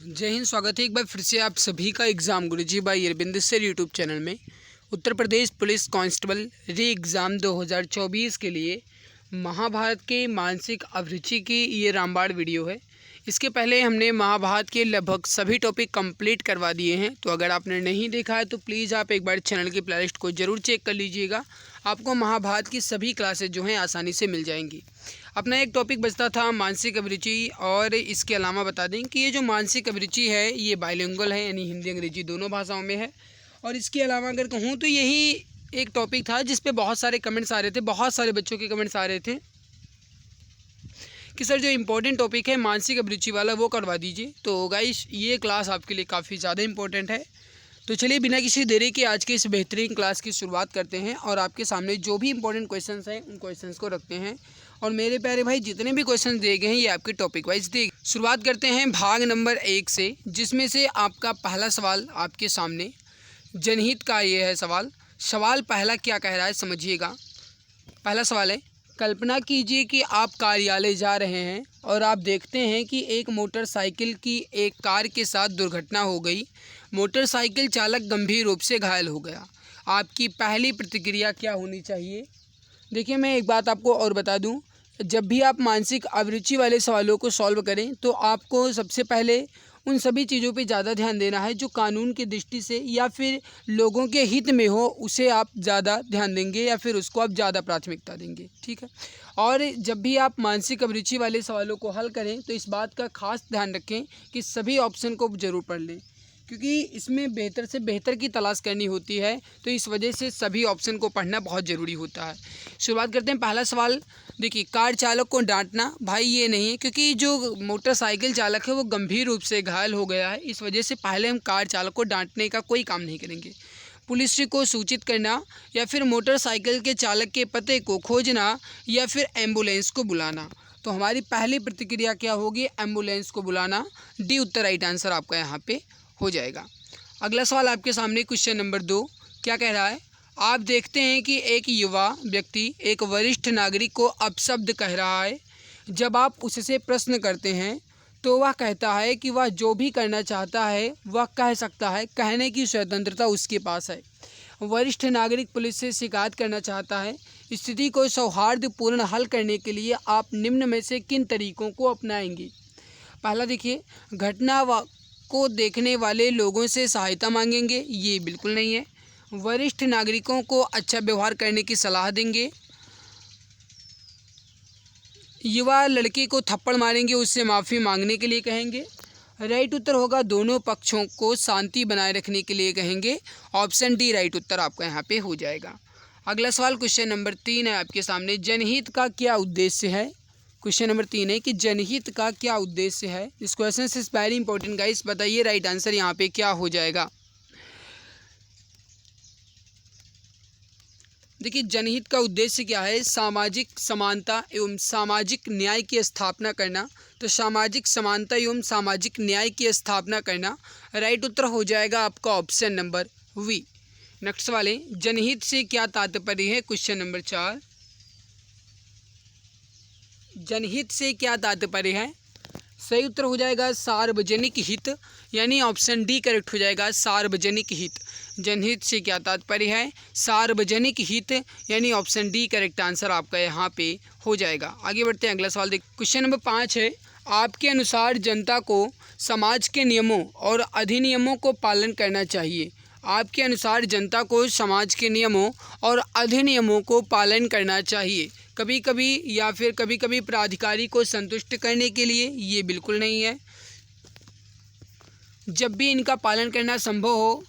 जय हिंद। स्वागत है एक बार फिर से आप सभी का exam Guruji by Arvind sir YouTube channel में। Uttar Pradesh police constable re exam 2024 के लिए महाभारत के मानसिक अभिरुचि की ये रामबाण वीडियो है। इसके पहले हमने महाभारत के लगभग सभी टॉपिक कंप्लीट करवा दिए हैं, तो अगर आपने नहीं देखा है तो प्लीज़ आप एक बार चैनल की प्लेलिस्ट को ज़रूर चेक कर लीजिएगा। आपको महाभारत की सभी क्लासेज जो हैं आसानी से मिल जाएंगी। अपना एक टॉपिक बचता था मानसिक अभिरुचि, और इसके अलावा बता दें कि ये जो मानसिक अभिरुचि है ये बाइलिंगुअल है, यानी हिंदी अंग्रेजी दोनों भाषाओं में है। और इसके अलावा अगर कहूँ तो यही एक टॉपिक था जिस पे बहुत सारे कमेंट्स आ रहे थे, बहुत सारे बच्चों के कमेंट्स आ रहे थे कि सर जो इम्पोर्टेंट टॉपिक है मानसिक अभिरुचि वाला वो करवा दीजिए। तो गाइस ये क्लास आपके लिए काफ़ी ज़्यादा इम्पोर्टेंट है। तो चलिए बिना किसी देरी के आज के इस बेहतरीन क्लास की शुरुआत करते हैं और आपके सामने जो भी इंपॉर्टेंट क्वेश्चंस हैं उन क्वेश्चंस को रखते हैं। और मेरे प्यारे भाई जितने भी क्वेश्चन दिए गए हैं ये आपके टॉपिक वाइज दिए। शुरुआत करते हैं भाग नंबर 1 से, जिसमें से आपका पहला सवाल आपके सामने जनहित का ये है सवाल पहला क्या कह रहा है समझिएगा। पहला सवाल है, कल्पना कीजिए कि आप कार्यालय जा रहे हैं और आप देखते हैं कि एक मोटरसाइकिल की एक कार के साथ दुर्घटना हो गई। मोटरसाइकिल चालक गंभीर रूप से घायल हो गया। आपकी पहली प्रतिक्रिया क्या होनी चाहिए? देखिए मैं एक बात आपको और बता दूं, जब भी आप मानसिक अभिरुचि वाले सवालों को सॉल्व करें तो आपको सबसे पहले उन सभी चीज़ों पे ज़्यादा ध्यान देना है जो कानून की दृष्टि से या फिर लोगों के हित में हो, उसे आप ज़्यादा ध्यान देंगे या फिर उसको आप ज़्यादा प्राथमिकता देंगे, ठीक है। और जब भी आप मानसिक अभिरुचि वाले सवालों को हल करें तो इस बात का खास ध्यान रखें कि सभी ऑप्शन को ज़रूर पढ़ लें, क्योंकि इसमें बेहतर से बेहतर की तलाश करनी होती है, तो इस वजह से सभी ऑप्शन को पढ़ना बहुत ज़रूरी होता है। शुरुआत करते हैं। पहला सवाल देखिए, कार चालक को डांटना, भाई ये नहीं है, क्योंकि जो मोटरसाइकिल चालक है वो गंभीर रूप से घायल हो गया है, इस वजह से पहले हम कार चालक को डांटने का कोई काम नहीं करेंगे। पुलिस को सूचित करना या फिर मोटरसाइकिल के चालक के पते को खोजना या फिर एम्बुलेंस को बुलाना। तो हमारी पहली प्रतिक्रिया क्या होगी? एम्बुलेंस को बुलाना। डी उत्तर राइट आंसर आपका यहाँ पे हो जाएगा। अगला सवाल आपके सामने क्वेश्चन नंबर 2 क्या कह रहा है? आप देखते हैं कि एक युवा व्यक्ति एक वरिष्ठ नागरिक को अपशब्द कह रहा है। जब आप उससे प्रश्न करते हैं तो वह कहता है कि वह जो भी करना चाहता है वह कह सकता है, कहने की स्वतंत्रता उसके पास है। वरिष्ठ नागरिक पुलिस से शिकायत करना चाहता है। स्थिति को सौहार्दपूर्ण हल करने के लिए आप निम्न में से किन तरीकों को अपनाएंगे? पहला देखिए, घटना को देखने वाले लोगों से सहायता मांगेंगे, ये बिल्कुल नहीं है। वरिष्ठ नागरिकों को अच्छा व्यवहार करने की सलाह देंगे। युवा लड़के को थप्पड़ मारेंगे, उससे माफ़ी मांगने के लिए कहेंगे। राइट उत्तर होगा दोनों पक्षों को शांति बनाए रखने के लिए कहेंगे। ऑप्शन डी राइट उत्तर आपका यहाँ पे हो जाएगा। अगला सवाल क्वेश्चन नंबर 3 है आपके सामने, जनहित का क्या उद्देश्य है? क्वेश्चन नंबर 3 है कि जनहित का क्या उद्देश्य है। इस क्वेश्चन से वेरी इंपॉर्टेंट गाइस, बताइए राइट आंसर यहाँ पे क्या हो जाएगा। देखिए जनहित का उद्देश्य क्या है? सामाजिक समानता एवं सामाजिक न्याय की स्थापना करना। तो सामाजिक समानता एवं सामाजिक न्याय की स्थापना करना राइट उत्तर हो जाएगा आपका ऑप्शन नंबर वी। नेक्स्ट वाले, जनहित से क्या तात्पर्य है? क्वेश्चन नंबर 4, जनहित से क्या तात्पर्य है? सही उत्तर हो जाएगा सार्वजनिक हित, यानी ऑप्शन डी करेक्ट हो जाएगा, सार्वजनिक हित। जनहित से क्या तात्पर्य है? सार्वजनिक हित, यानी ऑप्शन डी करेक्ट आंसर आपका यहाँ पे हो जाएगा। आगे बढ़ते हैं, अगला सवाल देख। क्वेश्चन नंबर 5 है, आपके अनुसार जनता को समाज के नियमों और अधिनियमों को पालन करना चाहिए। आपके अनुसार जनता को समाज के नियमों और अधिनियमों को पालन करना चाहिए, कभी कभी या फिर कभी कभी प्राधिकारी को संतुष्ट करने के लिए, ये बिल्कुल नहीं है। जब भी इनका पालन करना संभव हो,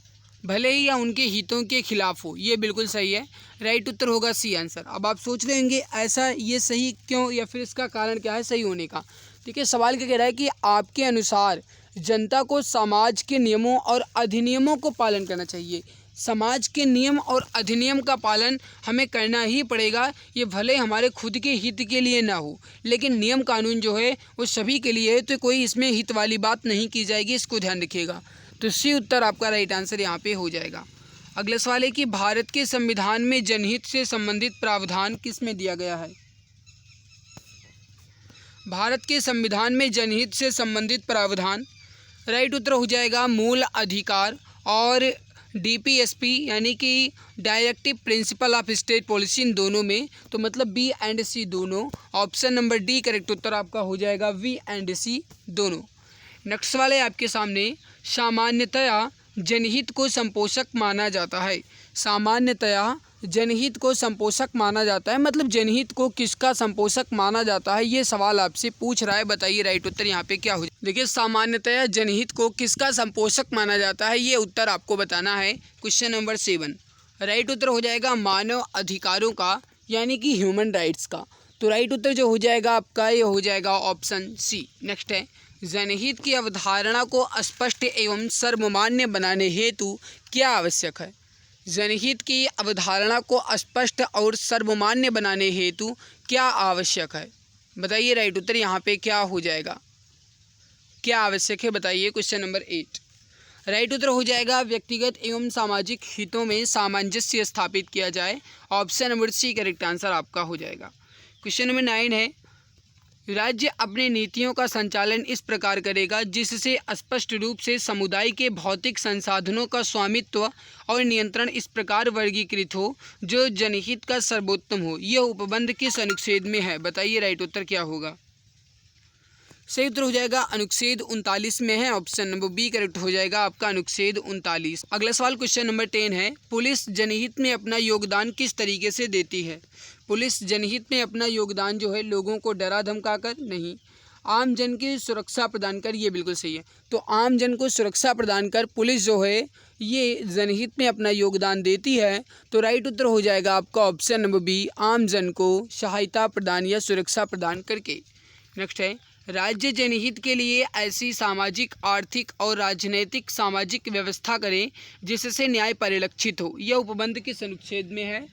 भले ही या उनके हितों के खिलाफ हो, ये बिल्कुल सही है। राइट उत्तर होगा सी आंसर। अब आप सोच रहे होंगे ऐसा ये सही क्यों, या फिर इसका कारण क्या है सही होने का। ठीक है, सवाल क्या कह रहा है कि आपके अनुसार जनता को समाज के नियमों और अधिनियमों को पालन करना चाहिए। समाज के नियम और अधिनियम का पालन हमें करना ही पड़ेगा, ये भले हमारे खुद के हित के लिए ना हो, लेकिन नियम कानून जो है वो सभी के लिए है, तो कोई इसमें हित वाली बात नहीं की जाएगी, इसको ध्यान रखिएगा। तो सी उत्तर आपका राइट आंसर यहाँ पे हो जाएगा। अगला सवाल है कि भारत के संविधान में जनहित से संबंधित प्रावधान किस में दिया गया है? भारत के संविधान में जनहित से संबंधित प्रावधान राइट उत्तर हो जाएगा मूल अधिकार और डीपीएसपी यानी कि directive principle of state policy, इन दोनों में, तो मतलब बी एंड सी दोनों। ऑप्शन नंबर डी करेक्ट उत्तर आपका हो जाएगा बी एंड सी दोनों। नेक्स्ट वाले आपके सामने, सामान्यतया जनहित को संपोषक माना जाता है। सामान्यतया जनहित को संपोषक माना जाता है, मतलब जनहित को किसका संपोषक माना जाता है, ये सवाल आपसे पूछ रहा है। बताइए राइट उत्तर यहाँ पे क्या हो। देखिए सामान्यतया जनहित को किसका संपोषक माना जाता है, ये उत्तर आपको बताना है। क्वेश्चन नंबर 7 राइट उत्तर हो जाएगा मानव अधिकारों का, यानी कि ह्यूमन राइट्स का। तो राइट उत्तर जो हो जाएगा आपका, ये हो जाएगा ऑप्शन सी। नेक्स्ट है, जनहित की अवधारणा को स्पष्ट एवं सर्वमान्य बनाने हेतु क्या आवश्यक है। जनहित की अवधारणा को स्पष्ट और सर्वमान्य बनाने हेतु क्या आवश्यक है, बताइए राइट उत्तर यहाँ पे क्या हो जाएगा, क्या आवश्यक है बताइए। क्वेश्चन नंबर 8 राइट उत्तर हो जाएगा व्यक्तिगत एवं सामाजिक हितों में सामंजस्य स्थापित किया जाए। Option number C correct answer आपका हो जाएगा। क्वेश्चन नंबर 9 है, राज्य अपने नीतियों का संचालन इस प्रकार करेगा जिससे स्पष्ट रूप से समुदाय के भौतिक संसाधनों का स्वामित्व और नियंत्रण इस प्रकार वर्गीकृत हो जो जनहित का सर्वोत्तम हो। यह उपबंध किस अनुच्छेद में है, बताइए राइट उत्तर क्या होगा। सही उत्तर हो जाएगा अनुच्छेद 39 में है। ऑप्शन नंबर बी करेक्ट हो जाएगा आपका अनुच्छेद 39। अगला सवाल क्वेश्चन नंबर 10 है, पुलिस जनहित में अपना योगदान किस तरीके से देती है। पुलिस जनहित में अपना योगदान जो है लोगों को डरा धमकाकर नहीं, आम जन की सुरक्षा प्रदान कर, ये बिल्कुल सही है। तो आम जन को सुरक्षा प्रदान कर पुलिस जो है ये जनहित में अपना योगदान देती है। तो राइट उत्तर हो जाएगा आपका ऑप्शन नंबर बी, आम जन को सहायता प्रदान या सुरक्षा प्रदान करके। नेक्स्ट है, राज्य जनहित के लिए ऐसी सामाजिक, आर्थिक और राजनैतिक सामाजिक व्यवस्था करें जिससे न्याय परिलक्षित हो। यह उपबंध किस अनुच्छेद में है।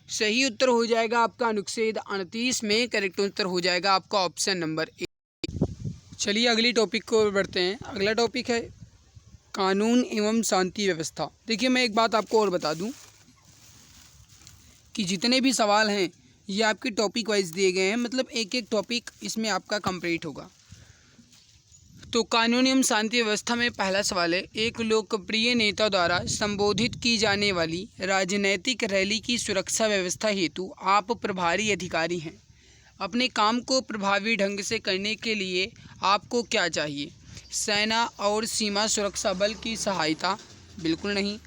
सही उत्तर हो जाएगा आपका अनुच्छेद 38 में। करेक्ट उत्तर हो जाएगा आपका ऑप्शन नंबर ए। चलिए अगली टॉपिक को बढ़ते हैं। अगला टॉपिक है कानून एवं शांति व्यवस्था। देखिए मैं एक बात आपको और बता दूं कि जितने भी सवाल हैं ये आपके टॉपिक वाइज दिए गए हैं, मतलब एक एक टॉपिक इसमें आपका कंप्लीट होगा। तो कानून एवं शांति व्यवस्था में पहला सवाल है, एक लोकप्रिय नेता द्वारा संबोधित की जाने वाली राजनैतिक रैली की सुरक्षा व्यवस्था हेतु आप प्रभारी अधिकारी हैं। अपने काम को प्रभावी ढंग से करने के लिए आपको क्या चाहिए। सेना और सीमा सुरक्षा बल की सहायता, बिल्कुल नहीं।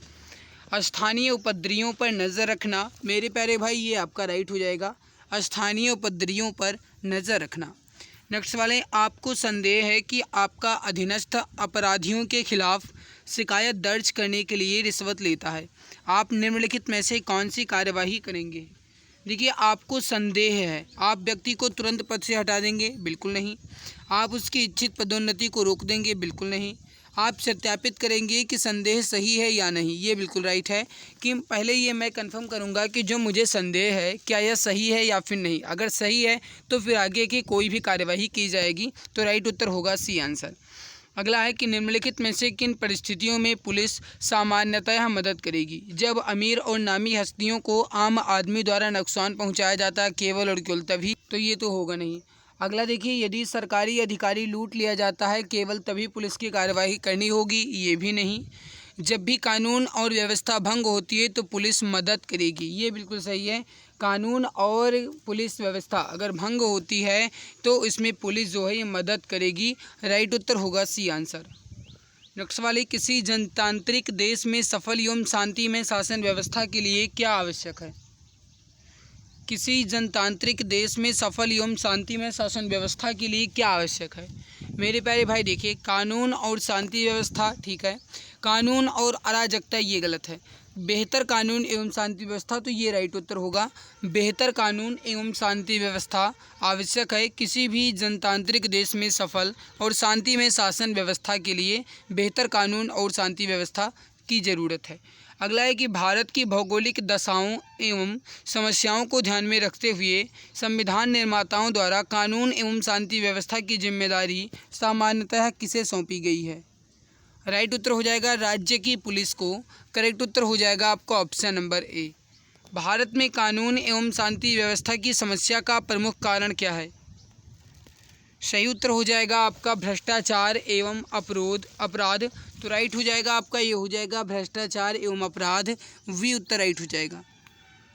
स्थानीय उपद्रवियों पर नज़र रखना, मेरे प्यारे भाई ये आपका राइट हो जाएगा, स्थानीय उपद्रवियों पर नज़र रखना। नेक्स्ट वाले, आपको संदेह है कि आपका अधीनस्थ अपराधियों के खिलाफ शिकायत दर्ज करने के लिए रिश्वत लेता है। आप निम्नलिखित में से कौन सी कार्यवाही करेंगे। देखिए आपको संदेह है, आप व्यक्ति को तुरंत पद से हटा देंगे, बिल्कुल नहीं। आप उसकी इच्छित पदोन्नति को रोक देंगे, बिल्कुल नहीं। आप सत्यापित करेंगे कि संदेह सही है या नहीं, ये बिल्कुल राइट है। कि पहले ये मैं कंफर्म करूँगा कि जो मुझे संदेह है क्या यह सही है या फिर नहीं। अगर सही है तो फिर आगे की कोई भी कार्यवाही की जाएगी। तो राइट उत्तर होगा सी आंसर। अगला है कि निम्नलिखित में से किन परिस्थितियों में पुलिस सामान्यतः मदद करेगी। जब अमीर और नामी हस्तियों को आम आदमी द्वारा नुकसान पहुँचाया जाता है केवल और केवल तभी, तो ये तो होगा नहीं। अगला देखिए, यदि सरकारी अधिकारी लूट लिया जाता है केवल तभी पुलिस की कार्यवाही करनी होगी, ये भी नहीं। जब भी कानून और व्यवस्था भंग होती है तो पुलिस मदद करेगी, ये बिल्कुल सही है। कानून और पुलिस व्यवस्था अगर भंग होती है तो इसमें पुलिस जो है ये मदद करेगी। राइट उत्तर होगा सी आंसर। नेक्स्ट वाले, किसी जनतांत्रिक देश में सफल एवं शांति में शासन व्यवस्था के लिए क्या आवश्यक है। किसी जनतांत्रिक देश में सफल एवं शांति में शासन व्यवस्था के लिए क्या आवश्यक है। मेरे प्यारे भाई देखिए, कानून और शांति व्यवस्था ठीक है, कानून और अराजकता ये गलत है। बेहतर कानून एवं शांति व्यवस्था, तो ये राइट उत्तर होगा। बेहतर कानून एवं शांति व्यवस्था आवश्यक है। किसी भी जनतांत्रिक देश में सफल और शांति में शासन व्यवस्था के लिए बेहतर कानून और शांति व्यवस्था की ज़रूरत है। अगला है कि भारत की भौगोलिक दशाओं एवं समस्याओं को ध्यान में रखते हुए संविधान निर्माताओं द्वारा कानून एवं शांति व्यवस्था की जिम्मेदारी सामान्यतः किसे सौंपी गई है। राइट उत्तर हो जाएगा राज्य की पुलिस को। करेक्ट उत्तर हो जाएगा आपका ऑप्शन नंबर ए। भारत में कानून एवं शांति व्यवस्था की समस्या का प्रमुख कारण क्या है। सही उत्तर हो जाएगा आपका भ्रष्टाचार एवं अपराध। तो राइट हो जाएगा आपका, ये हो जाएगा भ्रष्टाचार एवं अपराध, वी उत्तर राइट हो जाएगा।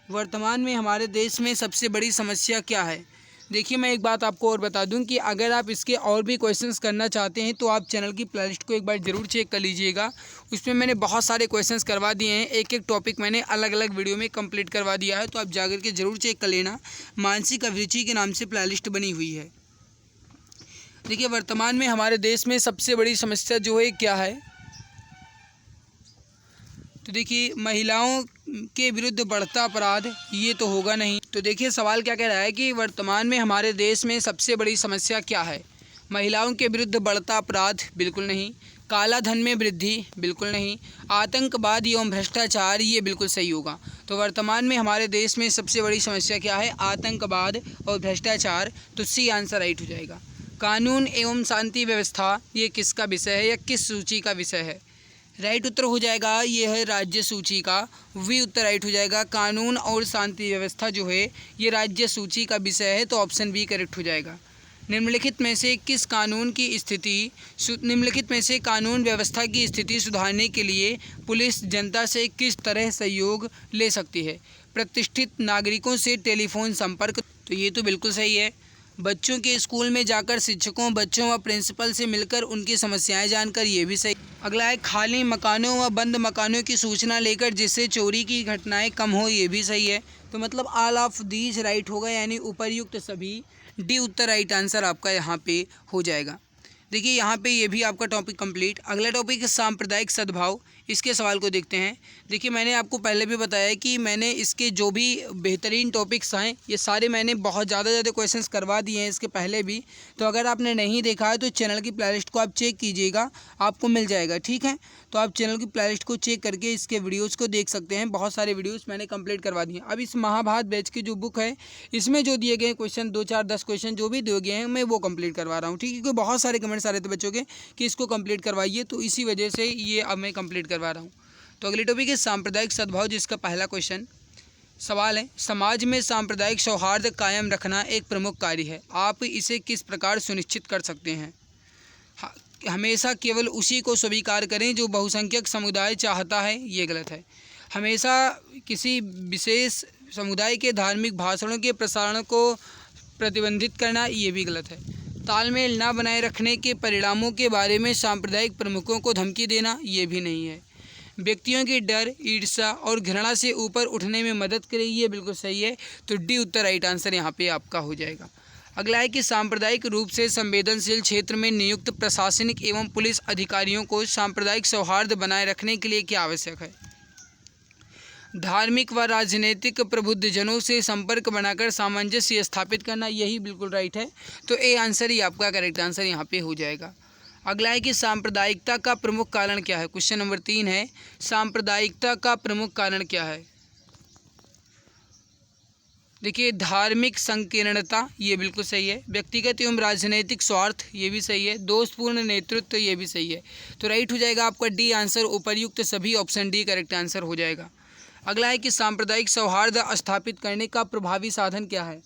वर्तमान में हमारे देश में सबसे बड़ी समस्या क्या है? देखिए, मैं एक बात आपको और बता दूं कि अगर आप इसके और भी क्वेश्चंस करना चाहते हैं तो आप चैनल की प्लेलिस्ट को एक बार ज़रूर चेक कर लीजिएगा। उसमें मैंने बहुत सारे क्वेश्चंस करवा दिए हैं, एक एक टॉपिक मैंने अलग अलग वीडियो में कंप्लीट करवा दिया है, तो आप जाकर के ज़रूर चेक कर लेना। मानसिक अभिरुचि के नाम से प्लेलिस्ट बनी हुई है। देखिए, वर्तमान में हमारे देश में सबसे बड़ी समस्या जो है क्या है? तो देखिए, महिलाओं के विरुद्ध बढ़ता अपराध, ये तो होगा नहीं। तो देखिए, सवाल क्या कह रहा है कि वर्तमान में हमारे देश में सबसे बड़ी समस्या क्या है? महिलाओं के विरुद्ध बढ़ता अपराध, बिल्कुल नहीं। काला धन में वृद्धि, बिल्कुल नहीं। आतंकवाद एवं भ्रष्टाचार, ये बिल्कुल सही होगा। तो वर्तमान में हमारे देश में सबसे बड़ी समस्या क्या है? आतंकवाद और भ्रष्टाचार। तो सी आंसर राइट हो जाएगा। कानून एवं शांति व्यवस्था, ये किसका विषय है या किस सूची का विषय है? राइट उत्तर हो जाएगा, ये है राज्य सूची का, वी उत्तर राइट हो जाएगा। कानून और शांति व्यवस्था जो है ये राज्य सूची का विषय है, तो ऑप्शन बी करेक्ट हो जाएगा। निम्नलिखित में से कानून व्यवस्था की स्थिति सुधारने के लिए पुलिस जनता से किस तरह सहयोग ले सकती है? प्रतिष्ठित नागरिकों से टेलीफोन संपर्क, तो ये तो बिल्कुल सही है। बच्चों के स्कूल में जाकर शिक्षकों, बच्चों व प्रिंसिपल से मिलकर उनकी समस्याएं जानकर, ये भी सही। अगला है खाली मकानों व बंद मकानों की सूचना लेकर जिससे चोरी की घटनाएं कम हो, ये भी सही है। तो मतलब ऑल ऑफ दीज राइट होगा, यानी उपर्युक्त सभी, डी उत्तर राइट आंसर आपका यहाँ पे हो जाएगा। देखिए, यहाँ पे ये भी आपका टॉपिक कंप्लीट। अगला टॉपिक है सांप्रदायिक सद्भाव। इसके सवाल को देखते हैं। देखिए, मैंने आपको पहले भी बताया कि मैंने इसके जो भी बेहतरीन टॉपिक्स हैं ये सारे मैंने बहुत ज़्यादा क्वेश्चंस करवा दिए हैं इसके पहले भी। तो अगर आपने नहीं देखा है तो चैनल की प्लेलिस्ट को आप चेक कीजिएगा, आपको मिल जाएगा, ठीक है। तो आप चैनल की प्लेलिस्ट को चेक करके इसके वीडियोज़ को देख सकते हैं। बहुत सारे वीडियोज़ मैंने कंप्लीट करवा दिए हैं। अब इस महाभारत बैच की जो बुक है इसमें जो दिए गए क्वेश्चन 2, 4, 10 क्वेश्चन जो भी दिए गए हैं मैं वो कंप्लीट करवा रहा हूँ, ठीक है। क्योंकि बहुत सारे कमेंट्स आ रहे थे बच्चों के कि इसको कंप्लीट करवाइए, तो इसी वजह से ये अब मैं कंप्लीट करवा रहा हूँ। तो अगली टॉपिक है सांप्रदायिक सद्भाव, जिसका पहला क्वेश्चन सवाल है, समाज में सांप्रदायिक सौहार्द कायम रखना एक प्रमुख कार्य है, आप इसे किस प्रकार सुनिश्चित कर सकते हैं? हमेशा केवल उसी को स्वीकार करें जो बहुसंख्यक समुदाय चाहता है, ये गलत है। हमेशा किसी विशेष समुदाय के धार्मिक भाषणों के प्रसारण को प्रतिबंधित करना, ये भी गलत है। तालमेल न बनाए रखने के परिणामों के बारे में सांप्रदायिक प्रमुखों को धमकी देना, ये भी नहीं है। व्यक्तियों के डर, ईर्ष्या और घृणा से ऊपर उठने में मदद करे, ये बिल्कुल सही है। तो डी उत्तर राइट आंसर यहाँ पे आपका हो जाएगा। अगला है कि सांप्रदायिक रूप से संवेदनशील क्षेत्र में नियुक्त प्रशासनिक एवं पुलिस अधिकारियों को सांप्रदायिक सौहार्द बनाए रखने के लिए क्या आवश्यक है? धार्मिक व राजनीतिक प्रबुद्धजनों से संपर्क बनाकर सामंजस्य स्थापित करना, यही बिल्कुल राइट है। तो ए आंसर ही आपका करेक्ट आंसर यहाँ पे हो जाएगा। अगला है कि सांप्रदायिकता का प्रमुख कारण क्या है? क्वेश्चन नंबर 3 है, सांप्रदायिकता का प्रमुख कारण क्या है? देखिए, धार्मिक संकीर्णता, ये बिल्कुल सही है। व्यक्तिगत एवं राजनीतिक स्वार्थ, ये भी सही है। दोषपूर्ण नेतृत्व, ये भी सही है। तो राइट हो जाएगा आपका डी आंसर, उपर्युक्त सभी, ऑप्शन डी करेक्ट आंसर हो जाएगा। अगला है कि सांप्रदायिक सौहार्द स्थापित करने का प्रभावी साधन क्या है?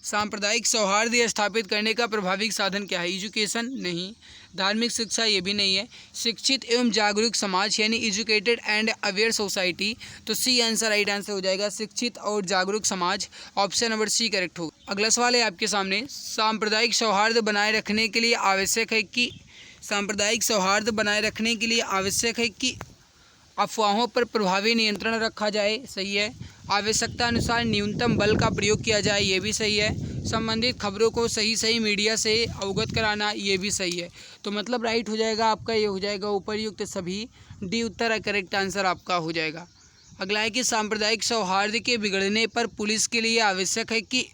सांप्रदायिक सौहार्द स्थापित करने का प्रभावी साधन क्या है? एजुकेशन, नहीं। धार्मिक शिक्षा, ये भी नहीं है। शिक्षित एवं जागरूक समाज, यानी एजुकेटेड एंड अवेयर सोसाइटी, तो सी आंसर राइट आंसर हो जाएगा, शिक्षित और जागरूक समाज, ऑप्शन नंबर सी करेक्ट होगा। अगला सवाल है आपके सामने, सांप्रदायिक सौहार्द बनाए रखने के लिए आवश्यक है कि अफवाहों पर प्रभावी नियंत्रण रखा जाए, सही है। आवश्यकता अनुसार न्यूनतम बल का प्रयोग किया जाए, ये भी सही है। संबंधित खबरों को सही मीडिया से अवगत कराना, ये भी सही है। तो मतलब राइट हो जाएगा आपका, ये हो जाएगा उपर्युक्त सभी, डी उत्तर करेक्ट आंसर आपका हो जाएगा। अगला है कि सांप्रदायिक सौहार्द के बिगड़ने पर पुलिस के लिए आवश्यक है कि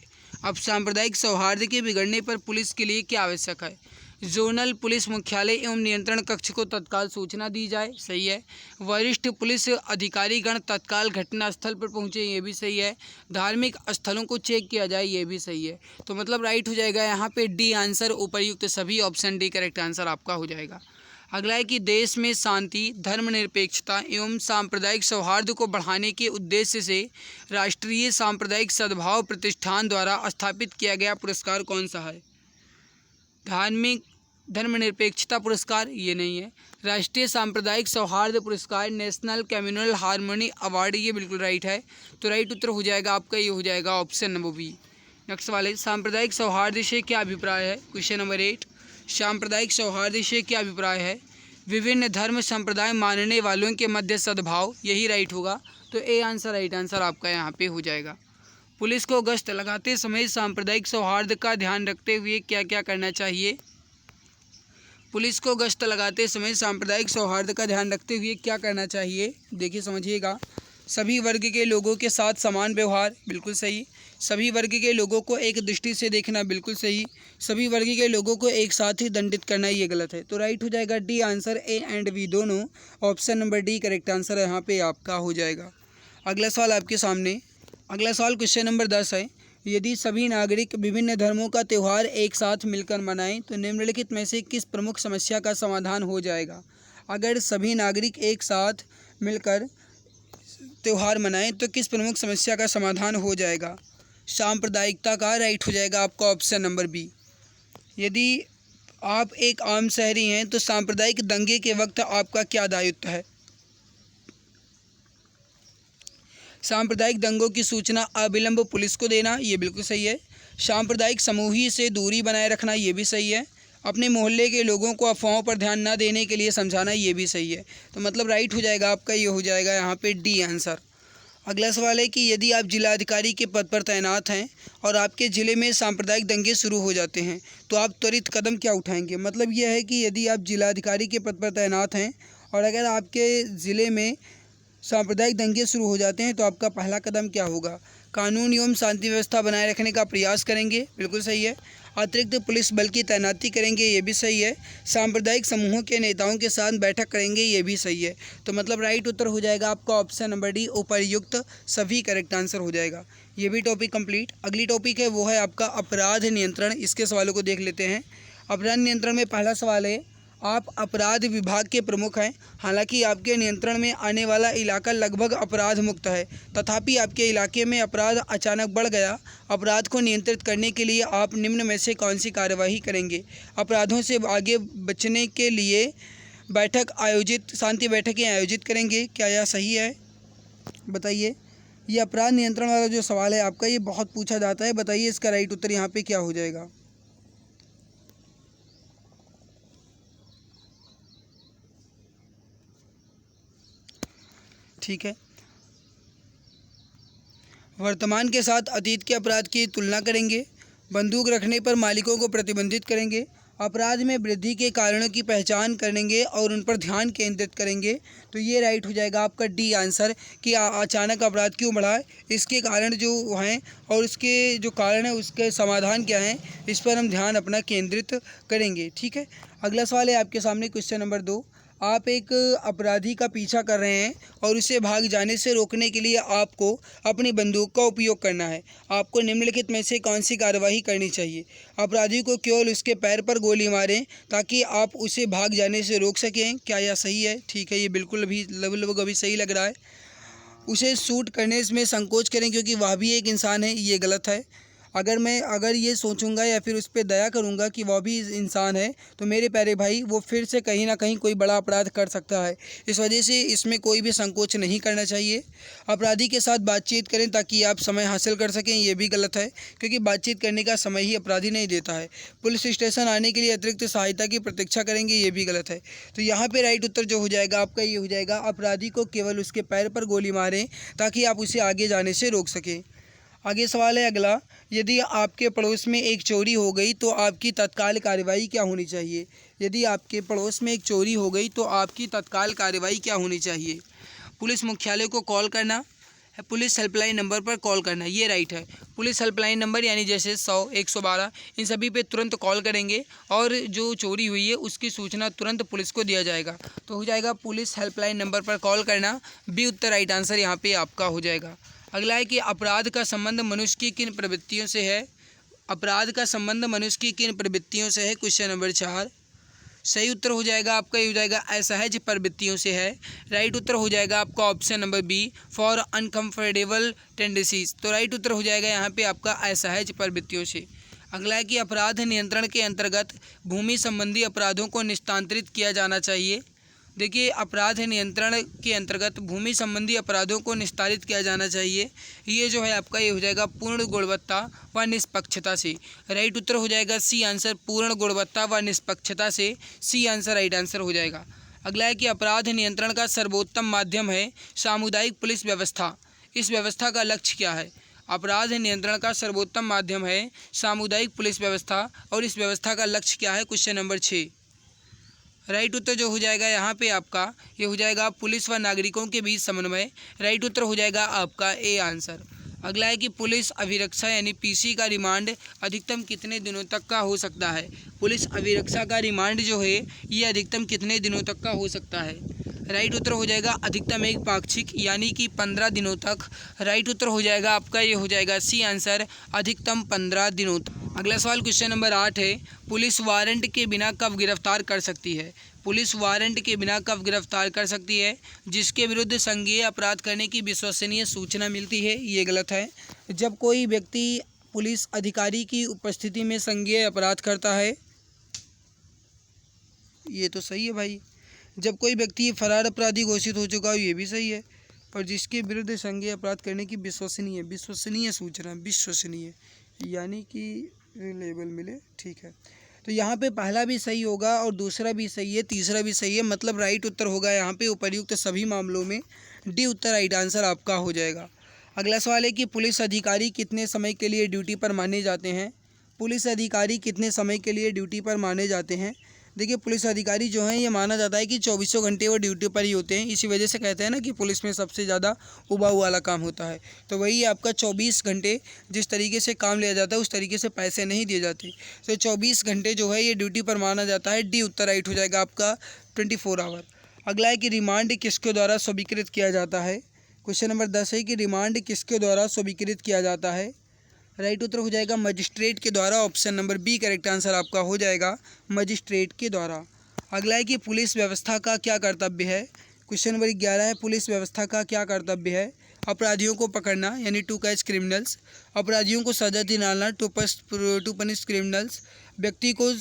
क्या आवश्यक है? जोनल पुलिस मुख्यालय एवं नियंत्रण कक्ष को तत्काल सूचना दी जाए, सही है। वरिष्ठ पुलिस अधिकारीगण तत्काल घटनास्थल पर पहुंचे, ये भी सही है। धार्मिक स्थलों को चेक किया जाए, ये भी सही है। तो मतलब राइट हो जाएगा यहाँ पे डी आंसर, उपर्युक्त सभी, ऑप्शन डी करेक्ट आंसर आपका हो जाएगा। अगला है कि देश में शांति, धर्मनिरपेक्षता एवं सांप्रदायिक सौहार्द को बढ़ाने के उद्देश्य से राष्ट्रीय सांप्रदायिक सद्भाव प्रतिष्ठान द्वारा स्थापित किया गया पुरस्कार कौन सा है? धार्मिक धर्मनिरपेक्षता पुरस्कार, ये नहीं है। राष्ट्रीय सांप्रदायिक सौहार्द पुरस्कार, नेशनल कम्युनल हार्मनी अवार्ड, ये बिल्कुल राइट है। तो राइट उत्तर हो जाएगा आपका, ये हो जाएगा ऑप्शन नंबर बी। नेक्स्ट वाले, सांप्रदायिक सौहार्द से क्या अभिप्राय है? क्वेश्चन नंबर 8, सांप्रदायिक सौहार्द से क्या अभिप्राय है? विभिन्न धर्म संप्रदाय मानने वालों के मध्य सद्भाव, यही राइट होगा। तो ए आंसर राइट आंसर आपका यहाँ पे हो जाएगा। पुलिस को गश्त लगाते समय सांप्रदायिक सौहार्द का ध्यान रखते हुए क्या क्या करना चाहिए? पुलिस को गश्त लगाते समय सांप्रदायिक सौहार्द का ध्यान रखते हुए क्या करना चाहिए? देखिए समझिएगा। सभी वर्ग के लोगों के साथ समान व्यवहार, बिल्कुल सही। सभी वर्ग के लोगों को एक दृष्टि से देखना, बिल्कुल सही। सभी वर्ग के लोगों को एक साथ ही दंडित करना, ये गलत है। तो राइट हो जाएगा D answer, A and B दोनों। Option number D correct answer यहाँ पे आपका हो जाएगा। अगला सवाल आपके सामने, अगला सवाल क्वेश्चन नंबर 10 है। यदि सभी नागरिक विभिन्न धर्मों का त्यौहार एक साथ मिलकर मनाएं तो निम्नलिखित में से किस प्रमुख समस्या का समाधान हो जाएगा? अगर सभी नागरिक एक साथ मिलकर त्यौहार मनाएं तो किस प्रमुख समस्या का समाधान हो जाएगा? सांप्रदायिकता का, राइट हो जाएगा आपका ऑप्शन नंबर बी। यदि आप एक आम शहरी हैं तो सांप्रदायिक दंगे के वक्त आपका क्या दायित्व है? सांप्रदायिक दंगों की सूचना अविलंब पुलिस को देना, ये बिल्कुल सही है। सांप्रदायिक समूही से दूरी बनाए रखना, ये भी सही है। अपने मोहल्ले के लोगों को अफवाहों पर ध्यान न देने के लिए समझाना, ये भी सही है। तो मतलब राइट हो जाएगा आपका, ये हो जाएगा यहाँ पे डी आंसर। अगला सवाल है कि यदि आप जिलाधिकारी के पद पर तैनात हैं और आपके ज़िले में सांप्रदायिक दंगे शुरू हो जाते हैं तो आप त्वरित कदम क्या उठाएंगे? मतलब यह है कि यदि आप जिलाधिकारी के पद पर तैनात हैं और अगर आपके ज़िले में सांप्रदायिक दंगे शुरू हो जाते हैं तो आपका पहला कदम क्या होगा? कानून एवं शांति व्यवस्था बनाए रखने का प्रयास करेंगे, बिल्कुल सही है। अतिरिक्त पुलिस बल की तैनाती करेंगे, ये भी सही है। सांप्रदायिक समूहों के नेताओं के साथ बैठक करेंगे, ये भी सही है। तो मतलब राइट उत्तर हो जाएगा आपका ऑप्शन नंबर डी, उपर्युक्त सभी करेक्ट आंसर हो जाएगा। ये भी टॉपिक कंप्लीट। अगली टॉपिक है वो है आपका अपराध नियंत्रण। इसके सवालों को देख लेते हैं। अपराध नियंत्रण में पहला सवाल है, आप अपराध विभाग के प्रमुख हैं। हालांकि आपके नियंत्रण में आने वाला इलाका लगभग अपराध मुक्त है, तथापि आपके इलाके में अपराध अचानक बढ़ गया। अपराध को नियंत्रित करने के लिए आप निम्न में से कौन सी कार्यवाही करेंगे? अपराधों से आगे बचने के लिए शांति बैठकें आयोजित करेंगे, क्या यह सही है? बताइए। ये अपराध नियंत्रण वाला जो सवाल है आपका, ये बहुत पूछा जाता है। बताइए इसका राइट उत्तर यहाँ पे क्या हो जाएगा? ठीक है। वर्तमान के साथ अतीत के अपराध की तुलना करेंगे। बंदूक रखने पर मालिकों को प्रतिबंधित करेंगे। अपराध में वृद्धि के कारणों की पहचान करेंगे और उन पर ध्यान केंद्रित करेंगे। तो ये राइट हो जाएगा आपका डी आंसर कि अचानक अपराध क्यों बढ़ा है, इसके कारण जो हैं और उसके जो कारण है उसके समाधान क्या हैं, इस पर हम ध्यान अपना केंद्रित करेंगे। ठीक है। अगला सवाल है आपके सामने क्वेश्चन नंबर 2। आप एक अपराधी का पीछा कर रहे हैं और उसे भाग जाने से रोकने के लिए आपको अपनी बंदूक का उपयोग करना है। आपको निम्नलिखित में से कौन सी कार्यवाही करनी चाहिए? अपराधी को केवल उसके पैर पर गोली मारें ताकि आप उसे भाग जाने से रोक सकें, क्या यह सही है? ठीक है, ये बिल्कुल लगभग अभी सही लग रहा है। उसे शूट करने में संकोच करें क्योंकि वह भी एक इंसान है, ये गलत है। अगर ये सोचूंगा या फिर उस पर दया करूंगा कि वह भी इंसान है तो मेरे प्यारे भाई वो फिर से कहीं ना कहीं कोई बड़ा अपराध कर सकता है। इस वजह से इसमें कोई भी संकोच नहीं करना चाहिए। अपराधी के साथ बातचीत करें ताकि आप समय हासिल कर सकें, ये भी गलत है क्योंकि बातचीत करने का समय ही अपराधी नहीं देता है। पुलिस स्टेशन आने के लिए अतिरिक्त सहायता की प्रतीक्षा करेंगे, ये भी गलत है। तो यहाँ पर राइट उत्तर जो हो जाएगा आपका, ये हो जाएगा अपराधी को केवल उसके पैर पर गोली मारें ताकि आप उसे आगे जाने से रोक सकें। आगे सवाल है अगला, यदि आपके पड़ोस में एक चोरी हो गई तो आपकी तत्काल कार्रवाई क्या होनी चाहिए? यदि आपके पड़ोस में एक चोरी हो गई तो आपकी तत्काल कार्रवाई क्या होनी चाहिए? पुलिस मुख्यालय को कॉल करना, पुलिस हेल्पलाइन नंबर पर कॉल करना, ये राइट है। पुलिस हेल्पलाइन नंबर यानी जैसे 100, 112 इन सभी पे तुरंत कॉल करेंगे और जो चोरी हुई है उसकी सूचना तुरंत पुलिस को दिया जाएगा। तो हो जाएगा पुलिस हेल्पलाइन नंबर पर कॉल करना, बी उत्तर राइट आंसर यहाँ पे आपका हो जाएगा। अगला है कि अपराध का संबंध मनुष्य की किन प्रवृत्तियों से है? अपराध का संबंध मनुष्य की किन प्रवृत्तियों से है? Question number 4। सही उत्तर हो जाएगा आपका, ये हो जाएगा असहज प्रवृत्तियों से है। राइट उत्तर हो जाएगा आपका option number B, for uncomfortable tendencies. तो राइट उत्तर हो जाएगा यहाँ पे आपका असहज प्रवृत्तियों से। अगला है कि अपराध नियंत्रण के अंतर्गत भूमि संबंधी अपराधों को निस्तांतरित किया जाना चाहिए। देखिए, अपराध नियंत्रण के अंतर्गत भूमि संबंधी अपराधों को निस्तारित किया जाना चाहिए। ये जो है आपका ये हो जाएगा पूर्ण गुणवत्ता व निष्पक्षता से। राइट उत्तर हो जाएगा सी आंसर, पूर्ण गुणवत्ता व निष्पक्षता से। सी आंसर राइट आंसर हो जाएगा। अगला है कि अपराध नियंत्रण का सर्वोत्तम माध्यम है सामुदायिक पुलिस व्यवस्था। इस व्यवस्था का लक्ष्य क्या है? अपराध नियंत्रण का सर्वोत्तम माध्यम है सामुदायिक पुलिस व्यवस्था, और इस व्यवस्था का लक्ष्य क्या है? Question number 6। राइट उत्तर जो हो जाएगा यहाँ पे आपका ये हो जाएगा पुलिस व नागरिकों के बीच समन्वय। राइट उत्तर हो जाएगा आपका ए आंसर। अगला है कि पुलिस अभिरक्षा यानी पीसी का रिमांड अधिकतम कितने दिनों तक का हो सकता है? पुलिस अभिरक्षा का रिमांड जो है ये अधिकतम कितने दिनों तक का हो सकता है? राइट उत्तर हो जाएगा अधिकतम एक पाक्षिक यानी कि 15 दिनों तक। राइट उत्तर हो जाएगा आपका ये हो जाएगा सी आंसर, अधिकतम 15 दिनों तक। अगला सवाल क्वेश्चन नंबर 8 है, पुलिस वारंट के बिना कब गिरफ्तार कर सकती है? पुलिस वारंट के बिना कब गिरफ्तार कर सकती है? जिसके विरुद्ध संज्ञेय अपराध करने की विश्वसनीय सूचना मिलती है। ये गलत है। जब कोई व्यक्ति पुलिस अधिकारी की उपस्थिति में संज्ञेय अपराध करता है, ये तो सही है भाई। जब कोई व्यक्ति फरार अपराधी घोषित हो चुका हो, ये भी सही है। पर जिसके विरुद्ध संज्ञेय अपराध करने की विश्वसनीय सूचना, विश्वसनीय यानी कि लेबल मिले, ठीक है। तो यहाँ पे पहला भी सही होगा और दूसरा भी सही है, तीसरा भी सही है, मतलब राइट उत्तर होगा यहाँ पे उपर्युक्त सभी मामलों में। डी उत्तर राइट आंसर आपका हो जाएगा। अगला सवाल है कि पुलिस अधिकारी कितने समय के लिए ड्यूटी पर माने जाते हैं? पुलिस अधिकारी कितने समय के लिए ड्यूटी पर माने जाते हैं? देखिए, पुलिस अधिकारी जो हैं ये माना जाता है कि 24 घंटे वो ड्यूटी पर ही होते हैं। इसी वजह से कहते हैं ना कि पुलिस में सबसे ज़्यादा उबाऊ वाला काम होता है। तो वही आपका 24 घंटे जिस तरीके से काम लिया जाता है उस तरीके से पैसे नहीं दिए जाते। तो 24 घंटे जो है ये ड्यूटी पर माना जाता है। डी उत्तर राइट हो जाएगा आपका 24 आवर। अगला है कि रिमांड किसके द्वारा स्वीकृत किया जाता है? क्वेश्चन नंबर 10 है कि रिमांड किसके द्वारा स्वीकृत किया जाता है? राइट उत्तर हो जाएगा मजिस्ट्रेट के द्वारा। Option number B correct answer आपका हो जाएगा, मजिस्ट्रेट के द्वारा। अगला है कि पुलिस व्यवस्था का क्या कर्तव्य है? क्वेश्चन नंबर 11 है, पुलिस व्यवस्था का क्या कर्तव्य है? अपराधियों को पकड़ना यानी टू कैच क्रिमिनल्स, अपराधियों को सजा दिलाना टू पनिश क्रिमिनल्स, व्यक्ति को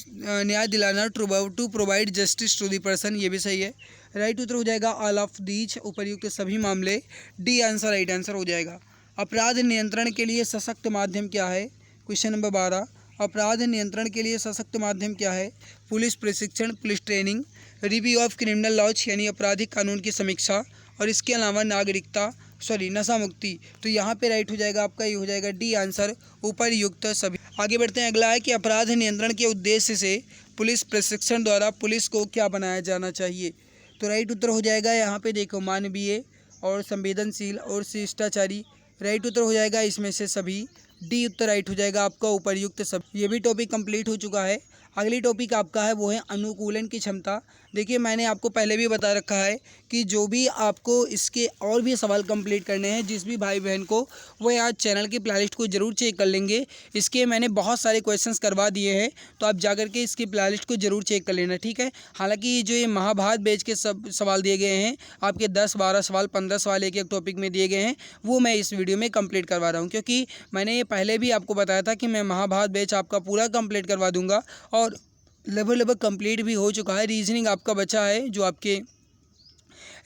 न्याय दिलाना to provide justice to the person, ये भी सही है। राइट उत्तर हो जाएगा ऑल ऑफ दीज, उपर्युक्त सभी मामले। डी आंसर राइट आंसर हो जाएगा। अपराध नियंत्रण के लिए सशक्त माध्यम क्या है? क्वेश्चन नंबर 12, अपराध नियंत्रण के लिए सशक्त माध्यम क्या है? पुलिस प्रशिक्षण, police training, review of criminal laws यानी आपराधिक कानून की समीक्षा, और इसके अलावा नशा मुक्ति। तो यहाँ पे राइट हो जाएगा आपका ये हो जाएगा डी आंसर, उपर्युक्त सभी। आगे बढ़ते हैं। अगला है कि अपराध नियंत्रण के उद्देश्य से पुलिस प्रशिक्षण द्वारा पुलिस को क्या बनाया जाना चाहिए? तो राइट उत्तर हो जाएगा यहाँ पे देखो मानवीय और संवेदनशील और शिष्टाचारी। राइट उत्तर हो जाएगा इसमें से सभी। डी उत्तर राइट हो जाएगा आपका उपर्युक्त सब। ये भी टॉपिक कंप्लीट हो चुका है। अगली टॉपिक आपका है वो है अनुकूलन की क्षमता। देखिए, मैंने आपको पहले भी बता रखा है कि जो भी आपको इसके और भी सवाल कंप्लीट करने हैं, जिस भी भाई बहन को, वो आज चैनल की प्लेलिस्ट को ज़रूर चेक कर लेंगे। इसके मैंने बहुत सारे क्वेश्चंस करवा दिए हैं, तो आप जाकर के इसकी प्लेलिस्ट को ज़रूर चेक कर लेना, ठीक है। हालांकि जो ये महाभारत बैच के सब सवाल दिए गए हैं, आपके 10, 12 सवाल, 15 सवाल एक एक टॉपिक में दिए गए हैं, वो मैं इस वीडियो में कंप्लीट करवा रहा हूँ, क्योंकि मैंने ये पहले भी आपको बताया था कि मैं महाभारत बैच आपका पूरा कंप्लीट करवा दूंगा, और लगभग कंप्लीट भी हो चुका है। रीजनिंग आपका बचा है, जो आपके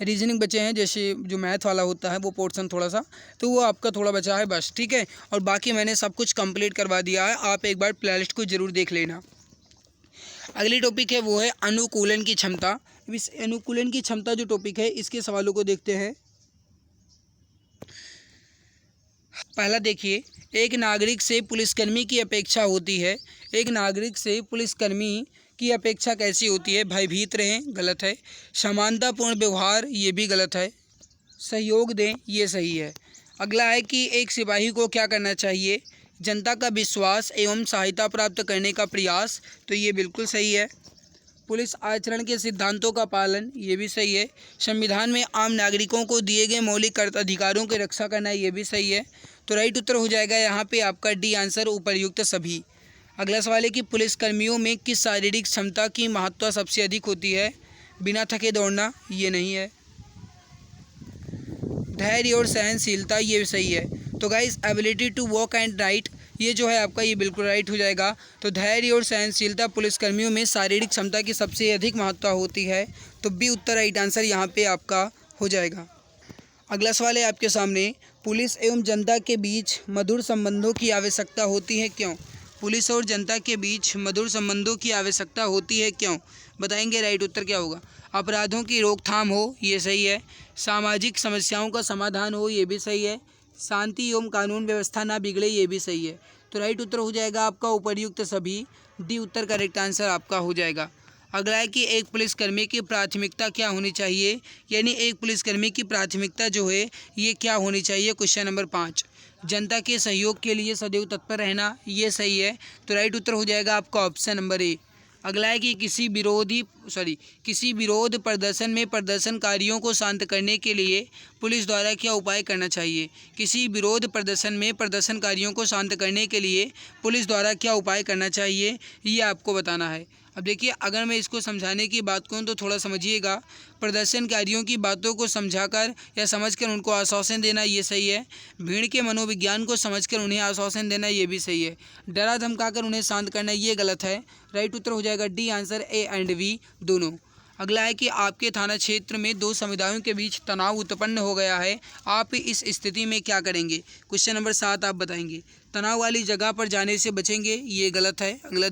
रीजनिंग बचे हैं, जैसे जो मैथ वाला होता है वो पोर्शन थोड़ा सा, तो वो आपका थोड़ा बचा है बस, ठीक है। और बाकी मैंने सब कुछ कंप्लीट करवा दिया है, आप एक बार प्लेलिस्ट को ज़रूर देख लेना। अगली टॉपिक है वो है अनुकूलन की क्षमता। इस अनुकूलन की क्षमता जो टॉपिक है, इसके सवालों को देखते हैं। पहला देखिए, एक नागरिक से पुलिसकर्मी की अपेक्षा होती है। एक नागरिक से पुलिसकर्मी की अपेक्षा कैसी होती है? भयभीत रहें, गलत है। समानतापूर्ण व्यवहार, ये भी गलत है। सहयोग दें, ये सही है। अगला है कि एक सिपाही को क्या करना चाहिए? जनता का विश्वास एवं सहायता प्राप्त करने का प्रयास, तो ये बिल्कुल सही है। पुलिस आचरण के सिद्धांतों का पालन, ये भी सही है। संविधान में आम नागरिकों को दिए गए मौलिक अधिकारों की रक्षा करना, ये भी सही है। तो राइट उत्तर हो जाएगा यहाँ पे आपका डी आंसर, उपर्युक्त सभी। अगला सवाल है कि पुलिसकर्मियों में किस शारीरिक क्षमता की महत्ता सबसे अधिक होती है? बिना थके दौड़ना, ये नहीं है। धैर्य और सहनशीलता, ये भी सही है। तो guys, ability to walk and write ये जो है आपका ये बिल्कुल राइट हो जाएगा। तो धैर्य और सहनशीलता पुलिसकर्मियों में शारीरिक क्षमता की सबसे अधिक महत्ता होती है। तो बी उत्तर राइट आंसर यहाँ पे आपका हो जाएगा। अगला सवाल है आपके सामने, पुलिस एवं जनता के बीच मधुर संबंधों की आवश्यकता होती है क्यों? पुलिस और जनता के बीच मधुर संबंधों की आवश्यकता होती है क्यों? बताएंगे। राइट उत्तर क्या होगा? अपराधों की रोकथाम हो, ये सही है। सामाजिक समस्याओं का समाधान हो, ये भी सही है। शांति एवं कानून व्यवस्था ना बिगड़े, ये भी सही है। तो राइट उत्तर हो जाएगा आपका उपर्युक्त सभी। डी उत्तर करेक्ट आंसर आपका हो जाएगा। अगला है कि एक पुलिसकर्मी की प्राथमिकता क्या होनी चाहिए, यानी एक पुलिसकर्मी की प्राथमिकता जो है ये क्या होनी चाहिए। क्वेश्चन नंबर 5, जनता के सहयोग के लिए सदैव तत्पर रहना, ये सही है। तो राइट उत्तर हो जाएगा आपका ऑप्शन नंबर ए। अगला है कि किसी विरोध प्रदर्शन में प्रदर्शनकारियों को शांत करने के लिए पुलिस द्वारा क्या उपाय करना चाहिए। किसी विरोध प्रदर्शन में प्रदर्शनकारियों को शांत करने के लिए पुलिस द्वारा क्या उपाय करना चाहिए, ये आपको बताना है। अब देखिए, अगर मैं इसको समझाने की बात करूँ तो थोड़ा समझिएगा। प्रदर्शनकारियों की बातों को समझाकर या समझकर उनको आश्वासन देना, ये सही है। भीड़ के मनोविज्ञान को समझकर उन्हें आश्वासन देना, ये भी सही है। डरा धमकाकर उन्हें शांत करना, ये गलत है। राइट उत्तर हो जाएगा D answer, A and B दोनों। अगला है कि आपके थाना क्षेत्र में दो समुदायों के बीच तनाव उत्पन्न हो गया है, आप इस स्थिति में क्या करेंगे। क्वेश्चन नंबर 7 आप बताएंगे। तनाव वाली जगह पर जाने से बचेंगे, ये गलत है। अगला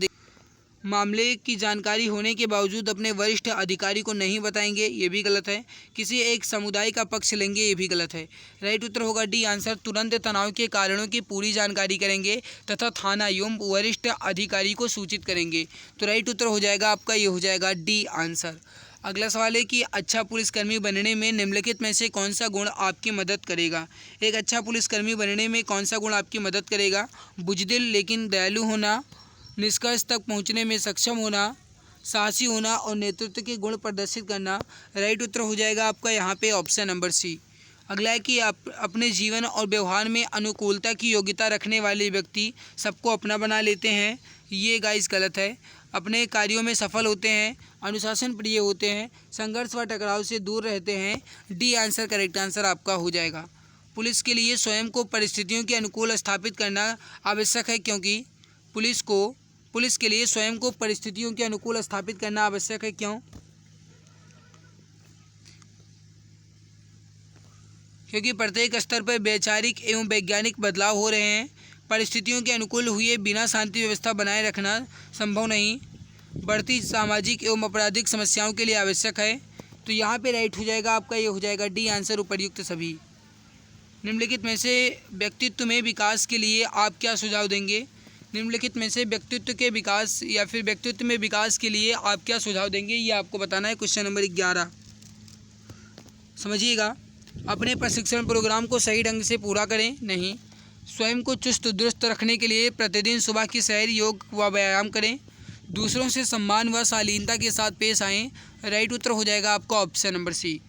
मामले की जानकारी होने के बावजूद अपने वरिष्ठ अधिकारी को नहीं बताएंगे, ये भी गलत है। किसी एक समुदाय का पक्ष लेंगे, ये भी गलत है। राइट उत्तर होगा डी आंसर, तुरंत तनाव के कारणों की पूरी जानकारी करेंगे तथा थाना एवं वरिष्ठ अधिकारी को सूचित करेंगे। तो राइट उत्तर हो जाएगा आपका, ये हो जाएगा डी आंसर। अगला सवाल है कि अच्छा पुलिसकर्मी बनने में निम्नलिखित में से कौन सा गुण आपकी मदद करेगा। एक अच्छा पुलिसकर्मी बनने में कौन सा गुण आपकी मदद करेगा। बुजदिल लेकिन दयालु होना, निष्कर्ष तक पहुंचने में सक्षम होना, साहसी होना और नेतृत्व के गुण प्रदर्शित करना। राइट उत्तर हो जाएगा आपका यहाँ पे ऑप्शन नंबर सी। अगला है कि आप अपने जीवन और व्यवहार में अनुकूलता की योग्यता रखने वाले व्यक्ति सबको अपना बना लेते हैं, ये गाइस गलत है। अपने कार्यों में सफल होते हैं, अनुशासन प्रिय होते हैं, संघर्ष व टकराव से दूर रहते हैं। डी आंसर करेक्ट आंसर आपका हो जाएगा। पुलिस के लिए स्वयं को परिस्थितियों के अनुकूल स्थापित करना आवश्यक है, क्योंकि पुलिस के लिए स्वयं को परिस्थितियों के अनुकूल स्थापित करना आवश्यक है। क्यों? क्योंकि प्रत्येक स्तर पर वैचारिक एवं वैज्ञानिक बदलाव हो रहे हैं। परिस्थितियों के अनुकूल हुए बिना शांति व्यवस्था बनाए रखना संभव नहीं। बढ़ती सामाजिक एवं आपराधिक समस्याओं के लिए आवश्यक है। तो यहाँ पे राइट हो जाएगा आपका, ये हो जाएगा डी आंसर उपर्युक्त सभी। निम्नलिखित में से व्यक्तित्व में विकास के लिए आप क्या सुझाव देंगे। निम्नलिखित में से व्यक्तित्व के विकास या फिर व्यक्तित्व में विकास के लिए आप क्या सुझाव देंगे, ये आपको बताना है। क्वेश्चन नंबर 11 समझिएगा। अपने प्रशिक्षण प्रोग्राम को सही ढंग से पूरा करें, नहीं। स्वयं को चुस्त दुरुस्त रखने के लिए प्रतिदिन सुबह की सैर, योग व व्यायाम करें। दूसरों से सम्मान व शालीनता के साथ पेश आएँ। राइट उत्तर हो जाएगा आपका ऑप्शन नंबर सी।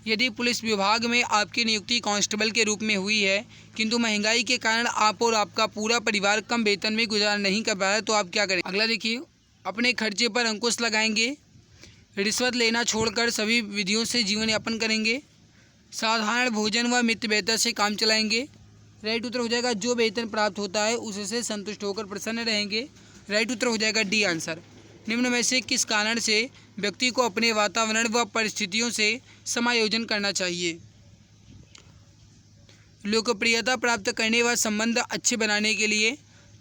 यदि पुलिस विभाग में आपकी नियुक्ति कांस्टेबल के रूप में हुई है, किंतु महंगाई के कारण आप और आपका पूरा परिवार कम वेतन में गुजारा नहीं कर पाया, तो आप क्या करें। अगला देखिए, अपने खर्चे पर अंकुश लगाएंगे, रिश्वत लेना छोड़कर सभी विधियों से जीवन यापन करेंगे, साधारण भोजन व मित्र वेतन से काम चलाएंगे। राइट उत्तर हो जाएगा जो वेतन प्राप्त होता है उससे संतुष्ट होकर प्रसन्न रहेंगे। राइट उत्तर हो जाएगा डी आंसर। निम्न में से किस कारण से व्यक्ति को अपने वातावरण व परिस्थितियों से समायोजन करना चाहिए। लोकप्रियता प्राप्त करने व संबंध अच्छे बनाने के लिए,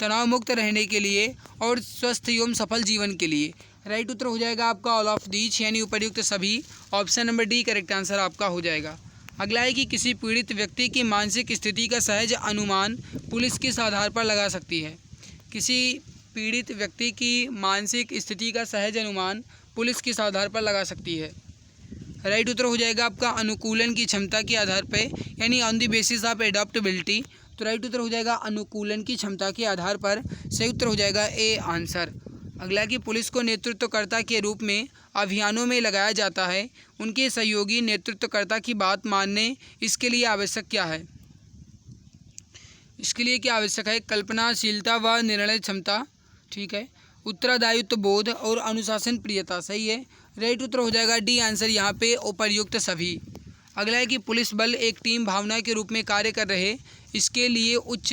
तनाव मुक्त रहने के लिए और स्वस्थ एवं सफल जीवन के लिए। राइट उत्तर हो जाएगा आपका ऑल ऑफ दीज, यानी उपर्युक्त सभी। Option number D correct answer आपका हो जाएगा। अगला है कि किसी पीड़ित व्यक्ति की मानसिक स्थिति का सहज अनुमान पुलिस किस आधार पर लगा सकती है। किसी पीड़ित व्यक्ति की मानसिक स्थिति का सहज अनुमान पुलिस किस आधार पर लगा सकती है। राइट उत्तर हो जाएगा आपका अनुकूलन की क्षमता के आधार पर, यानी ऑन द बेसिस ऑफ एडॉप्टेबिलिटी। तो राइट उत्तर हो जाएगा अनुकूलन की क्षमता के आधार पर। सही उत्तर हो जाएगा ए आंसर। अगला कि पुलिस को नेतृत्वकर्ता के रूप में अभियानों में लगाया जाता है, उनके सहयोगी नेतृत्वकर्ता की बात मानने, इसके लिए आवश्यक क्या है। इसके लिए क्या आवश्यक है, कल्पनाशीलता व निर्णय क्षमता, ठीक है, उत्तरदायित्व बोध और अनुशासन प्रियता, सही है। राइट उत्तर हो जाएगा डी आंसर यहाँ पे उपर्युक्त सभी। अगला है कि पुलिस बल एक टीम भावना के रूप में कार्य कर रहे, इसके लिए उच्च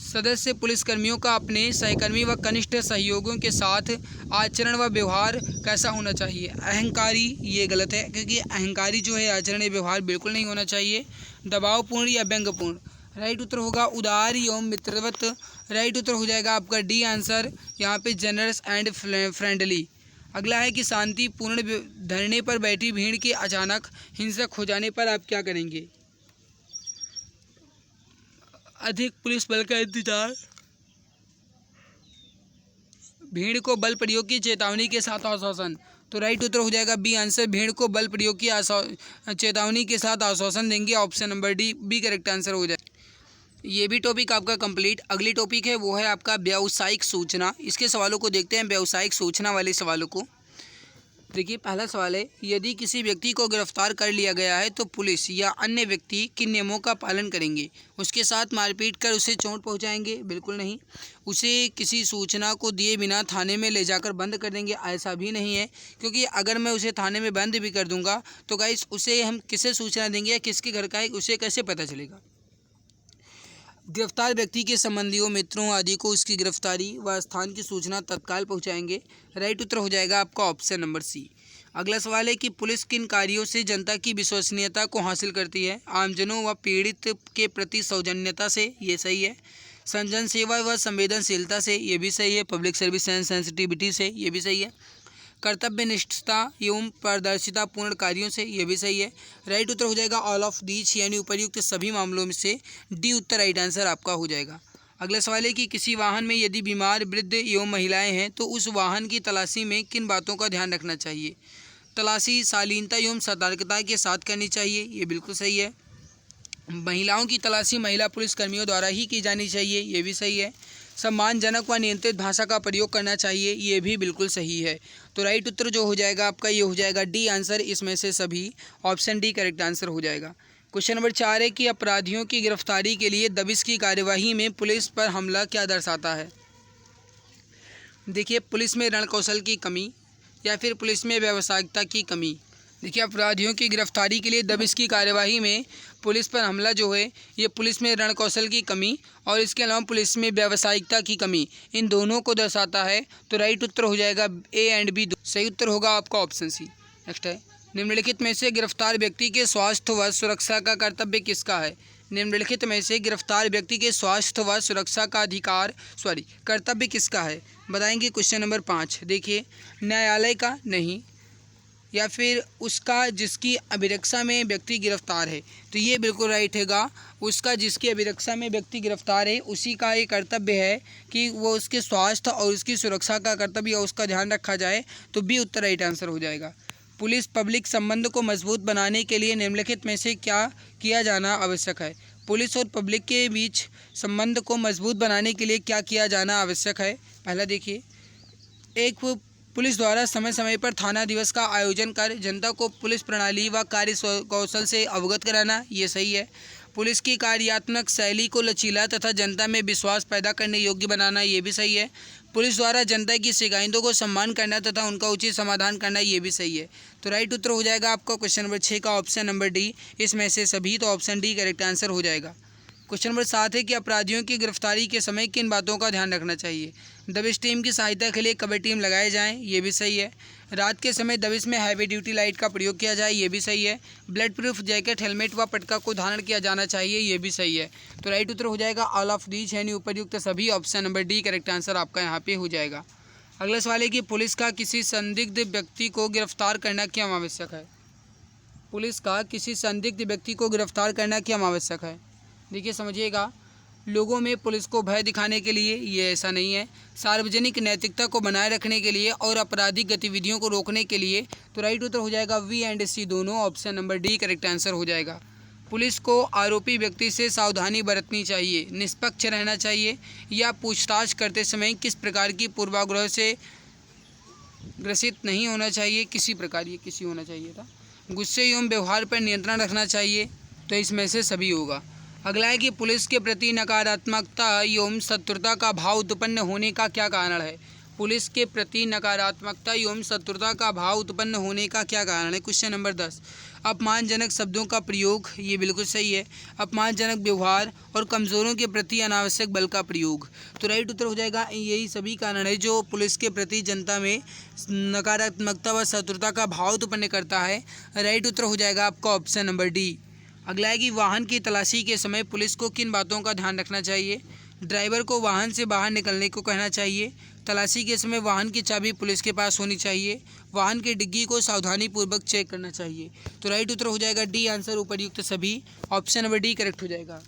सदस्य पुलिसकर्मियों का अपने सहकर्मी व कनिष्ठ सहयोगियों के साथ आचरण व व्यवहार कैसा होना चाहिए। अहंकारी, ये गलत है, क्योंकि अहंकारी जो है आचरण या व्यवहार बिल्कुल नहीं होना चाहिए। दबावपूर्ण या व्यंग्यपूर्ण, राइट उत्तर होगा उदार एवं मित्रवत। राइट उत्तर हो जाएगा आपका डी आंसर, यहाँ पे जनरस एंड फ्रेंडली। अगला है कि शांतिपूर्ण धरने पर बैठी भीड़ के अचानक हिंसक हो जाने पर आप क्या करेंगे। अधिक पुलिस बल का इंतजार, भीड़ को बल प्रयोग की चेतावनी के साथ आश्वासन। तो राइट उत्तर हो जाएगा बी आंसर, भीड़ को बल प्रयोग की चेतावनी के साथ आश्वासन देंगे। Option number D B correct answer हो जाए। ये भी टॉपिक आपका कंप्लीट। अगली टॉपिक है वो है आपका व्यावसायिक सूचना। इसके सवालों को देखते हैं, व्यावसायिक सूचना वाले सवालों को। देखिए पहला सवाल है, यदि किसी व्यक्ति को गिरफ्तार कर लिया गया है तो पुलिस या अन्य व्यक्ति किन नियमों का पालन करेंगे। उसके साथ मारपीट कर उसे चोट पहुंचाएंगे, बिल्कुल नहीं। उसे किसी सूचना को दिए बिना थाने में ले जाकर बंद कर देंगे, ऐसा भी नहीं है, क्योंकि अगर मैं उसे थाने में बंद भी कर दूंगा तो गाइस उसे हम किसे सूचना देंगे या किसके घर का है उसे कैसे पता चलेगा। गिरफ्तार व्यक्ति के संबंधियों, मित्रों आदि को उसकी गिरफ्तारी व स्थान की सूचना तत्काल पहुंचाएंगे। राइट उत्तर हो जाएगा आपका ऑप्शन नंबर सी। अगला सवाल है कि पुलिस किन कार्यों से जनता की विश्वसनीयता को हासिल करती है। आमजनों व पीड़ित के प्रति सौजन्यता से, ये सही है। जन सेवा व संवेदनशीलता से, ये भी सही है। पब्लिक सर्विस एंड सेंसिटिविटी से, ये भी सही है। कर्तव्य निष्ठता एवं पारदर्शिता पूर्ण कार्यों से, ये भी सही है। राइट उत्तर हो जाएगा ऑल ऑफ दीज, यानी उपर्युक्त सभी मामलों में से डी उत्तर राइट आंसर आपका हो जाएगा। अगला सवाल है कि किसी वाहन में यदि बीमार, वृद्ध एवं महिलाएं हैं तो उस वाहन की तलाशी में किन बातों का ध्यान रखना चाहिए। तलाशी शालीनता एवं सतर्कता के साथ करनी चाहिए, ये बिल्कुल सही है। महिलाओं की तलाशी महिला पुलिसकर्मियों द्वारा ही की जानी चाहिए, ये भी सही है। सम्मानजनक व नियंत्रित भाषा का प्रयोग करना चाहिए, ये भी बिल्कुल सही है। तो राइट उत्तर जो हो जाएगा आपका ये हो जाएगा डी आंसर, इसमें से सभी ऑप्शन डी करेक्ट आंसर हो जाएगा। क्वेश्चन नंबर 4 है कि अपराधियों की गिरफ्तारी के लिए दबिश की कार्यवाही में पुलिस पर हमला क्या दर्शाता है। देखिए पुलिस में रणकौशल की कमी या फिर पुलिस में व्यावसायिकता की कमी। देखिए अपराधियों की गिरफ्तारी के लिए दबिश की कार्यवाही में पुलिस पर हमला जो है ये पुलिस में रणकौशल की कमी और इसके अलावा पुलिस में व्यावसायिकता की कमी, इन दोनों को दर्शाता है। तो राइट उत्तर हो जाएगा ए एंड बी, सही उत्तर होगा आपका ऑप्शन सी। नेक्स्ट है, निम्नलिखित में से गिरफ्तार व्यक्ति के स्वास्थ्य व सुरक्षा का कर्तव्य किसका है। निम्नलिखित में से गिरफ्तार व्यक्ति के स्वास्थ्य व सुरक्षा का कर्तव्य किसका है, बताएंगे। क्वेश्चन नंबर 5 देखिए, न्यायालय का नहीं, या फिर उसका जिसकी अभिरक्षा में व्यक्ति गिरफ्तार है। तो ये बिल्कुल राइट हैगा, उसका जिसकी अभिरक्षा में व्यक्ति गिरफ्तार है उसी का ये कर्तव्य है कि वो उसके स्वास्थ्य और उसकी सुरक्षा का कर्तव्य और उसका ध्यान रखा जाए। तो बी उत्तर राइट आंसर हो जाएगा। पुलिस पब्लिक संबंध को मजबूत बनाने के लिए निम्नलिखित में से क्या किया जाना आवश्यक है। पुलिस और पब्लिक के बीच संबंध को मजबूत बनाने के लिए क्या किया जाना आवश्यक है। पहला देखिए, एक पुलिस द्वारा समय समय पर थाना दिवस का आयोजन कर जनता को पुलिस प्रणाली व कार्य कौशल से अवगत कराना, ये सही है। पुलिस की कार्यात्मक शैली को लचीला तथा जनता में विश्वास पैदा करने योग्य बनाना, ये भी सही है। पुलिस द्वारा जनता की शिकायतों को सम्मान करना तथा उनका उचित समाधान करना, ये भी सही है। तो राइट उत्तर हो जाएगा आपका क्वेश्चन नंबर 6 का ऑप्शन नंबर डी, इसमें से सभी, तो ऑप्शन डी करेक्ट आंसर हो जाएगा। क्वेश्चन नंबर 7 है कि अपराधियों की गिरफ्तारी के समय किन बातों का ध्यान रखना चाहिए। दबिश टीम की सहायता के लिए कवर टीम लगाए जाएं, ये भी सही है। रात के समय दबिश में हैवी ड्यूटी लाइट का प्रयोग किया जाए, ये भी सही है। ब्लड प्रूफ जैकेट, हेलमेट व पटका को धारण किया जाना चाहिए, ये भी सही है। तो राइट उत्तर हो जाएगा ऑल ऑफ दीज, यानी उपयुक्त सभी, option number D correct answer आपका यहाँ पे हो जाएगा। अगला सवाल है कि पुलिस का किसी संदिग्ध व्यक्ति को गिरफ्तार करना क्यों आवश्यक है। पुलिस का किसी संदिग्ध व्यक्ति को गिरफ्तार करना क्यों आवश्यक है। देखिए समझिएगा, लोगों में पुलिस को भय दिखाने के लिए, ये ऐसा नहीं है। सार्वजनिक नैतिकता को बनाए रखने के लिए और आपराधिक गतिविधियों को रोकने के लिए। तो राइट उत्तर हो जाएगा वी एंड सी दोनों, option number D correct answer हो जाएगा। पुलिस को आरोपी व्यक्ति से सावधानी बरतनी चाहिए, निष्पक्ष रहना चाहिए या पूछताछ करते समय किस प्रकार की पूर्वाग्रह से ग्रसित नहीं होना चाहिए, किसी प्रकार ये किसी होना चाहिए था। गुस्से एवं व्यवहार पर नियंत्रण रखना चाहिए, तो इसमें से सभी होगा। अगला है कि पुलिस के प्रति नकारात्मकता एवं शत्रुता का भाव उत्पन्न होने का क्या कारण है। पुलिस के प्रति नकारात्मकता एवं शत्रुता का भाव उत्पन्न होने का क्या कारण है? क्वेश्चन नंबर 10, अपमानजनक शब्दों का प्रयोग, ये बिल्कुल सही है। अपमानजनक व्यवहार और कमज़ोरों के प्रति अनावश्यक बल का प्रयोग। तो राइट उत्तर हो जाएगा यही सभी कारण है जो पुलिस के प्रति जनता में नकारात्मकता व शत्रुता का भाव उत्पन्न करता है। राइट उत्तर हो जाएगा आपका ऑप्शन नंबर डी। अगला है कि वाहन की तलाशी के समय पुलिस को किन बातों का ध्यान रखना चाहिए? ड्राइवर को वाहन से बाहर निकलने को कहना चाहिए। तलाशी के समय वाहन की चाबी पुलिस के पास होनी चाहिए। वाहन की डिग्गी को सावधानीपूर्वक चेक करना चाहिए। तो राइट उत्तर हो जाएगा डी आंसर उपर्युक्त सभी। ऑप्शन नंबर डी करेक्ट हो जाएगा।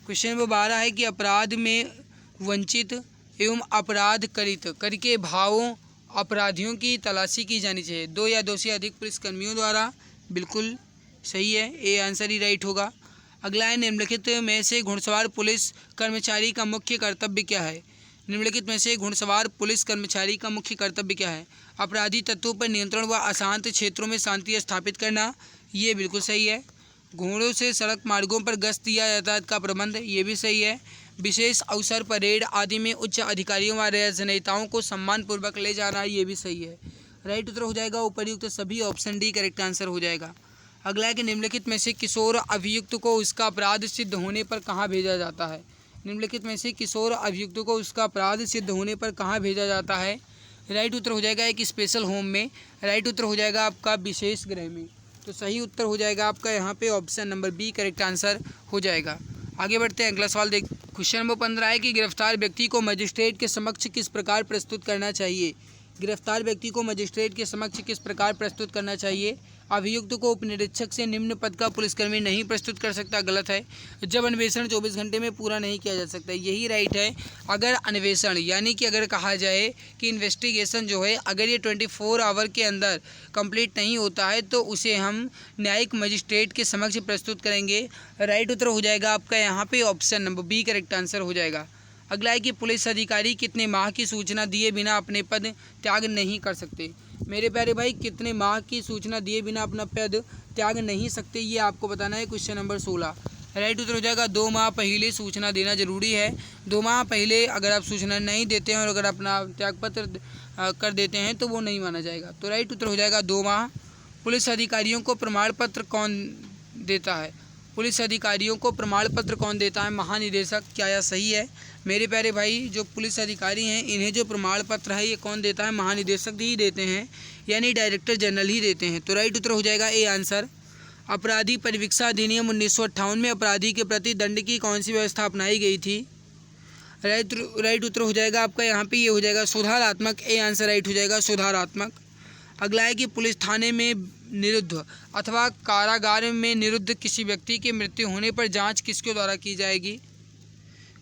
क्वेश्चन नंबर 12 है कि अपराध में वंचित एवं अपराध करित करके भावों अपराधियों की तलाशी की जानी चाहिए। 2 या 2 से अधिक पुलिसकर्मियों द्वारा, बिल्कुल सही है, ए आंसर ही राइट होगा। अगला है निम्नलिखित में से घुड़सवार पुलिस कर्मचारी का मुख्य कर्तव्य क्या है? निम्नलिखित में से घुड़सवार पुलिस कर्मचारी का मुख्य कर्तव्य क्या है? अपराधी तत्वों पर नियंत्रण व अशांत क्षेत्रों में शांति स्थापित करना, ये बिल्कुल सही है। घोड़ों से सड़क मार्गों पर गश्त या यातायात का प्रबंध, ये भी सही है। विशेष अवसर परेड आदि में उच्च अधिकारियों व राजनेताओं को सम्मानपूर्वक ले जाना, ये भी सही है। राइट उत्तर हो जाएगा उपर्युक्त सभी। ऑप्शन डी करेक्ट आंसर हो जाएगा। अगला है कि निम्नलिखित में से किशोर अभियुक्त को उसका अपराध सिद्ध होने पर कहाँ भेजा जाता है? निम्नलिखित में से किशोर अभियुक्त को उसका अपराध सिद्ध होने पर कहाँ भेजा जाता है? राइट उत्तर हो जाएगा एक स्पेशल होम में। राइट उत्तर हो जाएगा आपका विशेष गृह में। तो सही उत्तर हो जाएगा आपका यहाँ पे option number B correct answer हो जाएगा। आगे बढ़ते हैं, अगला सवाल देख। क्वेश्चन नंबर 15 है कि गिरफ्तार व्यक्ति को मजिस्ट्रेट के समक्ष किस प्रकार प्रस्तुत करना चाहिए? गिरफ्तार व्यक्ति को मजिस्ट्रेट के समक्ष किस प्रकार प्रस्तुत करना चाहिए? अभियुक्त को उपनिरीक्षक से निम्न पद का पुलिसकर्मी नहीं प्रस्तुत कर सकता, गलत है। जब अन्वेषण 24 घंटे में पूरा नहीं किया जा सकता, यही राइट है। अगर अन्वेषण यानी कि अगर कहा जाए कि इन्वेस्टिगेशन जो है अगर ये 24 आवर के अंदर कंप्लीट नहीं होता है तो उसे हम न्यायिक मजिस्ट्रेट के समक्ष प्रस्तुत करेंगे। राइट उत्तर हो जाएगा आपका यहाँ पे option number B correct answer हो जाएगा। अगला है कि पुलिस अधिकारी कितने माह की सूचना दिए बिना अपने पद त्याग नहीं कर सकते? मेरे प्यारे भाई, कितने माह की सूचना दिए बिना अपना पद त्याग नहीं सकते, ये आपको बताना है। क्वेश्चन नंबर 16 राइट उत्तर हो जाएगा 2 माह पहले सूचना देना जरूरी है। 2 माह पहले अगर आप सूचना नहीं देते हैं और अगर अपना त्यागपत्र कर देते हैं तो वो नहीं माना जाएगा। तो राइट उत्तर हो जाएगा 2 माह। पुलिस अधिकारियों को प्रमाण पत्र कौन देता है? पुलिस अधिकारियों को प्रमाण पत्र कौन देता है? महानिदेशक। क्या यह सही है? मेरे प्यारे भाई, जो पुलिस अधिकारी हैं इन्हें जो प्रमाण पत्र है ये कौन देता है? महानिदेशक ही देते हैं, यानी डायरेक्टर जनरल ही देते हैं। तो राइट उत्तर हो जाएगा ए आंसर। अपराधी परिवीक्षा अधिनियम 1958 में अपराधी के प्रति दंड की कौन सी व्यवस्था अपनाई गई थी? राइट उत्तर हो जाएगा आपका यहाँ पे ये हो जाएगा सुधारात्मक। ए आंसर राइट हो जाएगा सुधारात्मक। अगला है कि पुलिस थाने में निरुद्ध अथवा कारागार में निरुद्ध किसी व्यक्ति की मृत्यु होने पर जांच किसके द्वारा की जाएगी?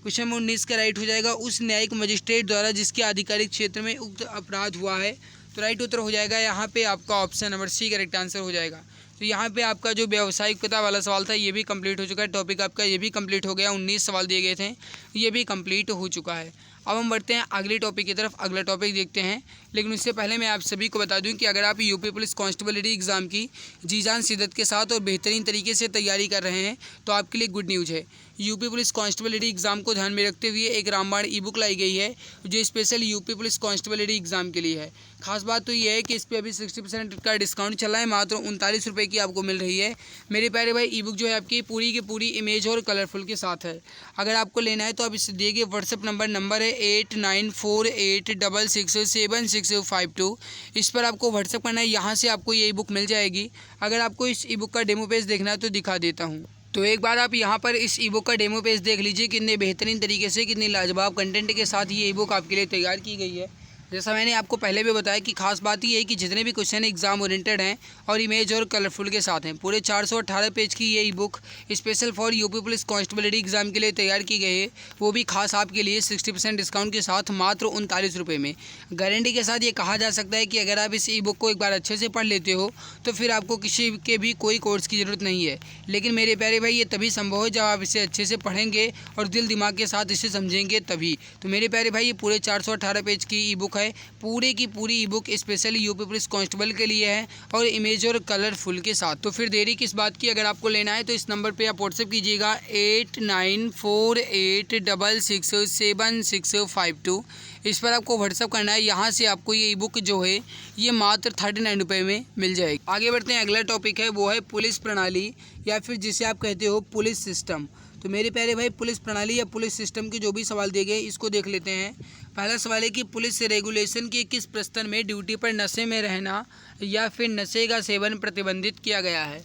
क्वेश्चन नंबर 19 का राइट हो जाएगा उस न्यायिक मजिस्ट्रेट द्वारा जिसके आधिकारिक क्षेत्र में उक्त अपराध हुआ है। तो राइट उत्तर हो जाएगा यहाँ पे आपका option number C correct answer हो जाएगा। तो यहाँ पे आपका जो व्यावसायिकता वाला सवाल था ये भी कंप्लीट हो चुका है। टॉपिक आपका ये भी कंप्लीट हो गया। 19 सवाल दिए गए थे, ये भी कंप्लीट हो चुका है। अब हम बढ़ते हैं अगले टॉपिक की तरफ। अगला टॉपिक देखते हैं, लेकिन उससे पहले मैं आप सभी को बता दूं कि अगर आप यूपी पुलिस कांस्टेबल एग्ज़ाम की जी जान शिद्दत के साथ और बेहतरीन तरीके से तैयारी कर रहे हैं तो आपके लिए गुड न्यूज़ है। यूपी पुलिस कांस्टेबल एग्ज़ाम को ध्यान में रखते हुए एक रामबाण ई बुक लाई गई है जो special UP police constable exam के लिए है। खास बात तो ये है कि इस पर अभी 60% का डिस्काउंट चल रहा है, मात्र 39 रुपये की आपको मिल रही है। मेरे प्यारे भाई, ई बुक जो है आपकी पूरी की पूरी इमेज और कलरफुल के साथ है। अगर आपको लेना है तो आप इसे दिए गए व्हाट्सएप नंबर है 8948667652। इस पर आपको व्हाट्सएप करना है, यहाँ से आपको ये ई बुक मिल जाएगी। अगर आपको इस ई बुक का डेमो पेज देखना है तो दिखा देता हूँ। तो एक बार आप यहाँ पर इस ई बुक का डेमो पेज देख लीजिए, कितने बेहतरीन तरीके से, कितनी लाजवाब कंटेंट के साथ ये ई बुक आपके लिए तैयार की गई है। जैसा मैंने आपको पहले भी बताया कि खास बात ये है कि जितने भी क्वेश्चन एग्जाम ओरिएंटेड हैं और इमेज और कलरफुल के साथ हैं, पूरे 418 पेज की ये ई book special for UP police constable exam के लिए तैयार की गई है, वो भी खास आपके लिए 60% डिस्काउंट के साथ मात्र 39 रुपये में। गारंटी के साथ ये कहा जा सकता है कि अगर आप इस ई बुक को एक बार अच्छे से पढ़ लेते हो तो फिर आपको किसी के भी कोई कोर्स की ज़रूरत नहीं है। लेकिन मेरे प्यारे भाई, ये तभी संभव है जब आप इसे अच्छे से पढ़ेंगे और दिल दिमाग के साथ इसे समझेंगे तभी। तो मेरे प्यारे भाई, ये पूरे 418 पेज की ई बुक है, पूरे की पूरी ई book specially UP police constable के लिए है और इमेज और कलरफुल के साथ। तो फिर देरी किस बात की, अगर आपको लेना है तो इस नंबर पे आप व्हाट्सएप कीजिएगा 8948667652। इस पर आपको व्हाट्सअप करना है। यहाँ से आपको ये ई बुक जो है ये मात्र 39 रुपये में मिल जाएगी। आगे बढ़ते हैं, अगला टॉपिक है वो है पुलिस प्रणाली या फिर जिसे आप कहते हो पुलिस सिस्टम। तो मेरे प्यारे भाई, पुलिस प्रणाली या पुलिस सिस्टम के जो भी सवाल दिए गए इसको देख लेते हैं। पहला सवाल है कि पुलिस रेगुलेशन के किस प्रस्ताव में ड्यूटी पर नशे में रहना या फिर नशे का सेवन प्रतिबंधित किया गया है।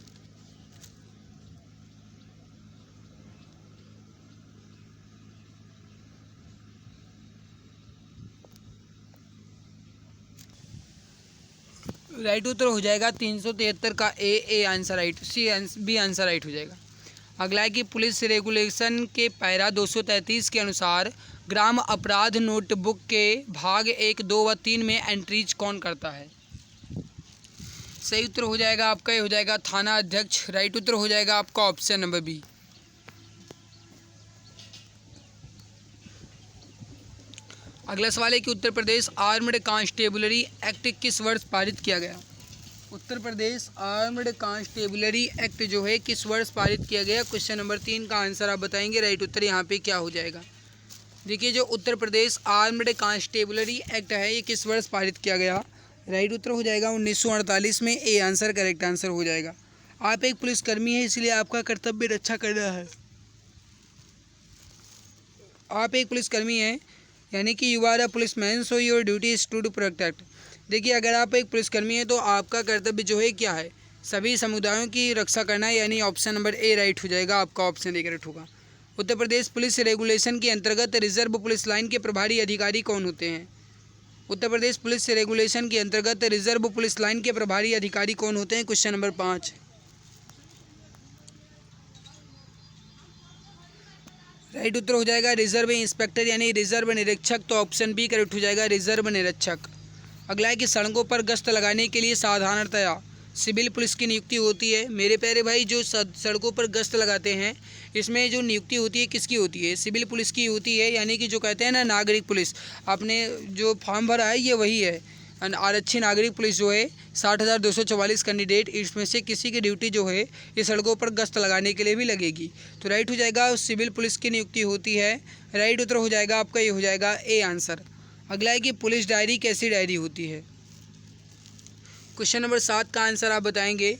राइट उत्तर हो जाएगा 373 का A answer right, B answer right हो जाएगा। अगला है कि पुलिस रेगुलेशन के पैरा 233 के अनुसार ग्राम अपराध नोटबुक के भाग 1, 2 व 3 में एंट्रीज कौन करता है। सही उत्तर हो जाएगा आपका, ये हो जाएगा थाना अध्यक्ष। राइट उत्तर हो जाएगा आपका ऑप्शन नंबर बी। अगला सवाल है कि Uttar Pradesh armed constabulary act किस वर्ष पारित किया गया। Uttar Pradesh armed constabulary act जो है किस वर्ष पारित किया गया। क्वेश्चन नंबर 3 का आंसर आप बताएंगे। राइट उत्तर यहाँ पे क्या हो जाएगा। देखिए, जो Uttar Pradesh armed constabulary act है ये किस वर्ष पारित किया गया। राइट उत्तर हो जाएगा 1948 में। ए आंसर करेक्ट आंसर हो जाएगा। आप एक पुलिसकर्मी है, इसलिए आपका कर्तव्य रक्षा करना है। आप एक पुलिसकर्मी हैं, यानी कि you are a policeman, so your duty is to protect. देखिए, अगर आप एक पुलिसकर्मी हैं तो आपका कर्तव्य जो है क्या है, सभी समुदायों की रक्षा करना है, यानी ऑप्शन नंबर ए राइट हो जाएगा। आपका ऑप्शन ए करेक्ट होगा। उत्तर प्रदेश पुलिस रेगुलेशन के अंतर्गत रिजर्व पुलिस लाइन के प्रभारी अधिकारी कौन होते हैं। उत्तर प्रदेश पुलिस रेगुलेशन के अंतर्गत रिजर्व पुलिस लाइन के प्रभारी अधिकारी कौन होते हैं। Question number 5। राइट उत्तर हो जाएगा रिजर्व इंस्पेक्टर यानी रिजर्व निरीक्षक। तो ऑप्शन बी करेक्ट हो जाएगा, रिजर्व निरीक्षक। अगला है कि सड़कों पर गश्त लगाने के लिए साधारणतया सिविल पुलिस की नियुक्ति होती है। मेरे प्यारे भाई, जो सड़कों पर गश्त लगाते हैं इसमें जो नियुक्ति होती है किसकी होती है, सिविल पुलिस की होती है, यानी कि जो कहते हैं ना नागरिक पुलिस। आपने जो फॉर्म भरा है ये वही है। आरक्षी नागरिक पुलिस जो है 60,244 कैंडिडेट, इसमें से किसी की ड्यूटी जो है ये सड़कों पर गश्त लगाने के लिए भी लगेगी। तो राइट हो जाएगा सिविल पुलिस की नियुक्ति होती है। राइट उत्तर हो जाएगा आपका, ये हो जाएगा ए आंसर। अगला है कि पुलिस डायरी कैसी डायरी होती है। क्वेश्चन नंबर 7 का आंसर आप बताएंगे।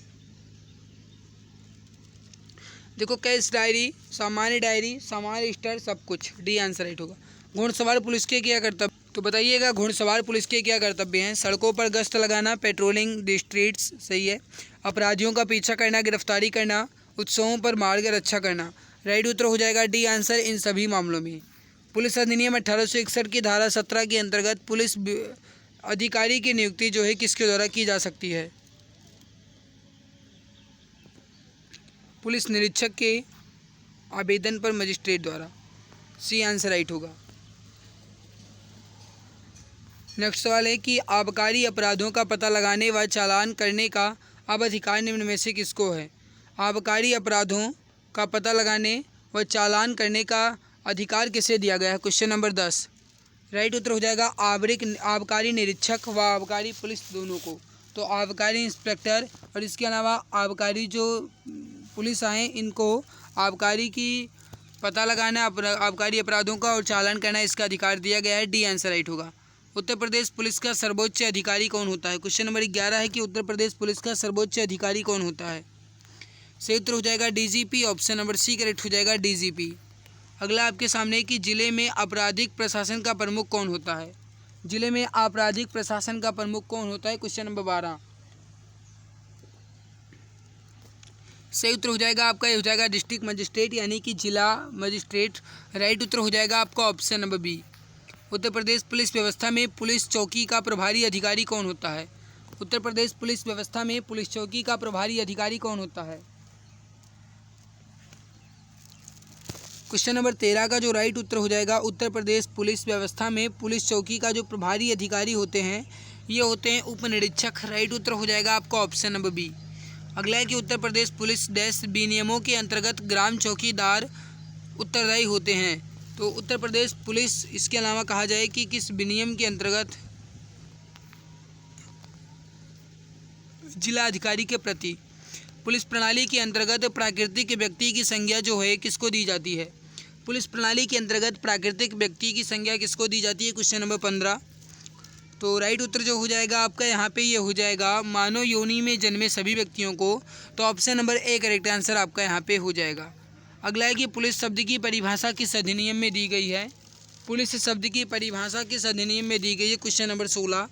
देखो, कैश डायरी, सामान्य डायरी, सामान्य रजिस्टर, सब कुछ। डी आंसर राइट होगा। घुड़सवार पुलिस के क्या कर्तव्य, तो बताइएगा घुड़सवार पुलिस के क्या कर्तव्य हैं। सड़कों पर गश्त लगाना, पेट्रोलिंग द स्ट्रीट्स, सही है। अपराधियों का पीछा करना, गिरफ्तारी करना, उत्सवों पर मार्ग रक्षा करना। राइट उत्तर हो जाएगा डी आंसर इन सभी मामलों में। पुलिस अधिनियम 1861 की धारा 17 के अंतर्गत पुलिस अधिकारी की नियुक्ति जो है किसके द्वारा की जा सकती है। पुलिस निरीक्षक के आवेदन पर मजिस्ट्रेट द्वारा। सी आंसर राइट होगा। नेक्स्ट सवाल है कि आबकारी अपराधों का पता लगाने व चालान करने का अब अधिकार निम्न में से किसको है। आबकारी अपराधों का पता लगाने व चालान करने का अधिकार किसे दिया गया है। Question number 10। राइट उत्तर हो जाएगा आबकारी निरीक्षक व आबकारी पुलिस दोनों को। तो आबकारी इंस्पेक्टर और इसके अलावा आबकारी जो पुलिस आए इनको आबकारी की पता लगाना, आबकारी अपराधों का और चालान करना इसका अधिकार दिया गया है। डी आंसर राइट होगा। उत्तर प्रदेश पुलिस का सर्वोच्च अधिकारी कौन होता है। क्वेश्चन नंबर 11 है कि उत्तर प्रदेश पुलिस का सर्वोच्च अधिकारी कौन होता है। सही उत्तर हो जाएगा DGP. Option number C correct हो जाएगा, डीजीपी। अगला आपके सामने कि जिले में आपराधिक प्रशासन का प्रमुख कौन होता है। जिले में आपराधिक प्रशासन का प्रमुख कौन होता है। Question number 12। सही उत्तर हो जाएगा आपका, ये हो जाएगा डिस्ट्रिक्ट मजिस्ट्रेट यानी कि जिला मजिस्ट्रेट। राइट उत्तर हो जाएगा आपका ऑप्शन नंबर बी। उत्तर प्रदेश पुलिस व्यवस्था में पुलिस चौकी का प्रभारी अधिकारी कौन होता है। उत्तर प्रदेश पुलिस व्यवस्था में पुलिस चौकी का प्रभारी अधिकारी कौन होता है। क्वेश्चन नंबर 13 का जो राइट उत्तर हो जाएगा, उत्तर प्रदेश पुलिस व्यवस्था में पुलिस चौकी का जो प्रभारी अधिकारी होते हैं ये होते हैं उप निरीक्षक। राइट उत्तर हो जाएगा आपका ऑप्शन नंबर बी। अगला है कि उत्तर प्रदेश पुलिस डैश विनियमों के अंतर्गत ग्राम चौकीदार उत्तरदायी होते हैं। तो उत्तर प्रदेश पुलिस इसके अलावा कहा जाए कि किस विनियम के अंतर्गत जिला अधिकारी के प्रति। पुलिस प्रणाली के अंतर्गत प्राकृतिक व्यक्ति की संज्ञा जो है किसको दी जाती है? पुलिस प्रणाली के अंतर्गत प्राकृतिक व्यक्ति की संज्ञा किसको दी जाती है? Question number 15। तो राइट उत्तर जो हो जाएगा आपका यहाँ पे ये हो जाएगा मानव योनि में जन्मे सभी व्यक्तियों को। तो option number A correct answer आपका यहाँ पे हो जाएगा। अगला है कि पुलिस शब्द की परिभाषा किस अधिनियम में दी गई है? पुलिस शब्द की परिभाषा किस अधिनियम में दी गई है? Question number 16।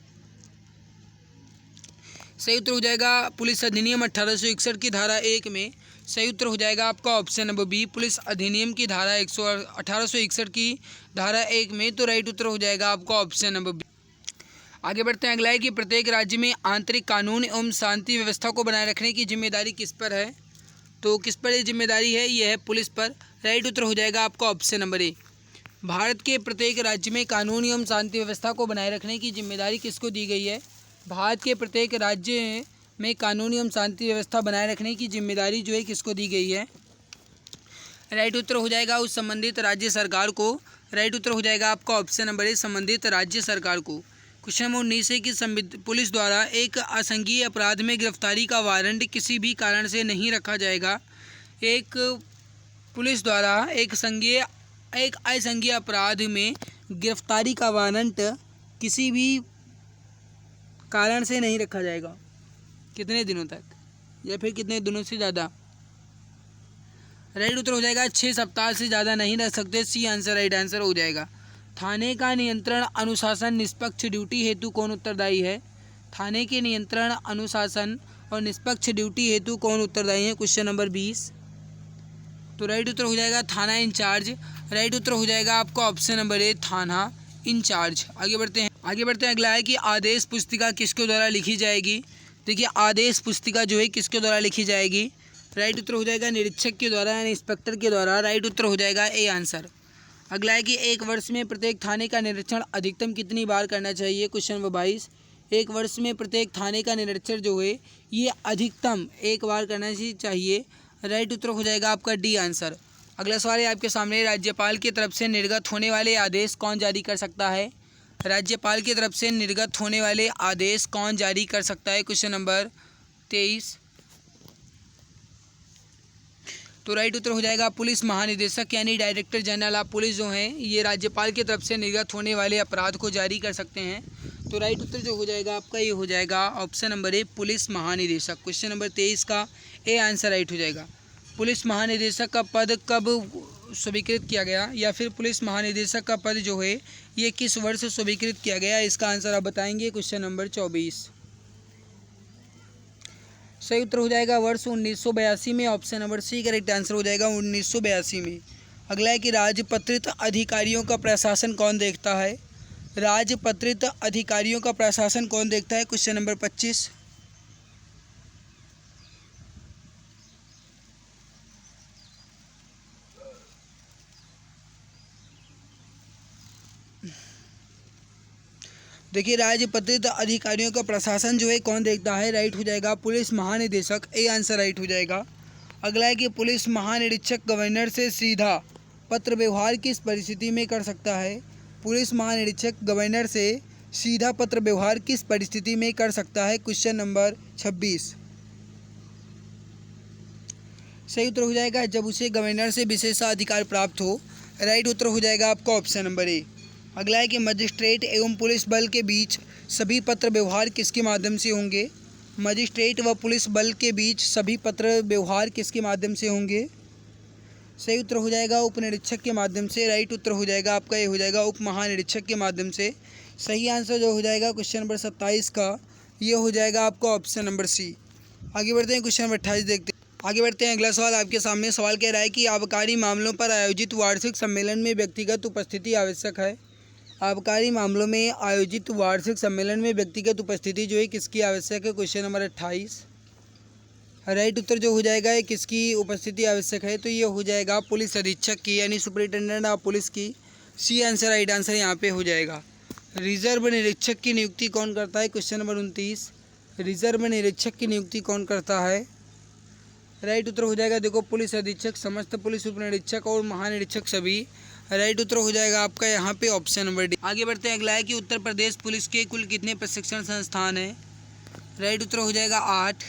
सही उत्तर हो जाएगा पुलिस अधिनियम 1861 की धारा 1 में। सही उत्तर हो जाएगा आपका ऑप्शन नंबर बी, पुलिस अधिनियम की धारा 1861 की धारा 1 में। तो राइट उत्तर हो जाएगा आपका ऑप्शन नंबर बी। आगे बढ़ते हैं। अगला है कि प्रत्येक राज्य में आंतरिक कानून एवं शांति व्यवस्था को बनाए रखने की जिम्मेदारी किस पर है? तो किस पर ये जिम्मेदारी है? ये है पुलिस पर। राइट उत्तर हो जाएगा आपका ऑप्शन नंबर ए। भारत के प्रत्येक राज्य में कानून एवं शांति व्यवस्था को बनाए रखने की जिम्मेदारी किसको दी गई है? भारत के प्रत्येक राज्य में कानून एवं शांति व्यवस्था बनाए रखने की जिम्मेदारी जो है किसको दी गई है? राइट उत्तर हो जाएगा उस संबंधित राज्य सरकार को। राइट उत्तर हो जाएगा आपका ऑप्शन नंबर ए, संबंधित राज्य सरकार को। क्वेश्चन नंबर 19 है कि पुलिस द्वारा एक असंज्ञेय अपराध में गिरफ्तारी का वारंट किसी भी कारण से नहीं रखा जाएगा। पुलिस द्वारा एक असंज्ञेय अपराध में गिरफ्तारी का वारंट किसी भी कारण से नहीं रखा जाएगा। कितने दिनों तक या फिर कितने दिनों से ज़्यादा? राइट उत्तर हो जाएगा 6 सप्ताह से ज़्यादा नहीं रख सकते। सी आंसर राइट आंसर हो जाएगा। थाने का नियंत्रण अनुशासन निष्पक्ष ड्यूटी हेतु कौन उत्तरदायी है? थाने के नियंत्रण अनुशासन और निष्पक्ष ड्यूटी हेतु कौन उत्तरदायी है? Question number 20। तो राइट उत्तर हो जाएगा थाना इंचार्ज। राइट उत्तर हो जाएगा आपका ऑप्शन नंबर ए, थाना इंचार्ज। आगे बढ़ते हैं। अगला है कि आदेश पुस्तिका किसके द्वारा लिखी जाएगी? देखिए आदेश पुस्तिका जो है किसके द्वारा लिखी जाएगी? राइट उत्तर हो जाएगा निरीक्षक के द्वारा यानी इंस्पेक्टर के द्वारा। राइट उत्तर हो जाएगा ए आंसर। अगला है कि एक वर्ष में प्रत्येक थाने का निरीक्षण अधिकतम कितनी बार करना चाहिए? Question number 22। एक वर्ष में प्रत्येक थाने का निरीक्षण जो है ये अधिकतम 1 बार करना चाहिए। राइट उत्तर हो जाएगा आपका डी आंसर। अगला सवाल है आपके सामने, राज्यपाल की तरफ से निर्गत होने वाले आदेश कौन जारी कर सकता है? राज्यपाल की तरफ से निर्गत होने वाले आदेश कौन जारी कर सकता है? Question number 23। तो राइट उत्तर हो जाएगा पुलिस महानिदेशक यानी डायरेक्टर जनरल ऑफ पुलिस जो हैं ये राज्यपाल की तरफ से निर्गत होने वाले अपराध को जारी कर सकते हैं। तो राइट उत्तर जो हो जाएगा आपका ये हो जाएगा ऑप्शन नंबर ए, पुलिस महानिदेशक। क्वेश्चन नंबर 23 का ए आंसर राइट हो जाएगा। पुलिस महानिदेशक का पद कब स्वीकृत किया गया या फिर पुलिस महानिदेशक का पद जो है ये किस वर्ष स्वीकृत किया गया? इसका आंसर आप बताएंगे। Question number 24। सही उत्तर हो जाएगा वर्ष 1982 में। Option number C correct answer हो जाएगा 1982 में। अगला है कि राजपत्रित अधिकारियों का प्रशासन कौन देखता है? राजपत्रित अधिकारियों का प्रशासन कौन देखता है? Question number 25। देखिए राजपत्रित अधिकारियों का प्रशासन जो है कौन देखता है? राइट हो जाएगा पुलिस महानिदेशक। ए आंसर राइट हो जाएगा। अगला है कि पुलिस महानिरीक्षक गवर्नर से सीधा पत्र व्यवहार किस परिस्थिति में कर सकता है? पुलिस महानिरीक्षक गवर्नर से सीधा पत्र व्यवहार किस परिस्थिति में कर सकता है? Question number 26। सही उत्तर हो जाएगा जब उसे गवर्नर से विशेषाधिकार प्राप्त हो। राइट उत्तर हो जाएगा आपका ऑप्शन नंबर ए। अगला है कि मजिस्ट्रेट एवं पुलिस बल के बीच सभी पत्र व्यवहार किसके माध्यम से होंगे? मजिस्ट्रेट व पुलिस बल के बीच सभी पत्र व्यवहार किसके माध्यम से होंगे? सही उत्तर हो जाएगा उप निरीक्षक के माध्यम से। राइट उत्तर हो जाएगा आपका ये हो जाएगा उप महानिरीक्षक के माध्यम से। सही आंसर जो हो जाएगा क्वेश्चन नंबर 27 का ये हो जाएगा आपका ऑप्शन नंबर सी। आगे बढ़ते हैं क्वेश्चन नंबर 28 देखते हैं। आगे बढ़ते हैं। अगला सवाल आपके सामने सवाल कह रहा है कि आबकारी मामलों पर आयोजित वार्षिक सम्मेलन में व्यक्तिगत उपस्थिति आवश्यक है। आबकारी मामलों में आयोजित वार्षिक सम्मेलन में व्यक्तिगत उपस्थिति जो है किसकी आवश्यक है? Question number 28। राइट उत्तर जो हो जाएगा ये किसकी उपस्थिति आवश्यक है? तो ये हो जाएगा पुलिस अधीक्षक की यानी सुपरिटेंडेंट ऑफ पुलिस की। सी आंसर राइट आंसर यहाँ पे हो जाएगा। रिजर्व निरीक्षक की नियुक्ति कौन करता है? Question number 29। रिजर्व निरीक्षक की नियुक्ति कौन करता है? राइट उत्तर हो जाएगा देखो पुलिस अधीक्षक, समस्त पुलिस उप निरीक्षक और महानिरीक्षक सभी। राइट उत्तर हो जाएगा आपका यहाँ पे ऑप्शन नंबर डी। आगे बढ़ते हैं। अगला है कि उत्तर प्रदेश पुलिस के कुल कितने प्रशिक्षण संस्थान हैं? राइट उत्तर हो जाएगा 8।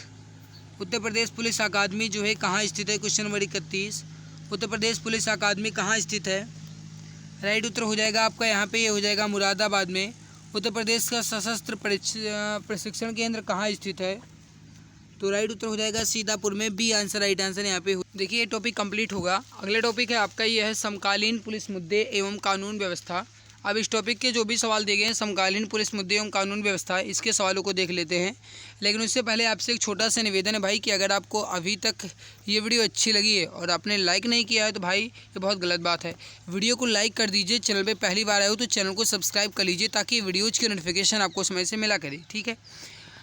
उत्तर प्रदेश पुलिस अकादमी जो है कहाँ स्थित है? Question number 31। उत्तर प्रदेश पुलिस अकादमी कहाँ स्थित है? राइट उत्तर हो जाएगा आपका यहाँ पे ये हो जाएगा मुरादाबाद में। उत्तर प्रदेश का सशस्त्र प्रशिक्षण केंद्र कहाँ स्थित है? तो राइट उत्तर हो जाएगा सीतापुर में। बी आंसर राइट आंसर यहाँ पे। देखिए ये टॉपिक कंप्लीट होगा। अगला टॉपिक है आपका ये है समकालीन पुलिस मुद्दे एवं कानून व्यवस्था। अब इस टॉपिक के जो भी सवाल दिए गए हैं समकालीन पुलिस मुद्दे एवं कानून व्यवस्था, इसके सवालों को देख लेते हैं। लेकिन उससे पहले आपसे एक छोटा सा निवेदन है भाई कि अगर आपको अभी तक ये वीडियो अच्छी लगी है और आपने लाइक नहीं किया है तो भाई ये बहुत गलत बात है। वीडियो को लाइक कर दीजिए। चैनल पे पहली बार आए हो तो चैनल को सब्सक्राइब कर लीजिए ताकि वीडियोज़ की नोटिफिकेशन आपको समय से मिला करे, ठीक है।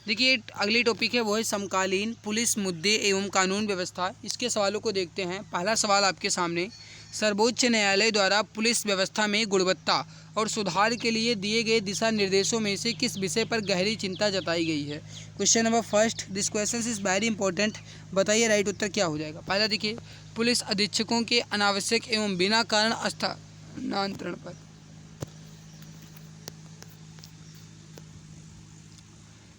देखिए अगली टॉपिक है वो है समकालीन पुलिस मुद्दे एवं कानून व्यवस्था। इसके सवालों को देखते हैं। पहला सवाल आपके सामने, सर्वोच्च न्यायालय द्वारा पुलिस व्यवस्था में गुणवत्ता और सुधार के लिए दिए गए दिशा निर्देशों में से किस विषय पर गहरी चिंता जताई गई है? Question number first, this question is very important. बताइए राइट उत्तर क्या हो जाएगा। पहला देखिए, पुलिस अधीक्षकों के अनावश्यक एवं बिना कारण स्थानांतरण पर।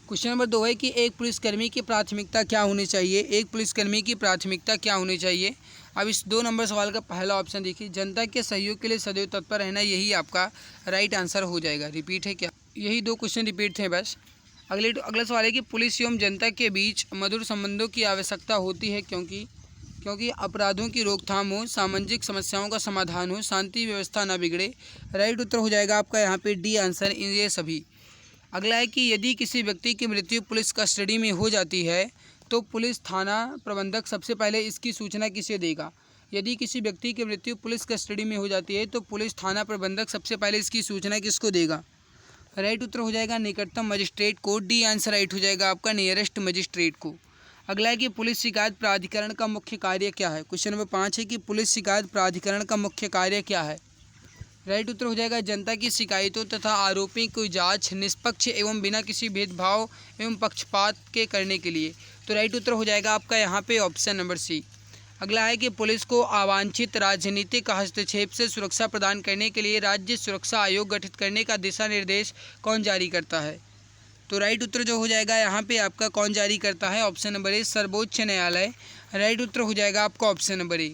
क्वेश्चन नंबर 2 है कि एक पुलिसकर्मी की प्राथमिकता क्या होनी चाहिए? एक पुलिसकर्मी की प्राथमिकता क्या होनी चाहिए? अब इस 2 नंबर सवाल का पहला ऑप्शन देखिए, जनता के सहयोग के लिए सदैव तत्पर रहना, यही आपका राइट आंसर हो जाएगा। रिपीट है क्या? यही 2 क्वेश्चन रिपीट थे बस। अगला सवाल है कि पुलिस एवं जनता के बीच मधुर संबंधों की आवश्यकता होती है क्योंकि अपराधों की रोकथाम हो, सामाजिक समस्याओं का समाधान हो, शांति व्यवस्था न बिगड़े। राइट उत्तर हो जाएगा आपका यहाँ पे डी आंसर, ये सभी। अगला है कि यदि किसी व्यक्ति की मृत्यु पुलिस कस्टडी में हो जाती है तो पुलिस थाना प्रबंधक सबसे पहले इसकी सूचना किसे देगा? यदि किसी व्यक्ति की मृत्यु पुलिस कस्टडी में हो जाती है तो पुलिस थाना प्रबंधक सबसे पहले इसकी सूचना किसको देगा? राइट उत्तर हो जाएगा निकटतम मजिस्ट्रेट को। डी आंसर राइट हो जाएगा आपका, नियरेस्ट मजिस्ट्रेट को। अगला है कि पुलिस शिकायत प्राधिकरण का मुख्य कार्य क्या है? क्वेश्चन नंबर 5 है कि पुलिस शिकायत प्राधिकरण का मुख्य कार्य क्या है? राइट उत्तर हो जाएगा जनता की शिकायतों तथा आरोपी की जांच निष्पक्ष एवं बिना किसी भेदभाव एवं पक्षपात के करने के लिए। तो राइट उत्तर हो जाएगा आपका यहाँ पे ऑप्शन नंबर सी। अगला है कि पुलिस को अवांछित राजनीतिक हस्तक्षेप से सुरक्षा प्रदान करने के लिए राज्य सुरक्षा आयोग गठित करने का दिशा निर्देश कौन जारी करता है? तो राइट उत्तर जो हो जाएगा यहाँ पे आपका कौन जारी करता है? ऑप्शन नंबर ए, सर्वोच्च न्यायालय। राइट उत्तर हो जाएगा आपका ऑप्शन नंबर ए।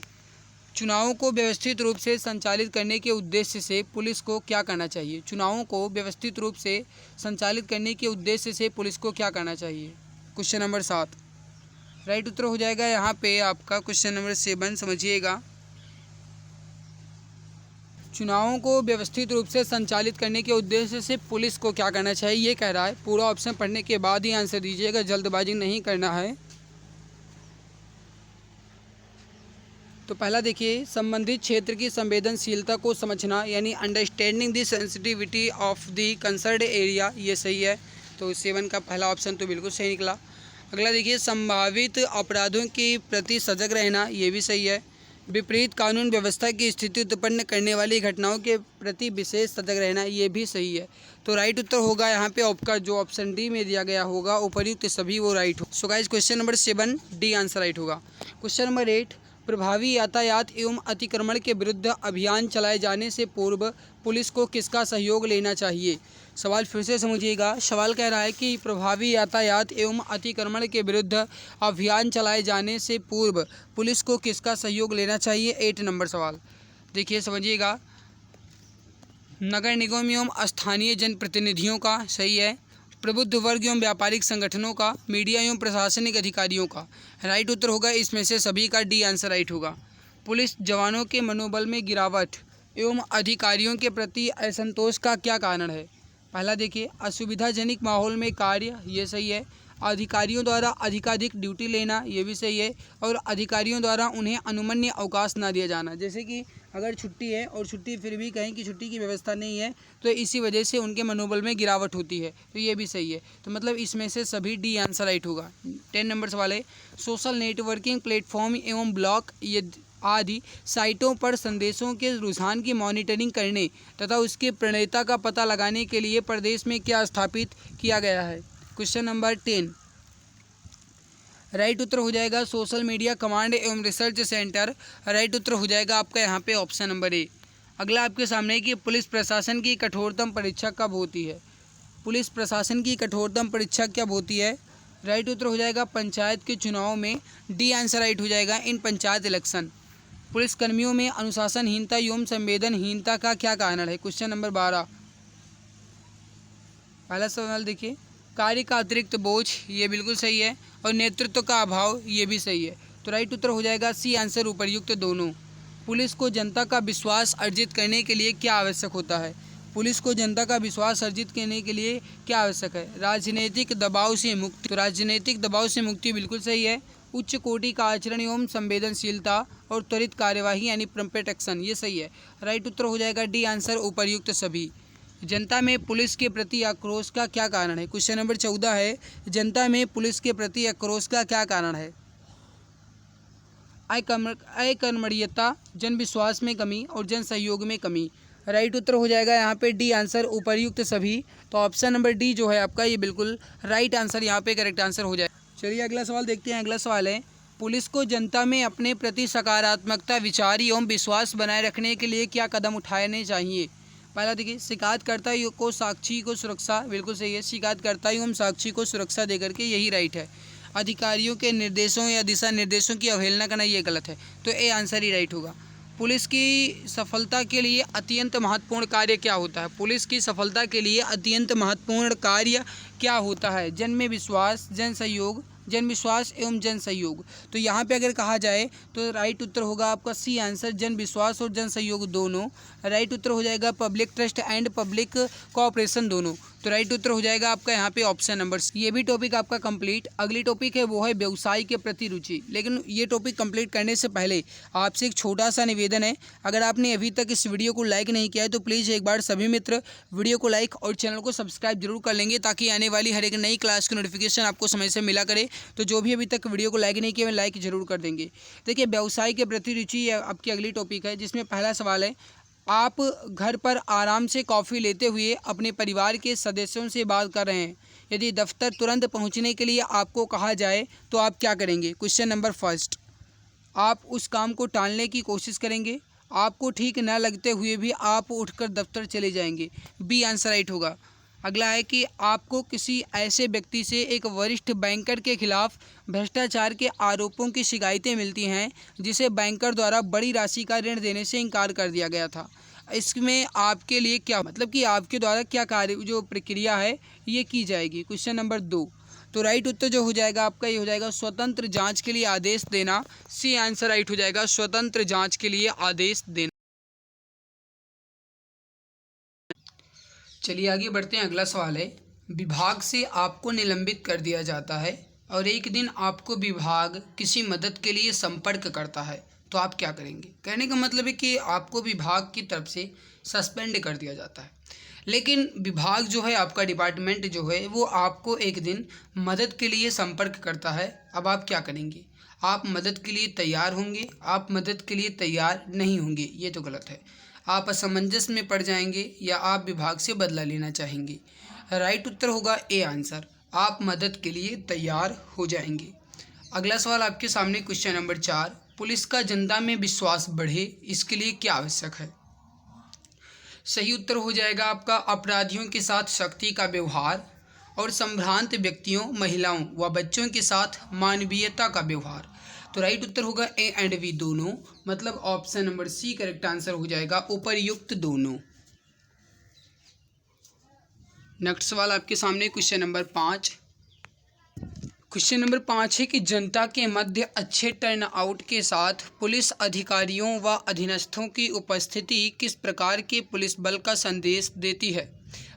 चुनावों को व्यवस्थित रूप से संचालित करने के उद्देश्य से पुलिस को क्या करना चाहिए? चुनावों को व्यवस्थित रूप से संचालित करने के उद्देश्य से पुलिस को क्या करना चाहिए? Question number 7। राइट उत्तर हो जाएगा यहाँ पे आपका क्वेश्चन नंबर 7, समझिएगा। चुनावों को व्यवस्थित रूप से संचालित करने के उद्देश्य से पुलिस को क्या करना चाहिए ये कह रहा है। पूरा ऑप्शन पढ़ने के बाद ही आंसर दीजिएगा, जल्दबाजी नहीं करना है। तो पहला देखिए, संबंधित क्षेत्र की संवेदनशीलता को समझना, यानी understanding the sensitivity of the concerned area, ये सही है। तो 7 का पहला ऑप्शन तो बिल्कुल सही निकला। अगला देखिए, संभावित अपराधों के प्रति सजग रहना, ये भी सही है। विपरीत कानून व्यवस्था की स्थिति उत्पन्न करने वाली घटनाओं के प्रति विशेष सजग रहना, ये भी सही है। तो राइट उत्तर होगा यहाँ पे आपका जो ऑप्शन डी में दिया गया होगा उपर्युक्त सभी वो राइट हो। So guys question number 7 D answer right होगा। क्वेश्चन नंबर 8, प्रभावी यातायात एवं अतिक्रमण के विरुद्ध अभियान चलाए जाने से पूर्व पुलिस को किसका सहयोग लेना चाहिए? सवाल फिर से समझिएगा। सवाल कह रहा है कि प्रभावी यातायात एवं अतिक्रमण के विरुद्ध अभियान चलाए जाने से पूर्व पुलिस को किसका सहयोग लेना चाहिए? 8 नंबर सवाल देखिए, समझिएगा। नगर निगम एवं स्थानीय जनप्रतिनिधियों का, सही है। प्रबुद्ध वर्ग एवं व्यापारिक संगठनों का, मीडिया एवं प्रशासनिक अधिकारियों का। राइट उत्तर होगा इसमें से सभी का, डी आंसर राइट होगा। पुलिस जवानों के मनोबल में गिरावट एवं अधिकारियों के प्रति असंतोष का क्या कारण है? पहला देखिए, असुविधाजनक माहौल में कार्य, ये सही है। अधिकारियों द्वारा अधिकाधिक ड्यूटी लेना, ये भी सही है। और अधिकारियों द्वारा उन्हें अनुमन्य अवकाश ना दिया जाना, जैसे कि अगर छुट्टी है और छुट्टी फिर भी कहें कि छुट्टी की व्यवस्था नहीं है तो इसी वजह से उनके मनोबल में गिरावट होती है, तो ये भी सही है। तो मतलब इसमें से सभी डी आंसर राइट होगा। 10 नंबर सवाल है, सोशल नेटवर्किंग प्लेटफॉर्म एवं ब्लॉग आदि साइटों पर संदेशों के रुझान की मॉनिटरिंग करने तथा उसके प्रणेता का पता लगाने के लिए प्रदेश में क्या स्थापित किया गया है? Question number 10। राइट उत्तर हो जाएगा सोशल मीडिया कमांड एवं रिसर्च सेंटर। राइट उत्तर हो जाएगा आपका यहाँ पे ऑप्शन नंबर ए। अगला आपके सामने है कि पुलिस प्रशासन की कठोरतम परीक्षा कब होती है? पुलिस प्रशासन की कठोरतम परीक्षा कब होती है? राइट उत्तर हो जाएगा पंचायत के चुनाव में, डी आंसर राइट हो जाएगा इन पंचायत इलेक्शन। पुलिसकर्मियों में अनुशासनहीनता एवं संवेदनहीनता का क्या कारण है? Question number 12। पहला सवाल देखिए, कार्य का अतिरिक्त बोझ, ये बिल्कुल सही है, और नेतृत्व का अभाव, ये भी सही है। तो राइट उत्तर हो जाएगा सी आंसर उपर्युक्त दोनों। पुलिस को जनता का विश्वास अर्जित करने के लिए क्या आवश्यक होता है? पुलिस को जनता का विश्वास अर्जित करने के लिए क्या आवश्यक है? राजनीतिक दबाव से मुक्ति। तो राजनीतिक दबाव से मुक्ति बिल्कुल सही है। उच्च कोटि का आचरण एवं संवेदनशीलता और त्वरित कार्यवाही यानी प्रॉम्प्ट एक्शन, ये सही है। राइट उत्तर हो जाएगा डी आंसर उपर्युक्त सभी। जनता में पुलिस के प्रति आक्रोश का क्या कारण है? क्वेश्चन नंबर 14 है, जनता में पुलिस के प्रति आक्रोश का क्या कारण है? अकर्मण्यता, जन विश्वास में कमी और जन सहयोग में कमी। राइट उत्तर हो जाएगा यहाँ पे डी आंसर उपर्युक्त सभी। तो ऑप्शन नंबर डी जो है आपका, ये बिल्कुल राइट आंसर यहाँ पे करेक्ट आंसर हो जाएगा। चलिए अगला सवाल देखते हैं। अगला सवाल है, पुलिस को जनता में अपने प्रति सकारात्मकता, विचार एवं विश्वास बनाए रखने के लिए क्या कदम उठाने चाहिए? पहला देखिए, शिकायतकर्ता को साक्षी को सुरक्षा, बिल्कुल सही है। शिकायतकर्ता एवं साक्षी को सुरक्षा देकर के, यही राइट है। अधिकारियों के निर्देशों या दिशा निर्देशों की अवहेलना करना, ये गलत है। तो ए आंसर ही राइट होगा। पुलिस की सफलता के लिए अत्यंत महत्वपूर्ण कार्य क्या होता है? पुलिस की सफलता के लिए अत्यंत महत्वपूर्ण कार्य क्या होता है? जन में विश्वास, जन सहयोग, जन विश्वास एवं जन सहयोग। तो यहाँ पे अगर कहा जाए तो राइट उत्तर होगा आपका सी आंसर, जन विश्वास और जन सहयोग दोनों। राइट उत्तर हो जाएगा public trust and public cooperation दोनों। तो राइट उत्तर हो जाएगा आपका यहाँ पे ऑप्शन नंबर सी। ये भी टॉपिक आपका कंप्लीट। अगली टॉपिक है वो है व्यवसाय के प्रति रुचि। लेकिन ये टॉपिक कंप्लीट करने से पहले आपसे एक छोटा सा निवेदन है, अगर आपने अभी तक इस वीडियो को लाइक नहीं किया है तो प्लीज़ एक बार सभी मित्र वीडियो को लाइक और चैनल को सब्सक्राइब जरूर कर लेंगे, ताकि आने वाली हर एक नई क्लास की नोटिफिकेशन आपको समय से मिला करे। तो जो भी अभी तक वीडियो को लाइक नहीं किया, लाइक जरूर कर देंगे। देखिए, व्यवसाय के प्रति रुचि आपकी अगली टॉपिक है, जिसमें पहला सवाल है, आप घर पर आराम से कॉफ़ी लेते हुए अपने परिवार के सदस्यों से बात कर रहे हैं। यदि दफ्तर तुरंत पहुंचने के लिए आपको कहा जाए तो आप क्या करेंगे? क्वेश्चन नंबर फर्स्ट, आप उस काम को टालने की कोशिश करेंगे, आपको ठीक न लगते हुए भी आप उठकर दफ्तर चले जाएंगे, बी आंसर राइट होगा। अगला है कि आपको किसी ऐसे व्यक्ति से एक वरिष्ठ बैंकर के खिलाफ भ्रष्टाचार के आरोपों की शिकायतें मिलती हैं जिसे बैंकर द्वारा बड़ी राशि का ऋण देने से इनकार कर दिया गया था। इसमें आपके लिए क्या, मतलब कि आपके द्वारा क्या कार्य, जो प्रक्रिया है ये की जाएगी? Question number 2। तो राइट उत्तर जो हो जाएगा आपका, ये हो जाएगा स्वतंत्र जांच के लिए आदेश देना, सी आंसर राइट हो जाएगा, स्वतंत्र जांच के लिए आदेश देना। चलिए आगे बढ़ते हैं। अगला सवाल है, विभाग से आपको निलंबित कर दिया जाता है और एक दिन आपको विभाग किसी मदद के लिए संपर्क करता है, तो आप क्या करेंगे? कहने का मतलब है कि आपको विभाग की तरफ से सस्पेंड कर दिया जाता है, लेकिन विभाग जो है, आपका डिपार्टमेंट जो है, वो आपको एक दिन मदद के लिए संपर्क करता है। अब आप क्या करेंगे? आप मदद के लिए तैयार होंगे, आप मदद के लिए तैयार नहीं होंगे, ये तो गलत है। आप असमंजस में पड़ जाएंगे या आप विभाग से बदला लेना चाहेंगे। राइट उत्तर होगा ए आंसर, आप मदद के लिए तैयार हो जाएंगे। अगला सवाल आपके सामने, क्वेश्चन नंबर 4, पुलिस का जनता में विश्वास बढ़े इसके लिए क्या आवश्यक है? सही उत्तर हो जाएगा आपका अपराधियों के साथ सख्ती का व्यवहार और संभ्रांत व्यक्तियों, महिलाओं व बच्चों के साथ मानवीयता का व्यवहार। तो राइट उत्तर होगा ए एंड बी दोनों, मतलब option number C correct answer हो जाएगा, उपर्युक्त दोनों। नेक्स्ट सवाल आपके सामने, क्वेश्चन नंबर 5। क्वेश्चन नंबर 5 है कि जनता के मध्य अच्छे टर्न आउट के साथ पुलिस अधिकारियों व अधीनस्थों की उपस्थिति किस प्रकार के पुलिस बल का संदेश देती है?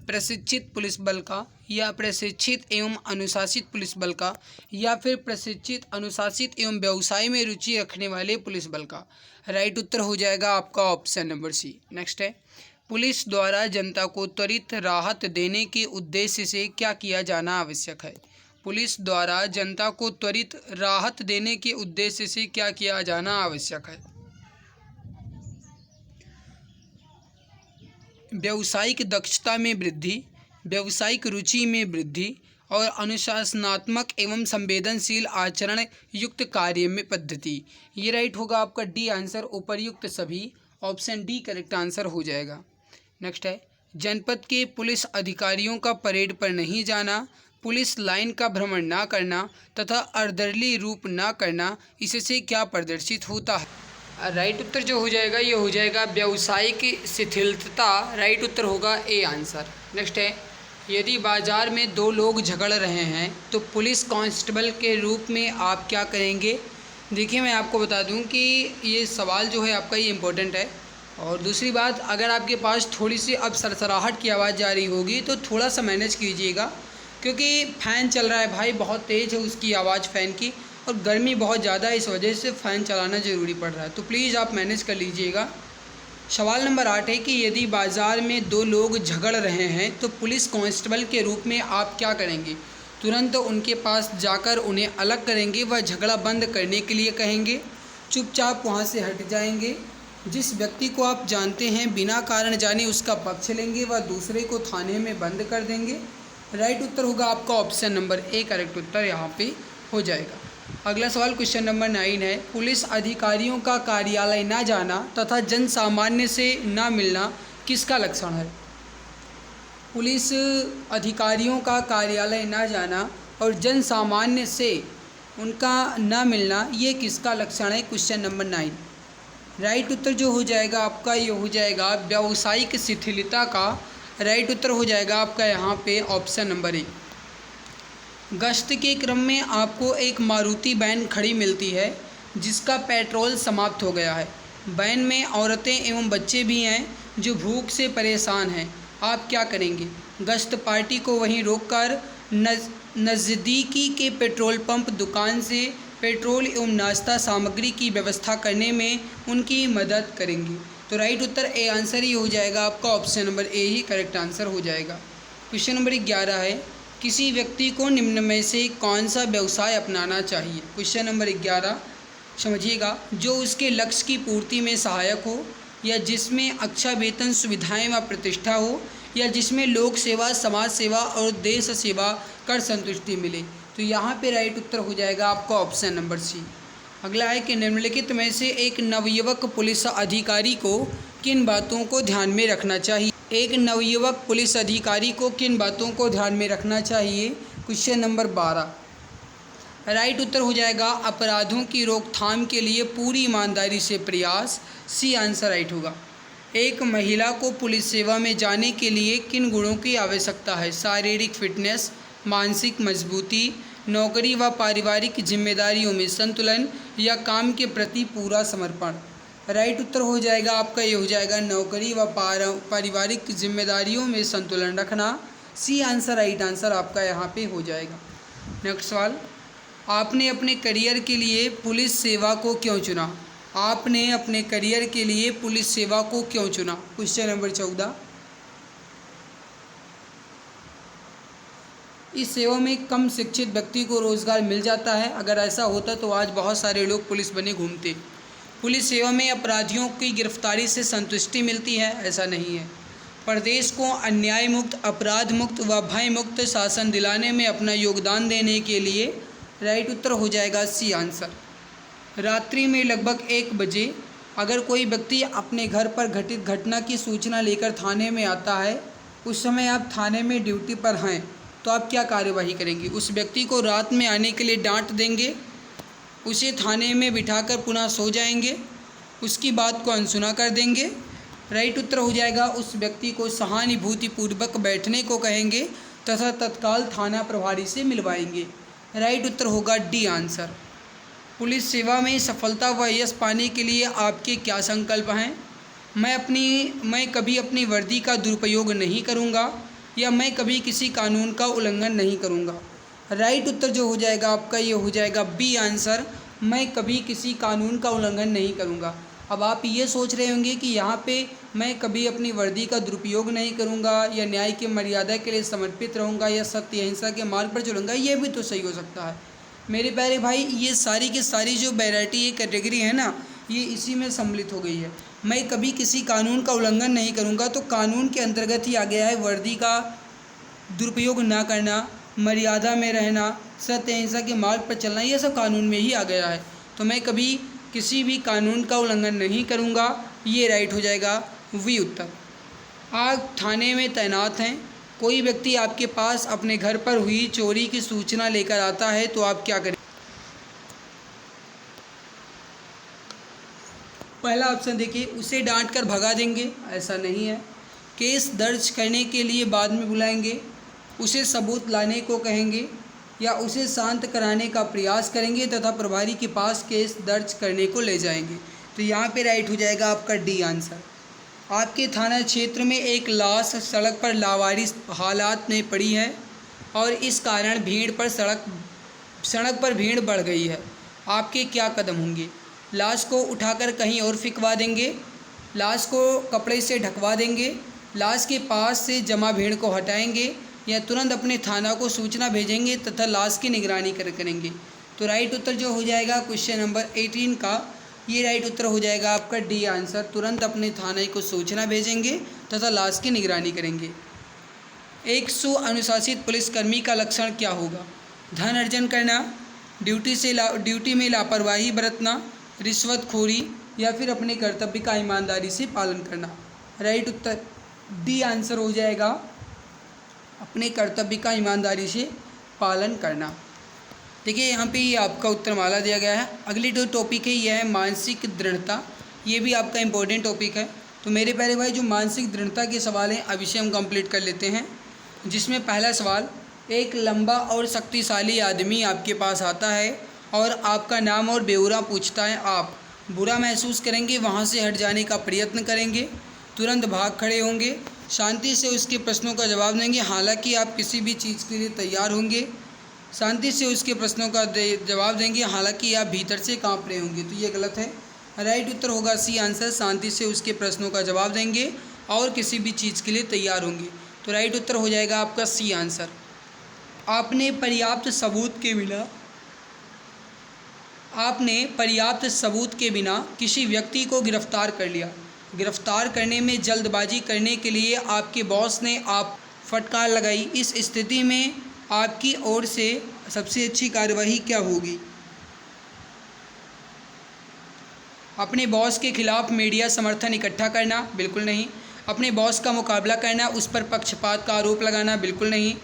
प्रशिक्षित पुलिस बल का, या प्रशिक्षित एवं अनुशासित पुलिस बल का, या फिर प्रशिक्षित, अनुशासित एवं व्यवसाय में रुचि रखने वाले पुलिस बल का? राइट उत्तर हो जाएगा आपका ऑप्शन नंबर सी। नेक्स्ट है, पुलिस द्वारा जनता को त्वरित राहत देने के उद्देश्य से क्या किया जाना आवश्यक है? पुलिस द्वारा जनता को त्वरित राहत देने के उद्देश्य से क्या किया जाना आवश्यक है? व्यावसायिक दक्षता में वृद्धि, व्यावसायिक रुचि में वृद्धि और अनुशासनात्मक एवं संवेदनशील आचरण युक्त कार्य में पद्धति। ये राइट होगा आपका डी आंसर, उपर्युक्त सभी, ऑप्शन डी करेक्ट आंसर हो जाएगा। नेक्स्ट है, जनपद के पुलिस अधिकारियों का परेड पर नहीं जाना, पुलिस लाइन का भ्रमण ना करना तथा अर्दली रूप ना करना, इससे क्या प्रदर्शित होता है? राइट उत्तर जो हो जाएगा ये हो जाएगा व्यावसायिक शिथिलता। राइट उत्तर होगा ए आंसर। नेक्स्ट है, यदि बाजार में दो लोग झगड़ रहे हैं तो पुलिस कांस्टेबल के रूप में आप क्या करेंगे? देखिए, मैं आपको बता दूं कि ये सवाल जो है आपका ये इम्पोर्टेंट है। और दूसरी बात, अगर आपके पास थोड़ी सी अब सरसराहट की आवाज़ जा रही होगी तो थोड़ा सा मैनेज कीजिएगा, क्योंकि फ़ैन चल रहा है भाई, बहुत तेज़ है उसकी आवाज़ फ़ैन की, और गर्मी बहुत ज़्यादा है, इस वजह से फ़ैन चलाना ज़रूरी पड़ रहा है, तो प्लीज़ आप मैनेज कर लीजिएगा। सवाल नंबर 8 है कि यदि बाज़ार में दो लोग झगड़ रहे हैं तो पुलिस कांस्टेबल के रूप में आप क्या करेंगे? तुरंत उनके पास जाकर उन्हें अलग करेंगे व झगड़ा बंद करने के लिए कहेंगे, चुपचाप वहां से हट जाएंगे, जिस व्यक्ति को आप जानते हैं बिना कारण जाने उसका पक्ष लेंगे व दूसरे को थाने में बंद कर देंगे। राइट उत्तर होगा आपका ऑप्शन नंबर ए, करेक्ट उत्तर यहाँ पे हो जाएगा। अगला सवाल क्वेश्चन नंबर 9 है, पुलिस अधिकारियों का कार्यालय ना जाना तथा जन सामान्य से ना मिलना किसका लक्षण है? पुलिस अधिकारियों का कार्यालय ना जाना और जन सामान्य से उनका ना मिलना, ये किसका लक्षण है? Question number 9। राइट उत्तर जो हो जाएगा आपका ये हो जाएगा व्यावसायिक शिथिलता का। राइट उत्तर हो जाएगा आपका यहाँ पे ऑप्शन नंबर ए। गश्त के क्रम में आपको एक मारुति वैन खड़ी मिलती है जिसका पेट्रोल समाप्त हो गया है। वैन में औरतें एवं बच्चे भी हैं जो भूख से परेशान हैं। आप क्या करेंगे? गश्त पार्टी को वहीं रोककर नज़दीकी के पेट्रोल पंप दुकान से पेट्रोल एवं नाश्ता सामग्री की व्यवस्था करने में उनकी मदद करेंगे। तो राइट उत्तर ए आंसर ही हो जाएगा आपका, option number A he correct answer हो जाएगा। क्वेश्चन नंबर 11 है, किसी व्यक्ति को निम्न में से कौन सा व्यवसाय अपनाना चाहिए? क्वेश्चन नंबर 11 समझिएगा, जो उसके लक्ष्य की पूर्ति में सहायक हो, या जिसमें अच्छा वेतन, सुविधाएं व प्रतिष्ठा हो, या जिसमें लोक सेवा, समाज सेवा और देश सेवा कर संतुष्टि मिले। तो यहाँ पे राइट उत्तर हो जाएगा आपका ऑप्शन नंबर सी। अगला है कि निम्नलिखित में से एक नवयुवक पुलिस अधिकारी को किन बातों को ध्यान में रखना चाहिए? एक नवयुवक पुलिस अधिकारी को किन बातों को ध्यान में रखना चाहिए? Question number 12। राइट उत्तर हो जाएगा अपराधों की रोकथाम के लिए पूरी ईमानदारी से प्रयास। सी आंसर राइट होगा। एक महिला को पुलिस सेवा में जाने के लिए किन गुणों की आवश्यकता है? शारीरिक फिटनेस, मानसिक मजबूती, नौकरी व पारिवारिक जिम्मेदारियों में संतुलन, या काम के प्रति पूरा समर्पण। राइट उत्तर हो जाएगा आपका ये हो जाएगा नौकरी व पारिवारिक जिम्मेदारियों में संतुलन रखना। सी आंसर राइट आंसर आपका यहाँ पे हो जाएगा। नेक्स्ट सवाल, आपने अपने करियर के लिए पुलिस सेवा को क्यों चुना? आपने अपने करियर के लिए पुलिस सेवा को क्यों चुना? Question number 14। इस सेवा में कम शिक्षित व्यक्ति को रोजगार मिल जाता है। अगर ऐसा होता तो आज बहुत सारे लोग पुलिस बने घूमते। पुलिस सेवा में अपराधियों की गिरफ्तारी से संतुष्टि मिलती है, ऐसा नहीं है। प्रदेश को अन्याय मुक्त, अपराध मुक्त व भय मुक्त शासन दिलाने में अपना योगदान देने के लिए राइट उत्तर हो जाएगा सी आंसर। रात्रि में लगभग 1 बजे अगर कोई व्यक्ति अपने घर पर घटित घटना की सूचना लेकर थाने में आता है, उस समय आप थाने में ड्यूटी पर हैं, तो आप क्या कार्यवाही करेंगे? उस व्यक्ति को रात में आने के लिए डांट देंगे, उसे थाने में बिठाकर पुनः सो जाएंगे, उसकी बात को अनसुना कर देंगे। राइट उत्तर हो जाएगा उस व्यक्ति को सहानुभूतिपूर्वक बैठने को कहेंगे तथा तत्काल थाना प्रभारी से मिलवाएंगे। राइट उत्तर होगा डी आंसर। पुलिस सेवा में सफलता व यश पाने के लिए आपके क्या संकल्प हैं? मैं कभी अपनी वर्दी का दुरुपयोग नहीं करूंगा, या मैं कभी किसी कानून का उल्लंघन नहीं करूंगा। राइट उत्तर जो हो जाएगा आपका ये हो जाएगा बी आंसर, मैं कभी किसी कानून का उल्लंघन नहीं करूंगा। अब आप ये सोच रहे होंगे कि यहाँ पे मैं कभी अपनी वर्दी का दुरुपयोग नहीं करूँगा, या न्याय की मर्यादा के लिए समर्पित रहूँगा, या सत्य अहिंसा के मार्ग पर चलूँगा, ये भी तो सही हो सकता है। मेरे प्यारे भाई, ये सारी की सारी जो वैरायटी, ये कैटेगरी है ना, ये इसी में सम्मिलित हो गई है। मैं कभी किसी कानून का उल्लंघन नहीं करूँगा, तो कानून के अंतर्गत ही आ गया है वर्दी का दुरुपयोग ना करना, मर्यादा में रहना, सत्य अहिंसा के मार्ग पर चलना, ये सब कानून में ही आ गया है। तो मैं कभी किसी भी कानून का उल्लंघन नहीं करूँगा, ये राइट हो जाएगा वी उत्तर। आप थाने में तैनात हैं, कोई व्यक्ति आपके पास अपने घर पर हुई चोरी की सूचना लेकर आता है तो आप क्या करें? पहला ऑप्शन देखिए, उसे डांट कर भगा देंगे, ऐसा नहीं है। केस दर्ज करने के लिए बाद में बुलाएंगे, उसे सबूत लाने को कहेंगे, या उसे शांत कराने का प्रयास करेंगे तथा प्रभारी के पास केस दर्ज करने को ले जाएंगे। तो यहाँ पे राइट हो जाएगा आपका डी आंसर। आपके थाना क्षेत्र में एक लाश सड़क पर लावारिस हालात में पड़ी है और इस कारण सड़क पर भीड़ बढ़ गई है। आपके क्या कदम होंगे? लाश को उठाकर कहीं और फिकवा देंगे, लाश को कपड़े से ढकवा देंगे, लाश के पास से जमा भीड़ को हटाएंगे, या तुरंत अपने थाना को सूचना भेजेंगे तथा लाश की निगरानी करेंगे। तो राइट उत्तर जो हो जाएगा क्वेश्चन नंबर 18 का, ये राइट उत्तर हो जाएगा आपका डी आंसर। तुरंत अपने थाने को सूचना भेजेंगे तथा लाश की निगरानी करेंगे। एक सुअनुशासित पुलिसकर्मी का लक्षण क्या होगा? धन अर्जन करना, ड्यूटी में लापरवाही बरतना, रिश्वतखोरी, या फिर अपने कर्तव्य का ईमानदारी से पालन करना। राइट उत्तर डी आंसर हो जाएगा, अपने कर्तव्य का ईमानदारी से पालन करना। देखिए यहाँ पे ये आपका उत्तर माला दिया गया है। अगली जो टॉपिक है यह है मानसिक दृढ़ता। ये भी आपका इम्पोर्टेंट टॉपिक है। तो मेरे प्यारे भाई, जो मानसिक दृढ़ता के सवाल हैं अभी से हम कंप्लीट कर लेते हैं। जिसमें पहला सवाल, एक लंबा और शक्तिशाली आदमी आपके पास आता है और आपका नाम और ब्यौरा पूछता है। आप बुरा महसूस करेंगे, वहाँ से हट जाने का प्रयत्न करेंगे, तुरंत भाग खड़े होंगे, शांति से उसके प्रश्नों का जवाब देंगे, हालांकि आप किसी भी चीज़ के लिए तैयार होंगे, शांति से उसके प्रश्नों का जवाब देंगे, हालांकि आप भीतर से कांप रहे होंगे। तो ये गलत है। राइट उत्तर होगा सी आंसर, शांति से उसके प्रश्नों का जवाब देंगे और किसी भी चीज़ के लिए तैयार होंगे। तो राइट उत्तर हो जाएगा आपका सी आंसर। आपने पर्याप्त सबूत के बिना किसी व्यक्ति को गिरफ्तार कर लिया। गिरफ्तार करने में जल्दबाजी करने के लिए आपके बॉस ने आप फटकार लगाई। इस स्थिति में आपकी ओर से सबसे अच्छी कार्यवाही क्या होगी? अपने बॉस के खिलाफ मीडिया समर्थन इकट्ठा करना, बिल्कुल नहीं। अपने बॉस का मुकाबला करना, उस पर पक्षपात का आरोप लगाना, बिल्कुल नहीं।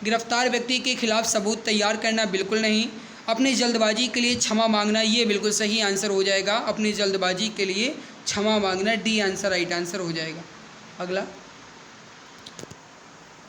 गिरफ्तार व्यक्ति के खिलाफ सबूत तैयार करना, बिल्कुल नहीं। अपनी जल्दबाजी के लिए क्षमा मांगना, ये बिल्कुल सही आंसर हो जाएगा। अपनी जल्दबाजी के लिए क्षमा मांगना, डी आंसर राइट आंसर हो जाएगा। अगला,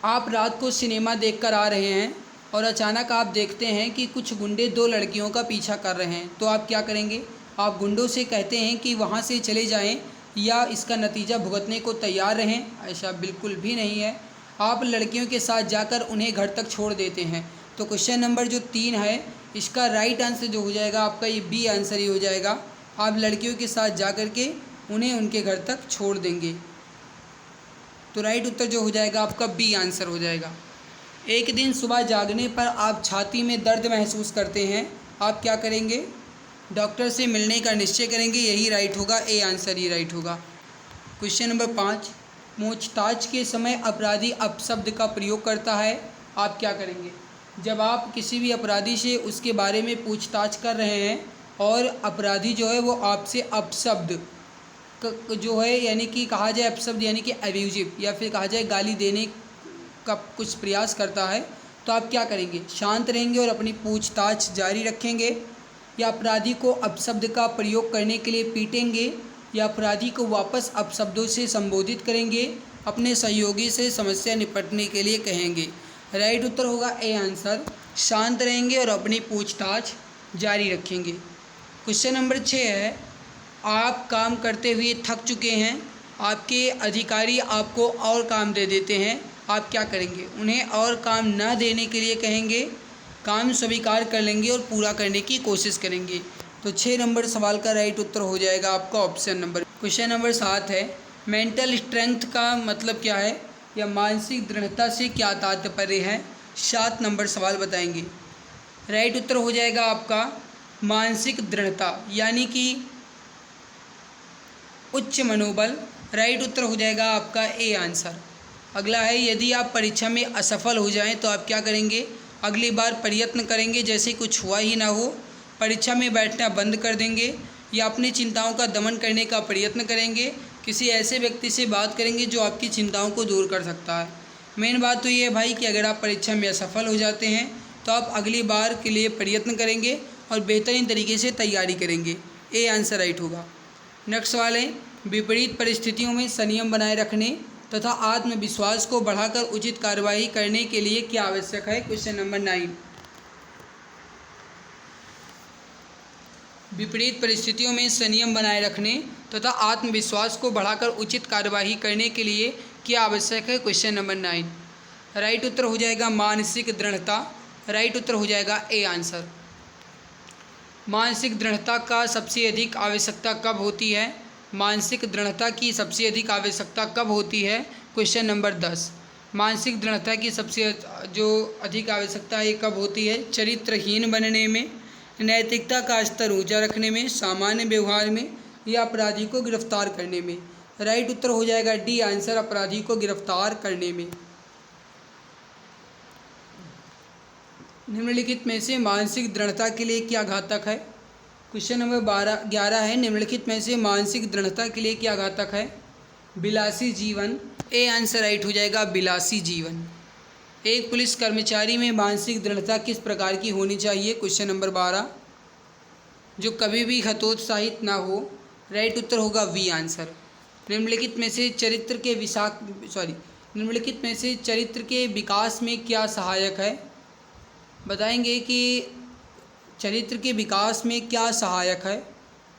आप रात को सिनेमा देखकर आ रहे हैं और अचानक आप देखते हैं कि कुछ गुंडे दो लड़कियों का पीछा कर रहे हैं, तो आप क्या करेंगे? आप गुंडों से कहते हैं कि वहां से चले जाएं या इसका नतीजा भुगतने को तैयार रहें? ऐसा बिल्कुल भी नहीं है। आप लड़कियों के साथ जाकर उन्हें घर तक छोड़ देते हैं। तो क्वेश्चन नंबर जो 3 है, इसका राइट आंसर जो हो जाएगा आपका, ये बी आंसर ही हो जाएगा। आप लड़कियों के साथ जा कर के उन्हें उनके घर तक छोड़ देंगे। तो राइट उत्तर जो हो जाएगा आपका बी आंसर हो जाएगा। एक दिन सुबह जागने पर आप छाती में दर्द महसूस करते हैं, आप क्या करेंगे? डॉक्टर से मिलने का निश्चय करेंगे, यही राइट होगा, ए आंसर ही राइट होगा। क्वेश्चन नंबर 5, पूछताछ के समय अपराधी अपशब्द का प्रयोग करता है, आप क्या करेंगे? जब आप किसी भी अपराधी से उसके बारे में पूछताछ कर रहे हैं और अपराधी जो है वो आपसे अपशब्द जो है, यानी कि कहा जाए अपशब्द यानी कि एब्यूजिव, या फिर कहा जाए गाली देने का कुछ प्रयास करता है, तो आप क्या करेंगे? शांत रहेंगे और अपनी पूछताछ जारी रखेंगे, या अपराधी को अपशब्द का प्रयोग करने के लिए पीटेंगे, या अपराधी को वापस अपशब्दों से संबोधित करेंगे, अपने सहयोगी से समस्या निपटने के लिए कहेंगे? राइट उत्तर होगा ए आंसर, शांत रहेंगे और अपनी पूछताछ जारी रखेंगे। क्वेश्चन नंबर 6 है, आप काम करते हुए थक चुके हैं, आपके अधिकारी आपको और काम दे देते हैं, आप क्या करेंगे? उन्हें और काम न देने के लिए कहेंगे, काम स्वीकार कर लेंगे और पूरा करने की कोशिश करेंगे? तो 6 नंबर सवाल का राइट उत्तर हो जाएगा आपका ऑप्शन नंबर। क्वेश्चन नंबर 7 है, मेंटल स्ट्रेंथ का मतलब क्या है, या मानसिक दृढ़ता से क्या तात्पर्य है? 7 नंबर सवाल बताएंगे। राइट उत्तर हो जाएगा आपका मानसिक दृढ़ता, यानी कि उच्च मनोबल। राइट उत्तर हो जाएगा आपका ए आंसर। अगला है, यदि आप परीक्षा में असफल हो जाएं तो आप क्या करेंगे? अगली बार प्रयत्न करेंगे जैसे कुछ हुआ ही ना हो, परीक्षा में बैठना बंद कर देंगे, या अपनी चिंताओं का दमन करने का प्रयत्न करेंगे, किसी ऐसे व्यक्ति से बात करेंगे जो आपकी चिंताओं को दूर कर सकता है? मेन बात तो ये है भाई कि अगर आप परीक्षा में असफल हो जाते हैं तो आप अगली बार के लिए प्रयत्न करेंगे और बेहतरीन तरीके से तैयारी करेंगे। ए आंसर राइट होगा। नेक्स्ट सवाल है, विपरीत परिस्थितियों में संयम बनाए रखने तथा आत्मविश्वास को बढ़ाकर उचित कार्रवाई करने के लिए क्या आवश्यक है? Question number 9। विपरीत परिस्थितियों में संयम बनाए रखने तथा आत्मविश्वास को बढ़ाकर उचित कार्यवाही करने के लिए क्या आवश्यक है? Question number 9। राइट उत्तर हो जाएगा मानसिक दृढ़ता। राइट उत्तर हो जाएगा ए आंसर। मानसिक दृढ़ता का सबसे अधिक आवश्यकता कब होती है? मानसिक दृढ़ता की सबसे अधिक आवश्यकता कब होती है? Question number 10। मानसिक दृढ़ता की सबसे जो अधिक आवश्यकता है कब होती है? चरित्रहीन बनने में, नैतिकता का स्तर ऊंचा रखने में, सामान्य व्यवहार में या अपराधी को गिरफ्तार करने में। राइट उत्तर हो जाएगा डी आंसर, अपराधी को गिरफ्तार करने में। निम्नलिखित में से मानसिक दृढ़ता के लिए क्या घातक है? क्वेश्चन नंबर 11 है, निम्नलिखित में से मानसिक दृढ़ता के लिए क्या घातक है? विलासी जीवन। ए आंसर राइट हो जाएगा विलासी जीवन। एक पुलिस कर्मचारी में मानसिक दृढ़ता किस प्रकार की होनी चाहिए? क्वेश्चन नंबर 12, जो कभी भी हतोत्साहित ना हो। राइट उत्तर होगा वी आंसर। निम्नलिखित में से चरित्र के विकास में क्या सहायक है? बताएंगे कि चरित्र के विकास में क्या सहायक है?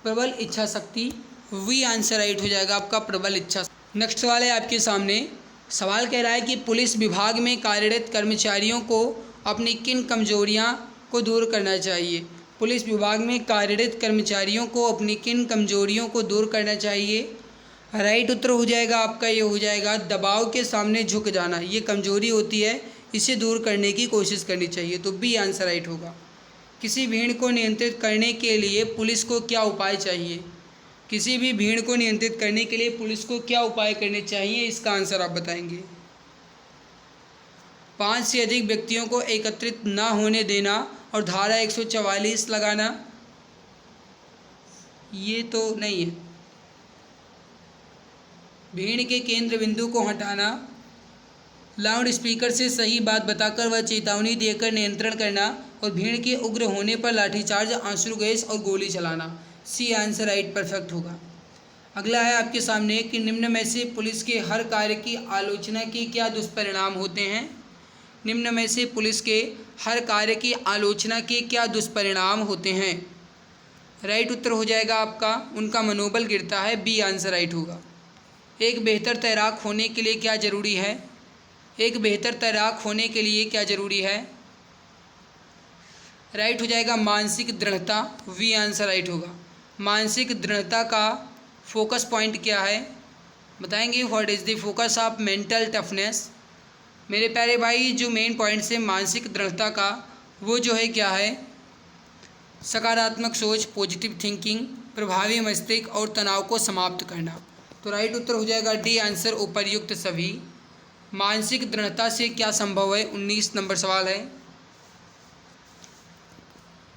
प्रबल इच्छा शक्ति। वी आंसर राइट हो जाएगा आपका, प्रबल इच्छा। नेक्स्ट सवाल है आपके सामने। सवाल कह रहा है कि पुलिस विभाग में कार्यरत कर्मचारियों को अपनी किन कमजोरियां को दूर करना चाहिए? पुलिस विभाग में कार्यरत कर्मचारियों को अपनी किन कमजोरियों को दूर करना चाहिए? राइट उत्तर हो जाएगा आपका, ये हो जाएगा दबाव के सामने झुक जाना। ये कमजोरी होती है, इसे दूर करने की कोशिश करनी चाहिए। तो बी आंसर राइट होगा। किसी भीड़ को नियंत्रित करने के लिए पुलिस को क्या उपाय चाहिए? किसी भी भीड़ को नियंत्रित करने के लिए पुलिस को क्या उपाय करने चाहिए? इसका आंसर आप बताएंगे। 5 से अधिक व्यक्तियों को एकत्रित न होने देना और धारा 144 लगाना, ये तो नहीं है। भीड़ के केंद्र बिंदु को हटाना, लाउड स्पीकर से सही बात बताकर व चेतावनी देकर नियंत्रण करना और भीड़ के उग्र होने पर लाठीचार्ज, आंसू गैस और गोली चलाना। सी आंसर राइट परफेक्ट होगा। अगला है आपके सामने कि निम्न में से पुलिस के हर कार्य की आलोचना के क्या दुष्परिणाम होते हैं? निम्न में से पुलिस के हर कार्य की आलोचना के क्या दुष्परिणाम होते हैं? राइट उत्तर हो जाएगा आपका, उनका मनोबल गिरता है। बी आंसर राइट होगा। एक बेहतर तैराक होने के लिए क्या जरूरी है? एक बेहतर तैराक होने के लिए क्या जरूरी है? राइट हो जाएगा मानसिक दृढ़ता। वी आंसर राइट होगा। मानसिक दृढ़ता का फोकस पॉइंट क्या है? बताएंगे what is the focus of mental toughness. मेरे प्यारे भाई, जो मेन पॉइंट है मानसिक दृढ़ता का वो जो है क्या है? सकारात्मक सोच, पॉजिटिव थिंकिंग, प्रभावी मस्तिष्क और तनाव को समाप्त करना। तो राइट उत्तर हो जाएगा डी आंसर, उपर्युक्त सभी। मानसिक दृढ़ता से क्या संभव है? 19 नंबर सवाल है।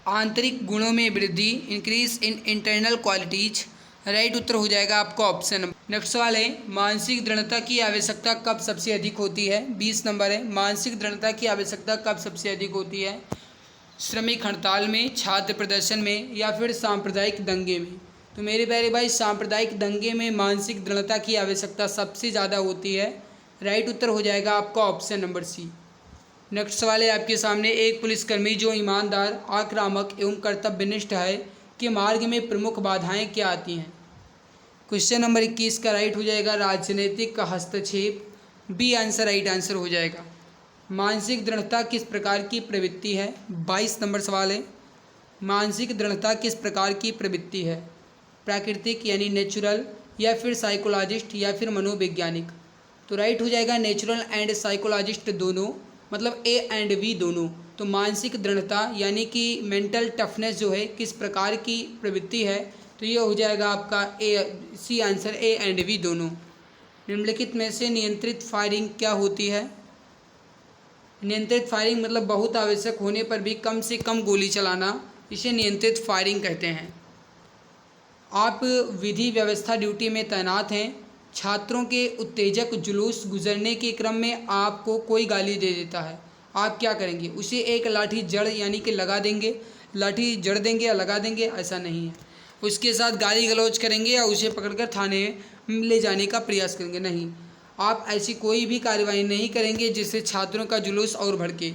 आंतरिक गुणों में वृद्धि, increase in internal qualities. Right उत्तर हो जाएगा आपका ऑप्शन नंबर। नेक्स्ट सवाल है, मानसिक दृढ़ता की आवश्यकता कब सबसे अधिक होती है? 20 नंबर है। मानसिक दृढ़ता की आवश्यकता कब सबसे अधिक होती है? श्रमिक हड़ताल में, छात्र प्रदर्शन में या फिर सांप्रदायिक दंगे में? तो मेरे प्यारे भाई, सांप्रदायिक दंगे में मानसिक दृढ़ता की आवश्यकता सबसे ज़्यादा होती है। राइट उत्तर हो जाएगा आपका ऑप्शन नंबर सी। नेक्स्ट सवाल है आपके सामने। एक पुलिसकर्मी जो ईमानदार, आक्रामक एवं कर्तव्यनिष्ठ है के मार्ग में प्रमुख बाधाएं क्या आती हैं? क्वेश्चन नंबर 21 का राइट हो जाएगा राजनीतिक का हस्तक्षेप। बी आंसर राइट आंसर हो जाएगा। मानसिक दृढ़ता किस प्रकार की प्रवृत्ति है? 22 नंबर सवाल है। मानसिक दृढ़ता किस प्रकार की प्रवृत्ति है? प्राकृतिक यानी नेचुरल, या फिर साइकोलॉजिस्ट, या फिर मनोवैज्ञानिक? तो राइट हो जाएगा नेचुरल एंड साइकोलॉजिस्ट दोनों, मतलब ए एंड बी दोनों। तो मानसिक दृढ़ता यानी कि मेंटल टफनेस जो है किस प्रकार की प्रवृत्ति है? तो ये हो जाएगा आपका A, C answer, A and B दोनों। निम्नलिखित में से नियंत्रित फायरिंग क्या होती है? नियंत्रित फायरिंग मतलब बहुत आवश्यक होने पर भी कम से कम गोली चलाना, इसे नियंत्रित फायरिंग कहते हैं। आप विधि व्यवस्था ड्यूटी में तैनात हैं छात्रों के उत्तेजक जुलूस गुजरने के क्रम में आपको कोई गाली दे देता है, आप क्या करेंगे? उसे एक लाठी जड़ यानी कि लगा देंगे, लाठी जड़ देंगे या लगा देंगे? ऐसा नहीं है। उसके साथ गाली गलौज करेंगे या उसे पकड़कर थाने में ले जाने का प्रयास करेंगे? नहीं, आप ऐसी कोई भी कार्रवाई नहीं करेंगे जिससे छात्रों का जुलूस और भड़के।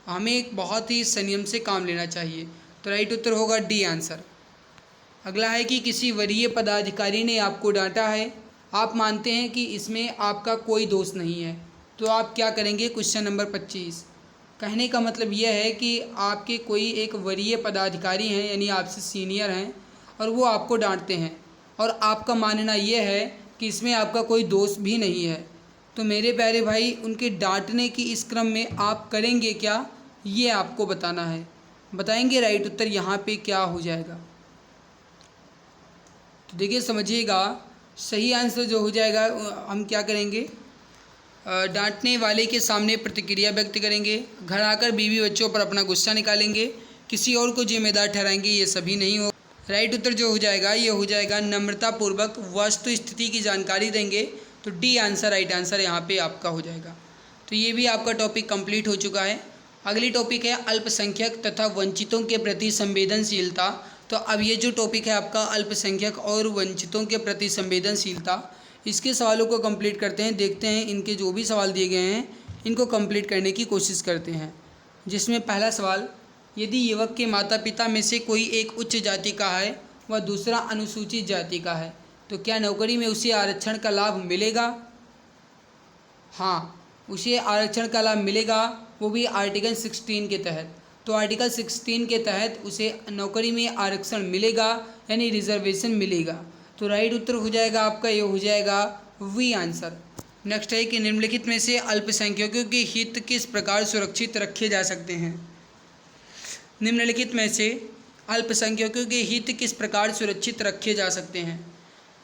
हमें एक बहुत ही संयम से काम लेना चाहिए। तो राइट उत्तर होगा डी आंसर। अगला है कि किसी वरीय पदाधिकारी ने आपको डांटा है, आप मानते हैं कि इसमें आपका कोई दोष नहीं है, तो आप क्या करेंगे? Question number 25। कहने का मतलब यह है कि आपके कोई एक वरीय पदाधिकारी हैं यानी आपसे सीनियर हैं और वो आपको डांटते हैं और आपका मानना यह है कि इसमें आपका कोई दोष भी नहीं है, तो मेरे प्यारे भाई उनके डांटने की इस क्रम में आप करेंगे क्या, ये आपको बताना है। बताएंगे राइट उत्तर यहाँ पे क्या हो जाएगा। तो देखिए समझिएगा, सही आंसर जो हो जाएगा हम क्या करेंगे? डांटने वाले के सामने प्रतिक्रिया व्यक्त करेंगे, घर आकर बीवी बच्चों पर अपना गुस्सा निकालेंगे, किसी और को जिम्मेदार ठहराएंगे, ये सभी नहीं हो। राइट उत्तर जो हो जाएगा ये हो जाएगा नम्रतापूर्वक वस्तु स्थिति की जानकारी देंगे। तो डी आंसर राइट आंसर यहाँ पे आपका हो जाएगा। तो ये भी आपका टॉपिक कंप्लीट हो चुका है। अगली टॉपिक है अल्पसंख्यक तथा वंचितों के प्रति संवेदनशीलता। तो अब ये जो टॉपिक है आपका अल्पसंख्यक और वंचितों के प्रति संवेदनशीलता, इसके सवालों को कंप्लीट करते हैं। देखते हैं इनके जो भी सवाल दिए गए हैं इनको कंप्लीट करने की कोशिश करते हैं। जिसमें पहला सवाल, यदि युवक के माता पिता में से कोई एक उच्च जाति का है व दूसरा अनुसूचित जाति का है, तो क्या नौकरी में उसे आरक्षण का लाभ मिलेगा? हाँ, उसे आरक्षण का लाभ मिलेगा, वो भी आर्टिकल 16 के तहत। तो आर्टिकल 16 के तहत उसे नौकरी में आरक्षण मिलेगा यानी रिजर्वेशन मिलेगा। तो राइट उत्तर हो जाएगा आपका, ये हो जाएगा वी आंसर। नेक्स्ट है कि निम्नलिखित में से अल्पसंख्यकों के हित किस प्रकार सुरक्षित रखे जा सकते हैं? निम्नलिखित में से अल्पसंख्यकों के हित किस प्रकार सुरक्षित रखे जा सकते हैं?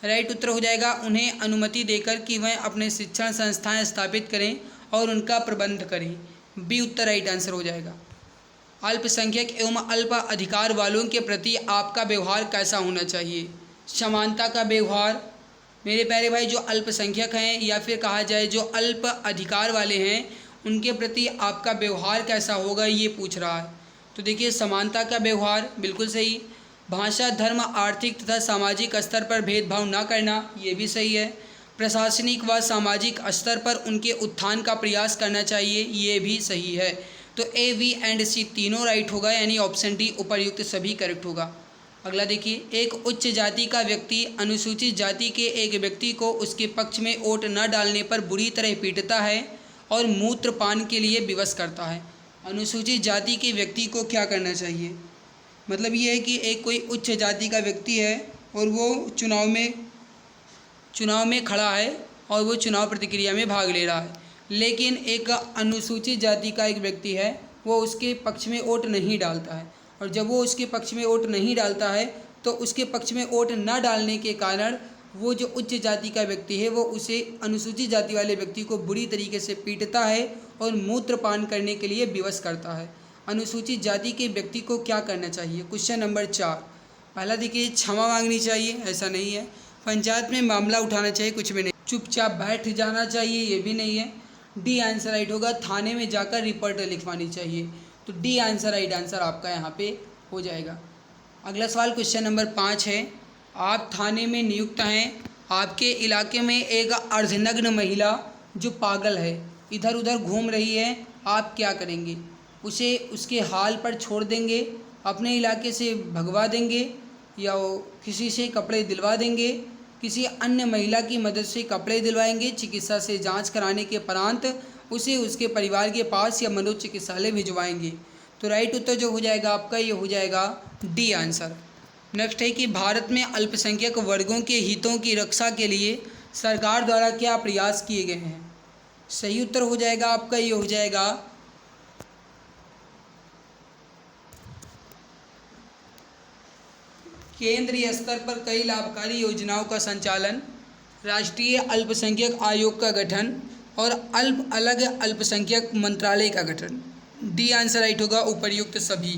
राइट उत्तर हो जाएगा उन्हें अनुमति देकर कि वह अपने शिक्षण संस्थाएं स्थापित करें और उनका प्रबंध करें। बी उत्तर राइट आंसर हो जाएगा। अल्पसंख्यक एवं अल्प अधिकार वालों के प्रति आपका व्यवहार कैसा होना चाहिए? समानता का व्यवहार। मेरे प्यारे भाई जो अल्पसंख्यक हैं या फिर कहा जाए जो अल्प अधिकार वाले हैं उनके प्रति आपका व्यवहार कैसा होगा ये पूछ रहा है। तो देखिए समानता का व्यवहार बिल्कुल सही। भाषा, धर्म, आर्थिक तथा सामाजिक स्तर पर भेदभाव न करना, ये भी सही है। प्रशासनिक व सामाजिक स्तर पर उनके उत्थान का प्रयास करना चाहिए, ये भी सही है। तो ए, बी एंड सी तीनों राइट होगा यानी ऑप्शन डी उपर्युक्त सभी करेक्ट होगा। अगला देखिए, एक उच्च जाति का व्यक्ति अनुसूचित जाति के एक व्यक्ति को उसके पक्ष में वोट न डालने पर बुरी तरह पीटता है और मूत्रपान के लिए विवश करता है। अनुसूचित जाति के व्यक्ति को क्या करना चाहिए? मतलब ये है कि एक कोई उच्च जाति का व्यक्ति है और वो चुनाव में खड़ा है और वो चुनाव प्रक्रिया में भाग ले रहा है, लेकिन एक अनुसूचित जाति का एक व्यक्ति है वो उसके पक्ष में वोट नहीं डालता है, और जब वो उसके पक्ष में वोट नहीं डालता है तो उसके पक्ष में वोट न डालने के कारण वो जो उच्च जाति का व्यक्ति है वो उसे अनुसूचित जाति वाले व्यक्ति को बुरी तरीके से पीटता है और मूत्रपान करने के लिए विवश करता है। अनुसूचित जाति के व्यक्ति को क्या करना चाहिए? Question number 4। पहला देखिए, क्षमा मांगनी चाहिए, ऐसा नहीं है। पंचायत में मामला उठाना चाहिए, कुछ भी नहीं। चुपचाप बैठ जाना चाहिए, ये भी नहीं है। डी आंसर राइट होगा, थाने में जाकर रिपोर्ट लिखवानी चाहिए। तो डी आंसर राइट आंसर आपका यहाँ पे हो जाएगा। अगला सवाल क्वेश्चन नंबर 5 है, आप थाने में नियुक्त हैं, आपके इलाके में एक अर्धनग्न महिला जो पागल है इधर उधर घूम रही है, आप क्या करेंगे? उसे उसके हाल पर छोड़ देंगे, अपने इलाके से भगवा देंगे, या किसी से कपड़े दिलवा देंगे, किसी अन्य महिला की मदद से कपड़े दिलवाएंगे, चिकित्सा से जांच कराने के उपरांत उसे उसके परिवार के पास या मनोचिकित्सालय भिजवाएंगे। तो राइट उत्तर जो हो जाएगा आपका ये हो जाएगा डी आंसर। नेक्स्ट है कि भारत में अल्पसंख्यक वर्गों के हितों की रक्षा के लिए सरकार द्वारा क्या प्रयास किए गए हैं? सही उत्तर हो जाएगा आपका ये हो जाएगा केंद्रीय स्तर पर कई लाभकारी योजनाओं का संचालन, राष्ट्रीय अल्पसंख्यक आयोग का गठन और अलग अल्पसंख्यक मंत्रालय का गठन। डी आंसर राइट होगा, उपर्युक्त सभी।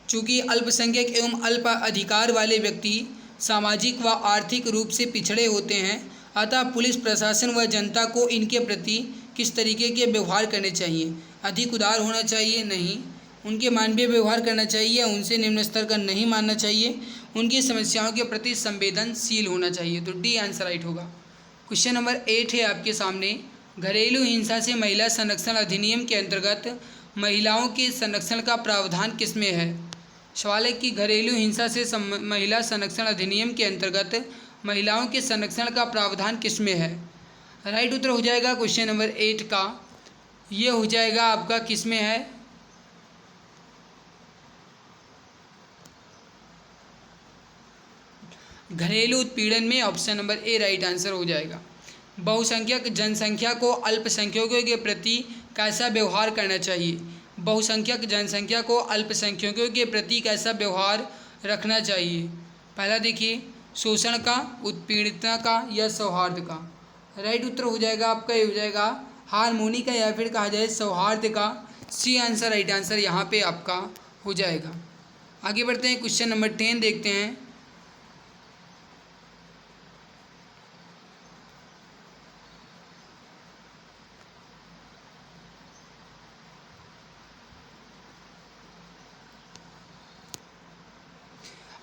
चूँकि अल्पसंख्यक एवं अल्प अधिकार वाले व्यक्ति सामाजिक व आर्थिक रूप से पिछड़े होते हैं, अतः पुलिस प्रशासन व जनता को इनके प्रति किस तरीके के व्यवहार करने चाहिए। अधिक उदार होना चाहिए? नहीं। उनके मानवीय व्यवहार करना चाहिए, उनसे निम्न स्तर का नहीं मानना चाहिए, उनकी समस्याओं के प्रति संवेदनशील होना चाहिए। तो डी आंसर राइट होगा। क्वेश्चन नंबर 8 है आपके सामने। घरेलू हिंसा से महिला संरक्षण अधिनियम के अंतर्गत महिलाओं के संरक्षण का प्रावधान किसमें है? सवाल है कि घरेलू हिंसा से महिला संरक्षण अधिनियम के अंतर्गत महिलाओं के संरक्षण का प्रावधान किसमें है? राइट उत्तर हो जाएगा क्वेश्चन नंबर 8 का, ये हो जाएगा आपका किसमें है? घरेलू उत्पीड़न में। Option number A right answer हो जाएगा। बहुसंख्यक जनसंख्या को अल्पसंख्यकों के प्रति कैसा व्यवहार करना चाहिए? बहुसंख्यक जनसंख्या को अल्पसंख्यकों के प्रति कैसा व्यवहार रखना चाहिए? पहला देखिए, शोषण का, उत्पीड़नता का या सौहार्द का? राइट उत्तर हो जाएगा आपका, ये हो जाएगा हारमोनी का या फिर कहा जाए सौहार्द का। सी आंसर राइट आंसर यहाँ पे आपका हो जाएगा। आगे बढ़ते हैं, क्वेश्चन नंबर 10 देखते हैं।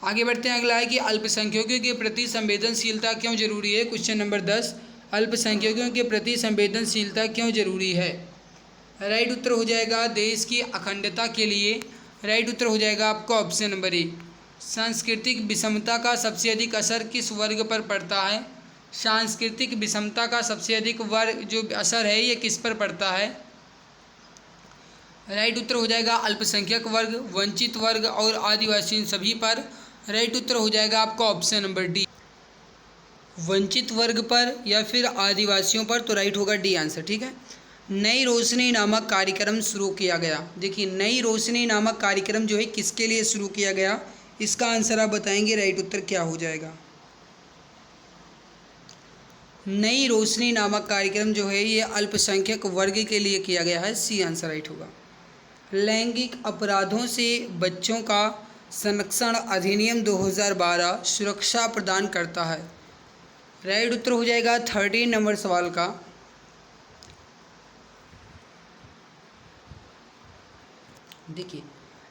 आगे बढ़ते हैं, अगला है कि अल्पसंख्यकों के प्रति संवेदनशीलता क्यों जरूरी है? क्वेश्चन नंबर 10, अल्पसंख्यकों के प्रति संवेदनशीलता क्यों जरूरी है? राइट उत्तर हो जाएगा देश की अखंडता के लिए। राइट उत्तर हो जाएगा आपका ऑप्शन नंबर ए। सांस्कृतिक विषमता का सबसे अधिक असर किस वर्ग पर पड़ता है? सांस्कृतिक विषमता का सबसे अधिक वर्ग जो असर है ये किस पर पड़ता है? राइट उत्तर हो जाएगा अल्पसंख्यक वर्ग, वंचित वर्ग और आदिवासी सभी पर। राइट उत्तर हो जाएगा आपका ऑप्शन नंबर डी, वंचित वर्ग पर या फिर आदिवासियों पर। तो राइट होगा डी आंसर। ठीक है। नई रोशनी नामक कार्यक्रम शुरू किया गया। देखिए, नई रोशनी नामक कार्यक्रम जो है किसके लिए शुरू किया गया, इसका आंसर आप बताएंगे। राइट उत्तर क्या हो जाएगा? नई रोशनी नामक कार्यक्रम जो है ये अल्पसंख्यक वर्ग के लिए किया गया है। सी आंसर राइट होगा। लैंगिक अपराधों से बच्चों का संरक्षण अधिनियम 2012 सुरक्षा प्रदान करता है। राइट उत्तर हो जाएगा 13 नंबर सवाल का। देखिए,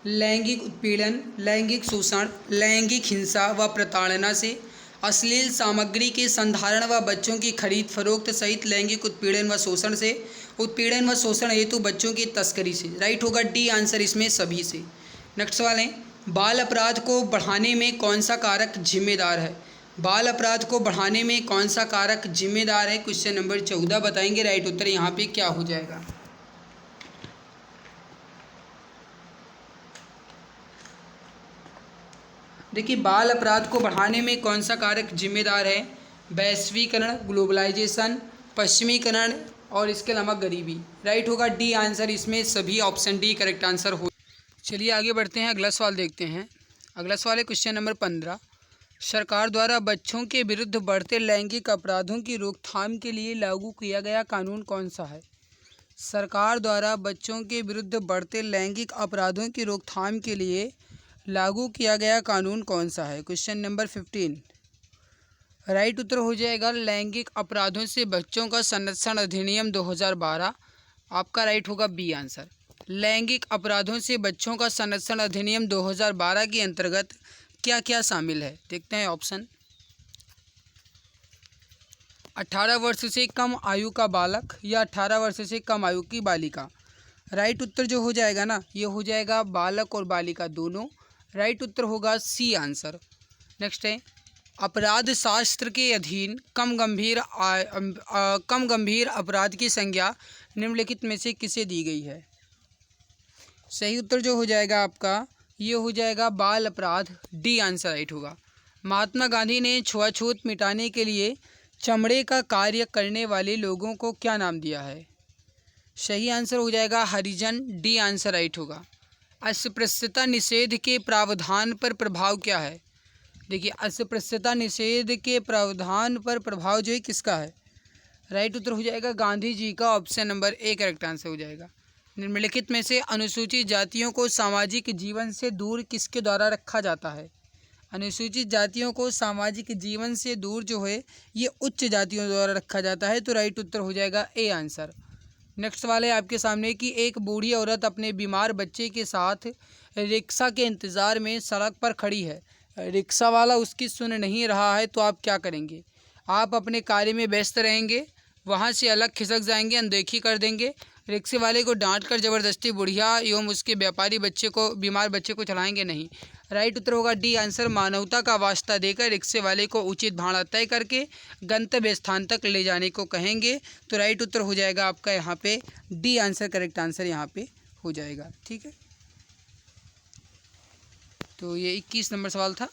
लैंगिक उत्पीड़न, लैंगिक शोषण, लैंगिक हिंसा व प्रताड़ना से, अश्लील सामग्री के संधारण व बच्चों की खरीद फरोख्त सहित लैंगिक उत्पीड़न व शोषण से, उत्पीड़न व शोषण हेतु बच्चों की तस्करी से। राइट होगा डी आंसर इसमें सभी से। नेक्स्ट सवाल है, बाल अपराध को बढ़ाने में कौन सा कारक जिम्मेदार है? बाल अपराध को बढ़ाने में कौन सा कारक जिम्मेदार है? क्वेश्चन नंबर 14 बताएंगे। राइट उत्तर यहाँ पे क्या हो जाएगा? देखिए, बाल अपराध को बढ़ाने में कौन सा कारक जिम्मेदार है? वैश्वीकरण, ग्लोबलाइजेशन, पश्चिमीकरण और इसके अलावा गरीबी। राइट होगा डी आंसर इसमें सभी, ऑप्शन डी करेक्ट आंसर हो। चलिए आगे बढ़ते हैं, अगला सवाल देखते हैं। अगला सवाल है क्वेश्चन नंबर 15। सरकार द्वारा बच्चों के विरुद्ध बढ़ते लैंगिक अपराधों की रोकथाम के लिए लागू किया गया कानून कौन सा है? सरकार द्वारा बच्चों के विरुद्ध बढ़ते लैंगिक अपराधों की रोकथाम के लिए लागू किया गया कानून कौन सा है? Question number 15। राइट उत्तर हो जाएगा लैंगिक अपराधों से बच्चों का संरक्षण अधिनियम 2012। आपका राइट होगा बी आंसर। लैंगिक अपराधों से बच्चों का संरक्षण अधिनियम 2012 के अंतर्गत क्या क्या शामिल है? देखते हैं ऑप्शन। 18 वर्ष से कम आयु का बालक या 18 वर्ष से कम आयु की बालिका। राइट उत्तर जो हो जाएगा ना, ये हो जाएगा बालक और बालिका दोनों। राइट उत्तर होगा सी आंसर। नेक्स्ट है, अपराध शास्त्र के अधीन कम गंभीर अपराध की संज्ञा निम्नलिखित में से किसे दी गई है? सही उत्तर जो हो जाएगा आपका, ये हो जाएगा बाल अपराध। डी आंसर राइट होगा। महात्मा गांधी ने छुआछूत मिटाने के लिए चमड़े का कार्य करने वाले लोगों को क्या नाम दिया है? सही आंसर हो जाएगा हरिजन। डी आंसर राइट होगा। अस्पृश्यता निषेध के प्रावधान पर प्रभाव क्या है? देखिए, अस्पृश्यता निषेध के प्रावधान पर प्रभाव जो है किसका है? राइट उत्तर हो जाएगा गांधी जी का। Option number A correct answer हो जाएगा। निम्नलिखित में से अनुसूचित जातियों को सामाजिक जीवन से दूर किसके द्वारा रखा जाता है? अनुसूचित जातियों को सामाजिक जीवन से दूर जो है ये उच्च जातियों द्वारा रखा जाता है। तो राइट उत्तर हो जाएगा ए आंसर। नेक्स्ट वाले आपके सामने कि एक बूढ़ी औरत अपने बीमार बच्चे के साथ रिक्शा के इंतज़ार में सड़क पर खड़ी है। रिक्शा वाला उसकी सुन नहीं रहा है, तो आप क्या करेंगे? आप अपने कार्य में व्यस्त रहेंगे, वहाँ से अलग खिसक जाएंगे, अनदेखी कर देंगे, रिक्शे वाले को डांट कर ज़बरदस्ती बुढ़िया एवं उसके व्यापारी बीमार बच्चे को चढ़ाएंगे नहीं। राइट उत्तर होगा डी आंसर। मानवता का वास्ता देकर रिक्शे वाले को उचित भाड़ा तय करके गंतव्य स्थान तक ले जाने को कहेंगे। तो राइट उत्तर हो जाएगा आपका यहाँ पे डी आंसर, करेक्ट आंसर यहाँ पे हो जाएगा। ठीक है, तो ये 21 नंबर सवाल था।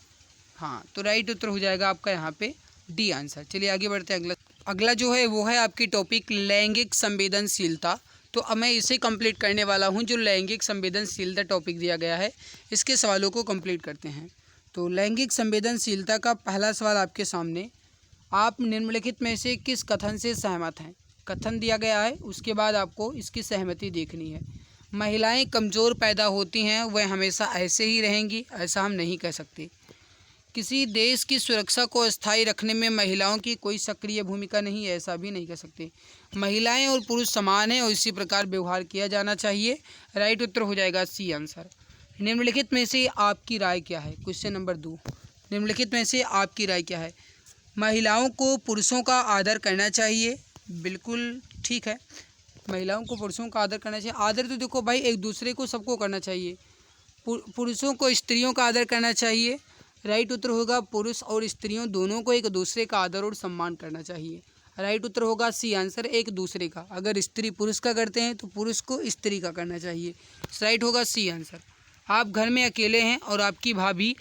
हाँ, तो राइट उत्तर हो जाएगा आपका यहाँ पे डी आंसर। चलिए आगे बढ़ते हैं। अगला जो है वो है आपकी टॉपिक लैंगिक संवेदनशीलता। तो अब मैं इसे कंप्लीट करने वाला हूँ। जो लैंगिक संवेदनशीलता टॉपिक दिया गया है, इसके सवालों को कंप्लीट करते हैं। तो लैंगिक संवेदनशीलता का पहला सवाल आपके सामने, आप निम्नलिखित में से किस कथन से सहमत हैं? कथन दिया गया है, उसके बाद आपको इसकी सहमति देखनी है। महिलाएं कमज़ोर पैदा होती हैं, वह हमेशा ऐसे ही रहेंगी, ऐसा हम नहीं कह सकते। किसी देश की सुरक्षा को स्थायी रखने में महिलाओं की कोई सक्रिय भूमिका नहीं है, ऐसा भी नहीं कह सकते। महिलाएं और पुरुष समान हैं और इसी प्रकार व्यवहार किया जाना चाहिए। राइट उत्तर हो जाएगा सी आंसर। निम्नलिखित में से आपकी राय क्या है? क्वेश्चन नंबर 2, निम्नलिखित में से आपकी राय क्या है? महिलाओं को पुरुषों का आदर करना चाहिए। बिल्कुल ठीक है, महिलाओं को पुरुषों का आदर करना चाहिए। आदर तो देखो भाई, एक दूसरे को सबको करना चाहिए। पुरुषों को स्त्रियों का आदर करना चाहिए। राइट उत्तर होगा पुरुष और स्त्रियों दोनों को एक दूसरे का आदर और सम्मान करना चाहिए। राइट उत्तर होगा सी आंसर, एक दूसरे का। अगर स्त्री पुरुष का करते हैं तो पुरुष को स्त्री का करना चाहिए। राइट होगा सी आंसर। आप घर में अकेले हैं और आपकी भाभी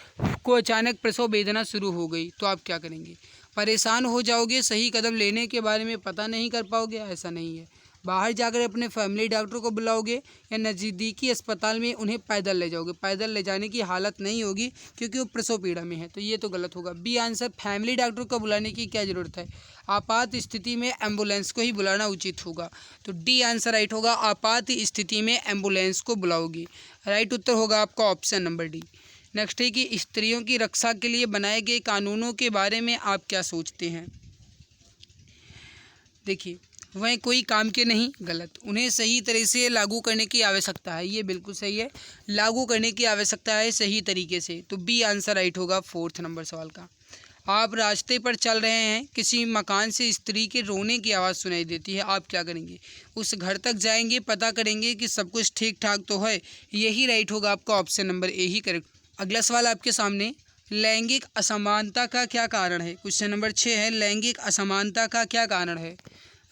को अचानक प्रसव वेदना शुरू हो गई, तो आप क्या करेंगे? परेशान हो जाओगे, सही कदम लेने के बारे में पता नहीं कर पाओगे, ऐसा नहीं है। बाहर जाकर अपने फैमिली डॉक्टर को बुलाओगे या नज़दीकी अस्पताल में उन्हें पैदल ले जाओगे। पैदल ले जाने की हालत नहीं होगी क्योंकि वो प्रसव पीड़ा में है, तो ये तो गलत होगा। बी आंसर, फैमिली डॉक्टर को बुलाने की क्या ज़रूरत है? आपात स्थिति में एम्बुलेंस को ही बुलाना उचित होगा। तो डी आंसर राइट होगा, आपात स्थिति में एम्बुलेंस को बुलाओगे। राइट उत्तर होगा आपका ऑप्शन नंबर डी। नेक्स्ट है कि स्त्रियों की रक्षा के लिए बनाए गए कानूनों के बारे में आप क्या सोचते हैं? देखिए, वह कोई काम के नहीं, गलत। उन्हें सही तरह से लागू करने की आवश्यकता है, ये बिल्कुल सही है। लागू करने की आवश्यकता है सही तरीके से। तो बी आंसर राइट होगा 4th नंबर सवाल का। आप रास्ते पर चल रहे हैं, किसी मकान से स्त्री के रोने की आवाज़ सुनाई देती है, आप क्या करेंगे? उस घर तक जाएंगे, पता करेंगे कि सब कुछ ठीक ठाक तो है। यही राइट होगा आपका option number A he correct. अगला सवाल आपके सामने, लैंगिक असमानता का क्या कारण है? क्वेश्चन नंबर 6 है, लैंगिक असमानता का क्या कारण है?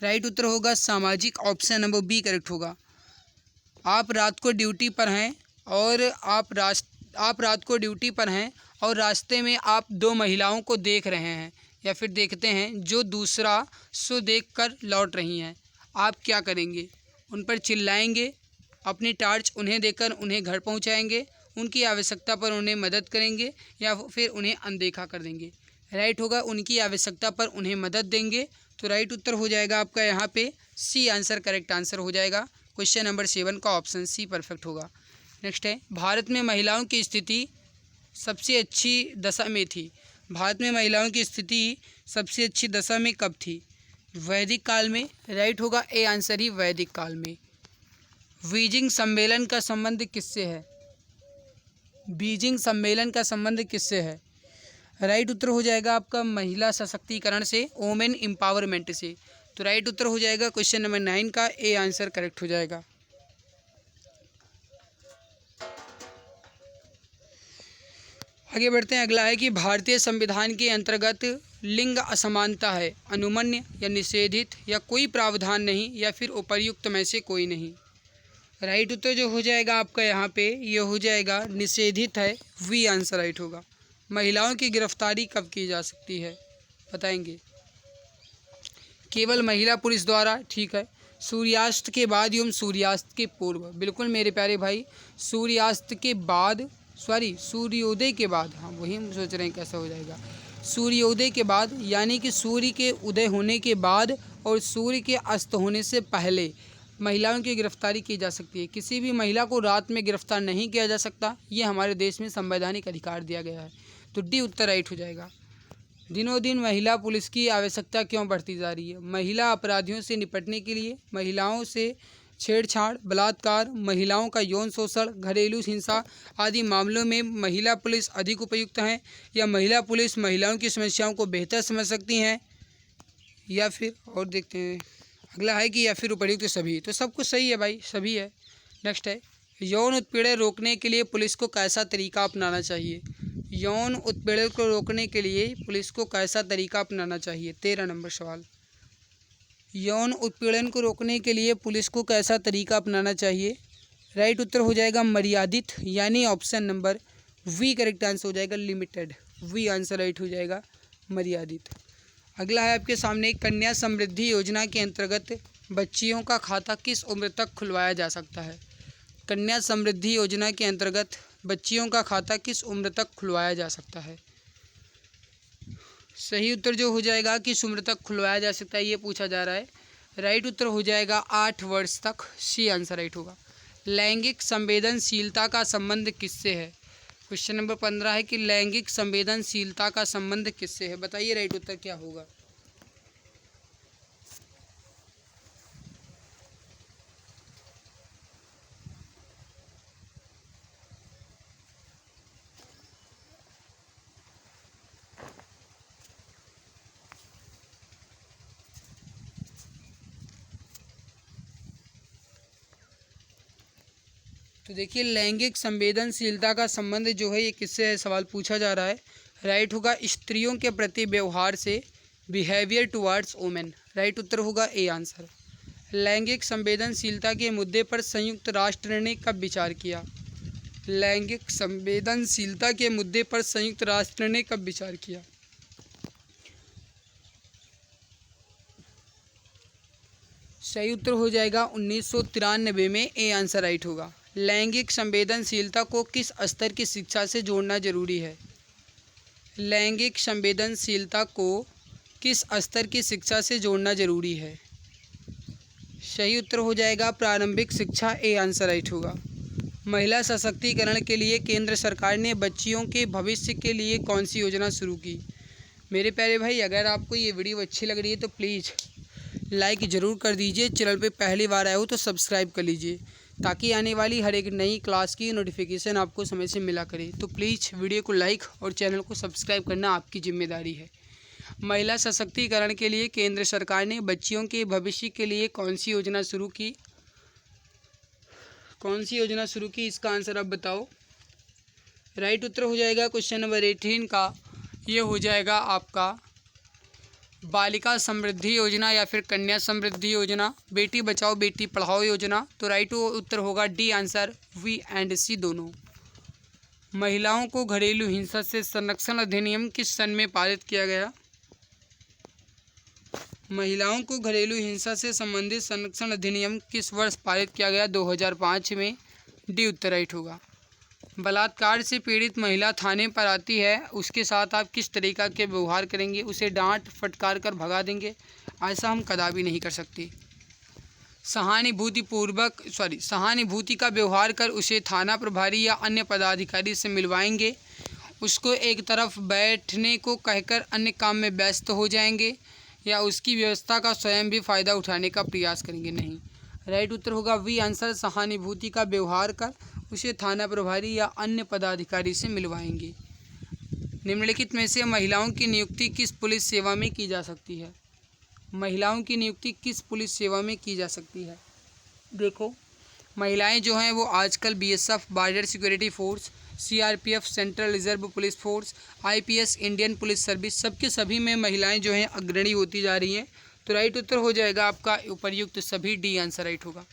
राइट उत्तर होगा सामाजिक, ऑप्शन नंबर बी करेक्ट होगा। आप रात को ड्यूटी पर हैं और और रास्ते में आप 2 महिलाओं को देख रहे हैं या फिर देखते हैं जो दूसरा शो देखकर लौट रही हैं, आप क्या करेंगे? उन पर चिल्लाएंगे, अपनी टार्च उन्हें देकर उन्हें घर पहुंचाएंगे, उनकी आवश्यकता पर उन्हें मदद करेंगे या फिर उन्हें अनदेखा कर देंगे? राइट होगा उनकी आवश्यकता पर उन्हें मदद देंगे। तो राइट उत्तर हो जाएगा आपका यहाँ पे सी आंसर, करेक्ट आंसर हो जाएगा। क्वेश्चन नंबर 7 का ऑप्शन सी परफेक्ट होगा। नेक्स्ट है, भारत में महिलाओं की स्थिति सबसे अच्छी दशा में थी। भारत में महिलाओं की स्थिति सबसे अच्छी दशा में कब थी? वैदिक काल में। राइट होगा ए आंसर ही, वैदिक काल में। बीजिंग सम्मेलन का संबंध किससे है? बीजिंग सम्मेलन का संबंध किससे है? राइट उत्तर हो जाएगा आपका महिला सशक्तिकरण से, वोमेन एम्पावरमेंट से। तो राइट उत्तर हो जाएगा क्वेश्चन नंबर 9 का ए आंसर करेक्ट हो जाएगा। आगे बढ़ते हैं। अगला है कि भारतीय संविधान के अंतर्गत लिंग असमानता है अनुमन्य या निषेधित या कोई प्रावधान नहीं या फिर उपर्युक्त में से कोई नहीं। राइट उत्तर जो हो जाएगा आपका यहाँ पे ये हो जाएगा निषेधित है, वी आंसर राइट होगा। महिलाओं की गिरफ्तारी कब की जा सकती है बताएंगे? केवल महिला पुलिस द्वारा, ठीक है। सूर्यास्त के बाद एवं सूर्यास्त के पूर्व, बिल्कुल मेरे प्यारे भाई, सूर्यास्त के बाद, सॉरी सूर्योदय के बाद, हाँ वही हम सोच रहे हैं कैसा हो जाएगा, सूर्योदय के बाद, यानी कि सूर्य के उदय होने के बाद और सूर्य के अस्त होने से पहले महिलाओं की गिरफ्तारी की जा सकती है। किसी भी महिला को रात में गिरफ्तार नहीं किया जा सकता, ये हमारे देश में संवैधानिक अधिकार दिया गया है। तो डी उत्तर राइट हो जाएगा। दिनों दिन महिला पुलिस की आवश्यकता क्यों बढ़ती जा रही है? महिला अपराधियों से निपटने के लिए, महिलाओं से छेड़छाड़, बलात्कार, महिलाओं का यौन शोषण, घरेलू हिंसा आदि मामलों में महिला पुलिस अधिक उपयुक्त हैं, या महिला पुलिस महिलाओं की समस्याओं को बेहतर समझ सकती हैं, या फिर और देखते हैं अगला है कि या फिर उपयुक्त सभी। तो सब कुछ सही है भाई, सभी है। नेक्स्ट है, यौन उत्पीड़न रोकने के लिए पुलिस को कैसा तरीका अपनाना चाहिए? यौन उत्पीड़न को रोकने के लिए पुलिस को कैसा तरीका अपनाना चाहिए? 13 नंबर सवाल। यौन उत्पीड़न को रोकने के लिए पुलिस को कैसा तरीका अपनाना चाहिए? राइट उत्तर हो जाएगा मर्यादित, यानी option number B correct answer हो जाएगा, लिमिटेड। वी आंसर राइट हो जाएगा, मर्यादित। अगला है आपके सामने, कन्या समृद्धि योजना के अंतर्गत बच्चियों का खाता किस उम्र तक खुलवाया जा सकता है? कन्या समृद्धि योजना के अंतर्गत बच्चियों का खाता किस उम्र तक खुलवाया जा सकता है? सही उत्तर जो हो जाएगा किस उम्र तक खुलवाया जा सकता है, ये पूछा जा रहा है। राइट उत्तर हो जाएगा 8 वर्ष तक, सी आंसर राइट होगा। लैंगिक संवेदनशीलता का संबंध किससे है? क्वेश्चन नंबर 15 है कि लैंगिक संवेदनशीलता का संबंध किससे है? बताइए राइट उत्तर क्या होगा। तो देखिए, लैंगिक संवेदनशीलता का संबंध जो है ये किससे है, सवाल पूछा जा रहा है। राइट होगा स्त्रियों के प्रति व्यवहार से, बिहेवियर टुवार्ड्स वुमेन। राइट उत्तर होगा ए आंसर। लैंगिक संवेदनशीलता के मुद्दे पर संयुक्त राष्ट्र ने कब विचार किया? लैंगिक संवेदनशीलता के मुद्दे पर संयुक्त राष्ट्र ने कब विचार किया? सही उत्तर हो जाएगा 1993 में, ए आंसर राइट होगा। लैंगिक संवेदनशीलता को किस स्तर की शिक्षा से जोड़ना जरूरी है? लैंगिक संवेदनशीलता को किस स्तर की शिक्षा से जोड़ना जरूरी है? सही उत्तर हो जाएगा प्रारंभिक शिक्षा, ए आंसर राइट होगा। महिला सशक्तिकरण के लिए केंद्र सरकार ने बच्चियों के भविष्य के लिए कौन सी योजना शुरू की? मेरे प्यारे भाई, अगर आपको ये वीडियो अच्छी लग रही है तो प्लीज़ लाइक ज़रूर कर दीजिए। चैनल पे पहली बार आए हो तो सब्सक्राइब कर लीजिए, ताकि आने वाली हर एक नई क्लास की नोटिफिकेशन आपको समय से मिला करे। तो प्लीज़ वीडियो को लाइक और चैनल को सब्सक्राइब करना आपकी जिम्मेदारी है। महिला सशक्तिकरण के लिए केंद्र सरकार ने बच्चियों के भविष्य के लिए कौन सी योजना शुरू की? कौन सी योजना शुरू की, इसका आंसर आप बताओ। राइट उत्तर हो जाएगा क्वेश्चन नंबर 18 का, ये हो जाएगा आपका बालिका समृद्धि योजना या फिर कन्या समृद्धि योजना, बेटी बचाओ बेटी पढ़ाओ योजना। तो राइट उत्तर होगा D answer, we and C दोनों। महिलाओं को घरेलू हिंसा से संरक्षण अधिनियम किस सन में पारित किया गया? महिलाओं को घरेलू हिंसा से संबंधित संरक्षण अधिनियम किस वर्ष पारित किया गया? 2005 में, डी उत्तर राइट होगा। बलात्कार से पीड़ित महिला थाने पर आती है, उसके साथ आप किस तरीका के व्यवहार करेंगे? उसे डांट फटकार कर भगा देंगे? ऐसा हम कदापि नहीं कर सकते। सहानुभूति का व्यवहार कर उसे थाना प्रभारी या अन्य पदाधिकारी से मिलवाएंगे? उसको एक तरफ बैठने को कहकर अन्य काम में व्यस्त हो जाएंगे? या उसकी व्यवस्था का स्वयं भी फ़ायदा उठाने का प्रयास करेंगे? नहीं। राइट उत्तर होगा वी आंसर, सहानुभूति का व्यवहार कर उसे थाना प्रभारी या अन्य पदाधिकारी से मिलवाएंगे। निम्नलिखित में से महिलाओं की नियुक्ति किस पुलिस सेवा में की जा सकती है? महिलाओं की नियुक्ति किस पुलिस सेवा में की जा सकती है? देखो, महिलाएं जो हैं वो आजकल BSF, border security force, CRPF, central reserve police force, IPS, Indian police service, सबके सभी में महिलाएं जो हैं अग्रणी होती जा रही हैं। तो राइट उत्तर हो जाएगा आपका उपर्युक्त सभी, डी आंसर राइट होगा।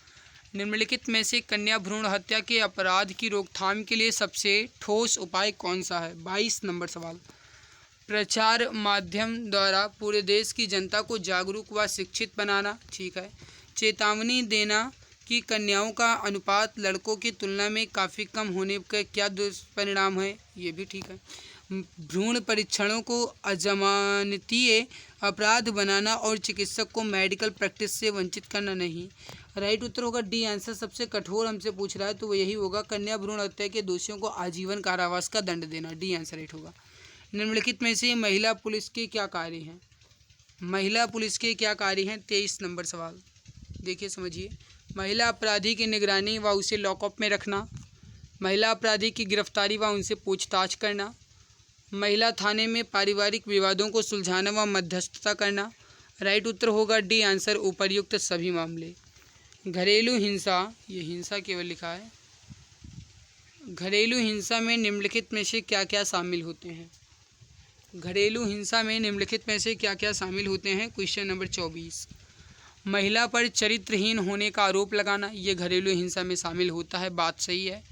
निम्नलिखित में से कन्या भ्रूण हत्या के अपराध की रोकथाम के लिए सबसे ठोस उपाय कौन सा है? 22 नंबर सवाल। प्रचार माध्यम द्वारा पूरे देश की जनता को जागरूक व शिक्षित बनाना, ठीक है। चेतावनी देना कि कन्याओं का अनुपात लड़कों की तुलना में काफ़ी कम होने का क्या दुष्परिणाम है, ये भी ठीक है। भ्रूण परीक्षणों को अजमानतीय अपराध बनाना और चिकित्सक को मेडिकल प्रैक्टिस से वंचित करना नहीं। राइट उत्तर होगा डी आंसर। सबसे कठोर हमसे पूछ रहा है तो वो यही होगा, कन्या भ्रूण हत्या के दोषियों को आजीवन कारावास का दंड देना, डी आंसर राइट होगा। निम्नलिखित में से महिला पुलिस के क्या कार्य हैं? महिला पुलिस के क्या कार्य हैं? 23 नंबर सवाल देखिए, समझिए। महिला अपराधी की निगरानी व उसे लॉकअप में रखना, महिला अपराधी की गिरफ्तारी व उनसे पूछताछ करना, महिला थाने में पारिवारिक विवादों को सुलझाना व मध्यस्थता करना। राइट उत्तर होगा डी आंसर, उपर्युक्त सभी मामले। घरेलू हिंसा, ये हिंसा केवल लिखा है। घरेलू हिंसा में निम्नलिखित में से क्या क्या शामिल होते हैं? घरेलू हिंसा में निम्नलिखित में से क्या क्या शामिल होते हैं? Question number 24। महिला पर चरित्रहीन होने का आरोप लगाना, ये घरेलू हिंसा में शामिल होता है, बात सही है।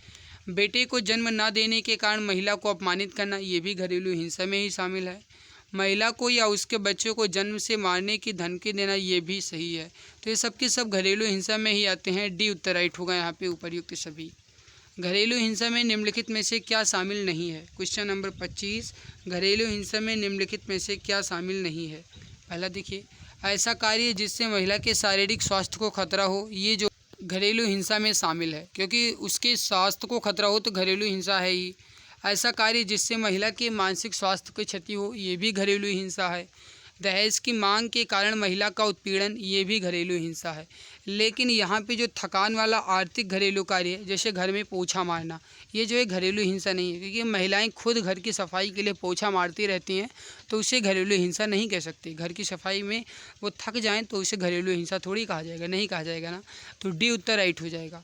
बेटे को जन्म न देने के कारण महिला को अपमानित करना, ये भी घरेलू हिंसा में ही शामिल है। महिला को या उसके बच्चों को जन्म से मारने की धमकी देना, ये भी सही है। तो ये सब के सब घरेलू हिंसा में ही आते हैं। डी उत्तर राइट होगा यहाँ पे, उपर्युक्त सभी। घरेलू हिंसा में निम्नलिखित में से क्या शामिल नहीं है? Question number 25। घरेलू हिंसा में निम्नलिखित में से क्या शामिल नहीं है? पहला देखिए, ऐसा कार्य जिससे महिला के शारीरिक स्वास्थ्य को खतरा हो, ये जो घरेलू हिंसा में शामिल है, क्योंकि उसके स्वास्थ्य को खतरा हो तो घरेलू हिंसा है ही। ऐसा कार्य जिससे महिला के मानसिक स्वास्थ्य को क्षति हो, ये भी घरेलू हिंसा है। दहेज की मांग के कारण महिला का उत्पीड़न, ये भी घरेलू हिंसा है। लेकिन यहाँ पे जो थकान वाला आर्थिक घरेलू कार्य है, जैसे घर में पोछा मारना, ये जो है घरेलू हिंसा नहीं है, क्योंकि महिलाएं खुद घर की सफाई के लिए पोछा मारती रहती हैं, तो उसे घरेलू हिंसा नहीं कह सकते। घर की सफाई में वो थक जाएं तो उसे घरेलू हिंसा थोड़ी कहा जाएगा, नहीं कहा जाएगा ना। तो डी उत्तर राइट हो जाएगा।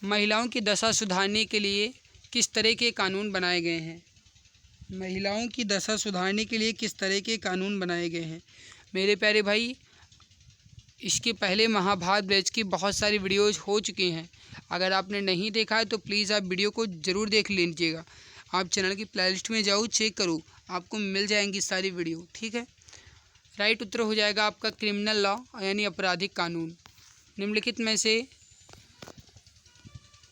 महिलाओं की दशा सुधारने के लिए किस तरह के कानून बनाए गए हैं? महिलाओं की दशा सुधारने के लिए किस तरह के कानून बनाए गए हैं? मेरे प्यारे भाई, इसके पहले महाभारत बैच की बहुत सारी वीडियोज़ हो चुकी हैं। अगर आपने नहीं देखा है तो प्लीज़ आप वीडियो को ज़रूर देख लीजिएगा। आप चैनल की प्लेलिस्ट में जाओ, चेक करो, आपको मिल जाएंगी सारी वीडियो, ठीक है। राइट उत्तर हो जाएगा आपका क्रिमिनल लॉ, यानी आपराधिक कानून। निम्नलिखित में से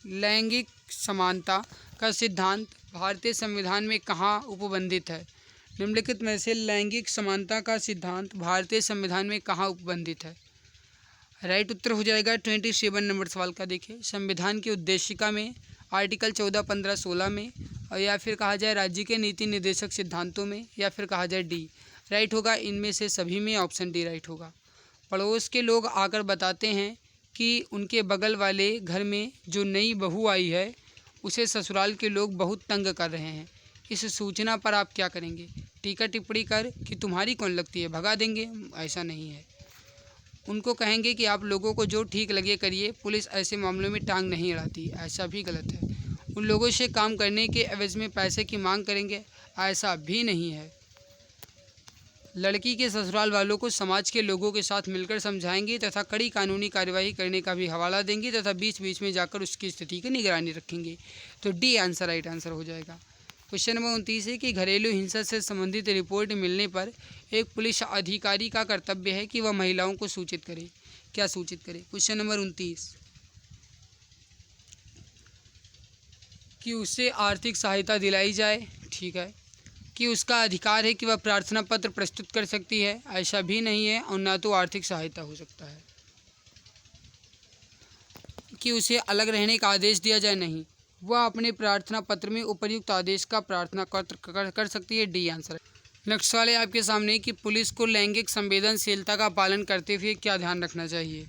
लैंगिक समानता का सिद्धांत भारतीय संविधान में कहाँ उपबंधित है? निम्नलिखित में से लैंगिक समानता का सिद्धांत भारतीय संविधान में कहाँ उपबंधित है? राइट उत्तर हो जाएगा 27 नंबर सवाल का। देखिए, संविधान की उद्देशिका में, आर्टिकल 14, 15, 16 में, और या फिर कहा जाए राज्य के नीति निर्देशक सिद्धांतों में, या फिर कहा जाए डी। राइट होगा इनमें से सभी में, ऑप्शन डी राइट होगा। पड़ोस के लोग आकर बताते हैं कि उनके बगल वाले घर में जो नई बहू आई है उसे ससुराल के लोग बहुत तंग कर रहे हैं। इस सूचना पर आप क्या करेंगे? टीका टिप्पणी कर कि तुम्हारी कौन लगती है, भगा देंगे? ऐसा नहीं है। उनको कहेंगे कि आप लोगों को जो ठीक लगे करिए, पुलिस ऐसे मामलों में टांग नहीं अड़ाती, ऐसा भी गलत है। उन लोगों से काम करने के एवज में पैसे की मांग करेंगे, ऐसा भी नहीं है। लड़की के ससुराल वालों को समाज के लोगों के साथ मिलकर समझाएंगे तथा कड़ी कानूनी कार्यवाही करने का भी हवाला देंगे तथा बीच बीच में जाकर उसकी स्थिति की निगरानी रखेंगे। तो डी आंसर राइट आंसर हो जाएगा। क्वेश्चन नंबर 29 है कि घरेलू हिंसा से संबंधित रिपोर्ट मिलने पर एक पुलिस अधिकारी का कर्तव्य है कि वह महिलाओं को सूचित करे। क्या सूचित करे? क्वेश्चन नंबर 29, कि उसे आर्थिक सहायता दिलाई जाए, ठीक है। कि उसका अधिकार है कि वह प्रार्थना पत्र प्रस्तुत कर सकती है, ऐसा भी नहीं है, और ना तो आर्थिक सहायता हो सकता है। कि उसे अलग रहने का आदेश दिया जाए, नहीं, वह अपने प्रार्थना पत्र में उपर्युक्त आदेश का प्रार्थना कर सकती है। D answer. नेक्स्ट सवाल है आपके सामने कि पुलिस को लैंगिक संवेदनशीलता का पालन करते हुए क्या ध्यान रखना चाहिए?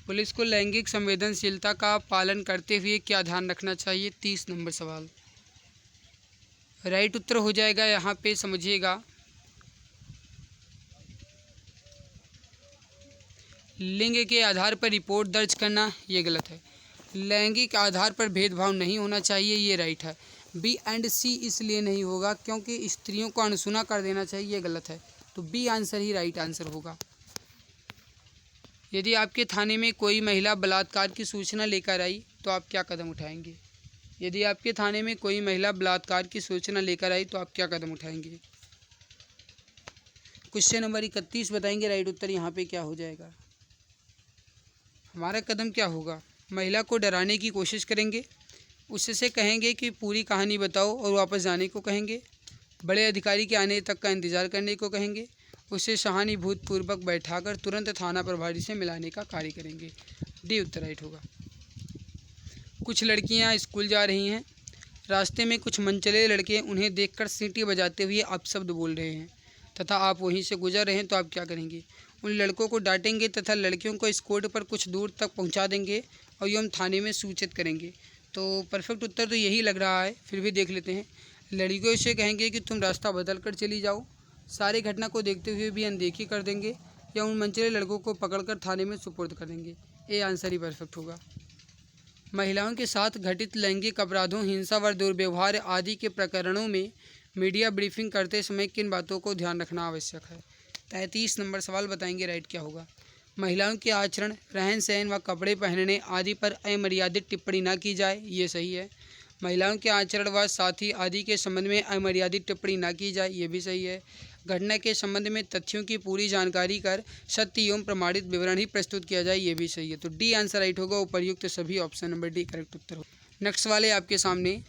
पुलिस को लैंगिक संवेदनशीलता का पालन करते हुए क्या ध्यान रखना चाहिए? 30 नंबर सवाल। राइट उत्तर हो जाएगा यहाँ पे, समझिएगा, लिंग के आधार पर रिपोर्ट दर्ज करना, ये गलत है। लैंगिक आधार पर भेदभाव नहीं होना चाहिए, ये राइट है। बी एंड सी इसलिए नहीं होगा क्योंकि स्त्रियों को अनसुना कर देना चाहिए, ये गलत है। तो बी आंसर ही राइट आंसर होगा। यदि आपके थाने में कोई महिला बलात्कार की सूचना लेकर आई तो आप क्या कदम उठाएंगे? यदि आपके थाने में कोई महिला बलात्कार की सूचना लेकर आई तो आप क्या कदम उठाएंगे? क्वेश्चन नंबर 31 बताएंगे राइट उत्तर यहाँ पे क्या हो जाएगा। हमारा कदम क्या होगा? महिला को डराने की कोशिश करेंगे, उससे कहेंगे कि पूरी कहानी बताओ और वापस जाने को कहेंगे, बड़े अधिकारी के आने तक का इंतज़ार करने को कहेंगे, उसे सहानुभूतिपूर्वक बैठाकर तुरंत थाना प्रभारी से मिलाने का कार्य करेंगे। डी उत्तर राइट होगा। कुछ लड़कियां स्कूल जा रही हैं, रास्ते में कुछ मनचले लड़के उन्हें देखकर सीटी बजाते हुए अपशब्द बोल रहे हैं तथा आप वहीं से गुजर रहे हैं, तो आप क्या करेंगे? उन लड़कों को डांटेंगे तथा लड़कियों को स्कूट पर कुछ दूर तक पहुंचा देंगे और एवं थाने में सूचित करेंगे। तो परफेक्ट उत्तर तो यही लग रहा है, फिर भी देख लेते हैं। लड़कियों से कहेंगे कि तुम रास्ता बदल कर चली जाओ, सारी घटना को देखते हुए भी अनदेखी कर देंगे या उन मनचले लड़कों को पकड़कर थाने में सुपुर्द कर देंगे। ये आंसर ही परफेक्ट होगा। महिलाओं के साथ घटित लैंगिक अपराधों, हिंसा व दुर्व्यवहार आदि के प्रकरणों में मीडिया ब्रीफिंग करते समय किन बातों को ध्यान रखना आवश्यक है? 33 नंबर सवाल बताएंगे राइट क्या होगा। महिलाओं के आचरण, रहन सहन व कपड़े पहनने आदि पर अमर्यादित टिप्पणी न की जाए, ये सही है। महिलाओं के आचरण व साथी आदि के संबंध में अमर्यादित टिप्पणी न की जाए, ये भी सही है। घटना के संबंध में तथ्यों की पूरी जानकारी कर सत्य एवं प्रमाणित विवरण ही प्रस्तुत किया जाए, ये भी सही है। तो डी आंसर राइट होगा, उपर्युक्त सभी ऑप्शन नंबर डी करेक्ट उत्तर हो। नेक्स्ट वाले आपके सामने,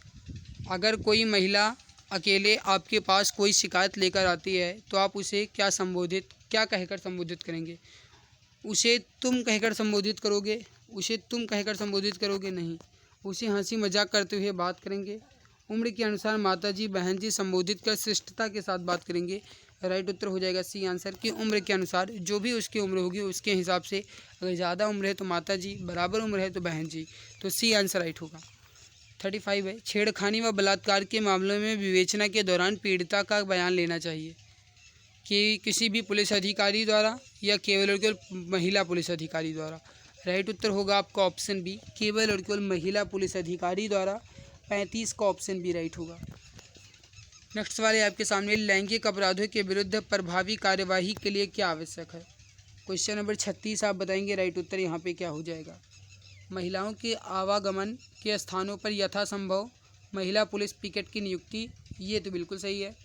अगर कोई महिला अकेले आपके पास कोई शिकायत लेकर आती है तो आप उसे क्या कहकर संबोधित करेंगे? उसे तुम कहकर संबोधित करोगे? उसे तुम कहकर संबोधित करोगे? नहीं, उसे हंसी मजाक करते हुए बात करेंगे। उम्र के अनुसार माता जी, बहन जी संबोधित कर शिष्टता के साथ बात करेंगे। राइट उत्तर हो जाएगा सी आंसर की उम्र के अनुसार, जो भी उसकी उम्र होगी उसके हिसाब से, अगर ज़्यादा उम्र है तो माता जी, बराबर उम्र है तो बहन जी, तो सी आंसर राइट होगा। 35 है, छेड़खानी व बलात्कार के मामलों में विवेचना के दौरान पीड़िता का बयान लेना चाहिए कि किसी भी पुलिस अधिकारी द्वारा या केवल और केवल महिला पुलिस अधिकारी द्वारा? राइट उत्तर होगा आपका ऑप्शन बी, केवल और केवल महिला पुलिस अधिकारी द्वारा। 35 का ऑप्शन बी राइट होगा। नेक्स्ट वाले आपके सामने, लैंगिक अपराधों के विरुद्ध प्रभावी कार्यवाही के लिए क्या आवश्यक है? क्वेश्चन नंबर 36 आप बताएंगे राइट उत्तर यहाँ पे क्या हो जाएगा। महिलाओं के आवागमन के स्थानों पर यथासंभव महिला पुलिस पिकेट की नियुक्ति, ये तो बिल्कुल सही है।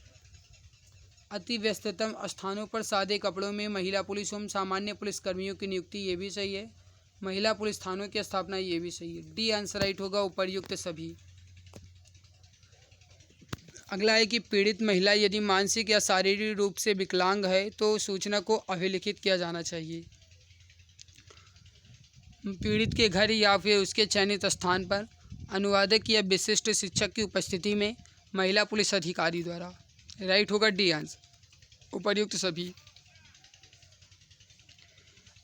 अति व्यस्ततम स्थानों पर सादे कपड़ों में महिला पुलिस एवं सामान्य पुलिस कर्मियों की नियुक्ति, ये भी सही है। महिला पुलिस थानों की स्थापना, ये भी सही है। डी आंसर राइट होगा, उपर्युक्त सभी। अगला है कि पीड़ित महिला यदि मानसिक या शारीरिक रूप से विकलांग है तो सूचना को अभिलिखित किया जाना चाहिए। पीड़ित के घर या फिर उसके चयनित स्थान पर अनुवादक या विशिष्ट शिक्षक की उपस्थिति में महिला पुलिस अधिकारी द्वारा। राइट होगा डी आंसर, उपर्युक्त सभी।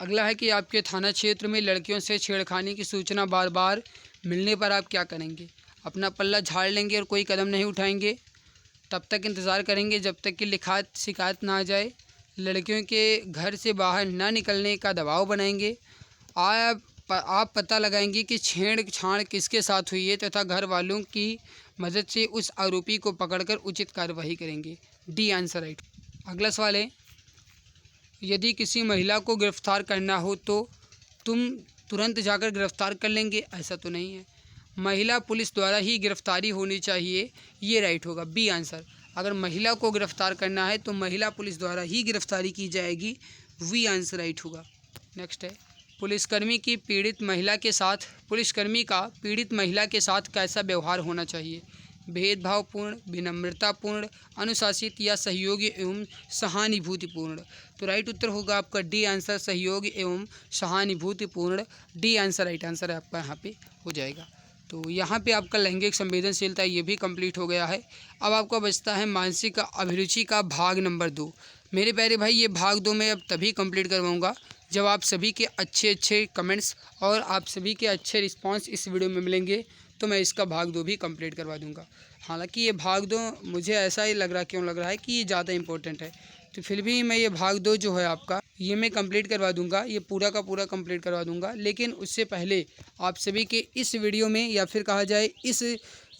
अगला है कि आपके थाना क्षेत्र में लड़कियों से छेड़खानी की सूचना बार बार मिलने पर आप क्या करेंगे? अपना पल्ला झाड़ लेंगे और कोई कदम नहीं उठाएंगे, तब तक इंतज़ार करेंगे जब तक कि लिखित शिकायत ना आ जाए, लड़कियों के घर से बाहर ना निकलने का दबाव बनाएंगे, आप पता लगाएंगे कि छेड़छाड़ किसके साथ हुई है तथा घर वालों की मदद से उस आरोपी को पकड़कर उचित कार्रवाई करेंगे। D answer right. अगला सवाल है, यदि किसी महिला को गिरफ्तार करना हो तो तुम तुरंत जाकर गिरफ्तार कर लेंगे? ऐसा तो नहीं है, महिला पुलिस द्वारा ही गिरफ्तारी होनी चाहिए, ये राइट होगा, बी आंसर। अगर महिला को गिरफ्तार करना है तो महिला पुलिस द्वारा ही गिरफ्तारी की जाएगी, वी आंसर राइट होगा। नेक्स्ट है, पुलिसकर्मी का पीड़ित महिला के साथ कैसा व्यवहार होना चाहिए? भेदभावपूर्ण, विनम्रतापूर्ण, अनुशासित या सहयोगी एवं सहानुभूतिपूर्ण? तो राइट उत्तर होगा आपका डी आंसर, सहयोग एवं सहानुभूतिपूर्ण। डी आंसर राइट आंसर आपका यहाँ पे हो जाएगा। तो यहाँ पे आपका लैंगिक संवेदनशीलता ये भी कंप्लीट हो गया है। अब आपका बचता है मानसिक अभिरुचि का भाग नंबर 2। मेरे प्यारे भाई, ये भाग 2 मैं अब तभी कंप्लीट करवाऊँगा जब आप सभी के अच्छे कमेंट्स और आप सभी के अच्छे रिस्पांस इस वीडियो में मिलेंगे, तो मैं इसका भाग 2 भी कंप्लीट करवा दूंगा। हालांकि ये भाग 2 मुझे ऐसा ही लग रहा है कि ये ज़्यादा इंपॉर्टेंट है, तो फिर भी मैं ये भाग 2 जो है आपका, ये मैं कंप्लीट करवा दूंगा, ये पूरा का पूरा कंप्लीट करवा दूंगा। लेकिन उससे पहले आप सभी के इस वीडियो में, या फिर कहा जाए इस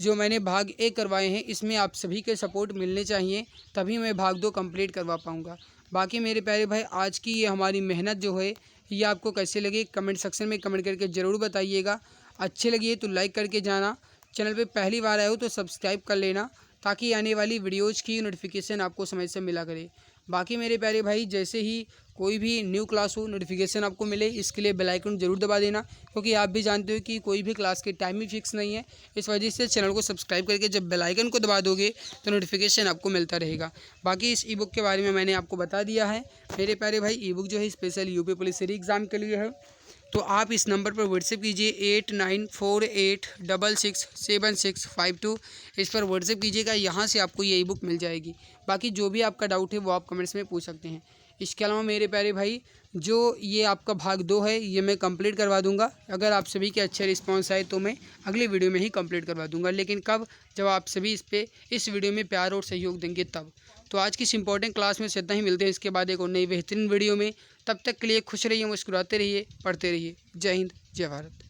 जो मैंने भाग 1 करवाए हैं, इसमें आप सभी के सपोर्ट मिलने चाहिए, तभी मैं भाग 2 कंप्लीट करवा पाऊँगा। बाकी मेरे प्यारे भाई, आज की ये हमारी मेहनत जो है ये आपको कैसे लगी कमेंट सेक्शन में कमेंट करके ज़रूर बताइएगा। अच्छे लगी तो लाइक करके जाना, चैनल पे पहली बार आए हो तो सब्सक्राइब कर लेना, ताकि आने वाली वीडियोज़ की नोटिफिकेशन आपको समय से मिला करे। बाकी मेरे प्यारे भाई, जैसे ही कोई भी न्यू क्लास हो नोटिफिकेशन आपको मिले, इसके लिए बेल आइकन जरूर दबा देना, क्योंकि आप भी जानते हो कि कोई भी क्लास की टाइमिंग फिक्स नहीं है। इस वजह से चैनल को सब्सक्राइब करके जब बेल आइकन को दबा दोगे तो नोटिफिकेशन आपको मिलता रहेगा। बाकी इस ई बुक के बारे में मैंने आपको बता दिया है मेरे प्यारे भाई। ई बुक जो है स्पेशल यूपी पुलिस री एग्ज़ाम के लिए है। तो आप इस नंबर पर व्हाट्सएप कीजिए 8948667652। इस पर व्हाट्सएप कीजिएगा, यहाँ से आपको ये ई बुक मिल जाएगी। बाकी जो भी आपका डाउट है वो आप कमेंट्स में पूछ सकते हैं। इसके अलावा मेरे प्यारे भाई, जो ये आपका भाग 2 है ये मैं कंप्लीट करवा दूंगा। अगर आप सभी के अच्छे रिस्पांस आए तो मैं अगली वीडियो में ही कंप्लीट करवा दूंगा। लेकिन कब? जब आप सभी इस वीडियो में प्यार और सहयोग देंगे तब। तो आज की इस इंपॉर्टेंट क्लास में से इतना ही। मिलते हैं इसके बाद एक और नई बेहतरीन वीडियो में। तब तक के लिए खुश रहिए, मुस्कुराते रहिए, पढ़ते रहिए। जय हिंद, जय भारत।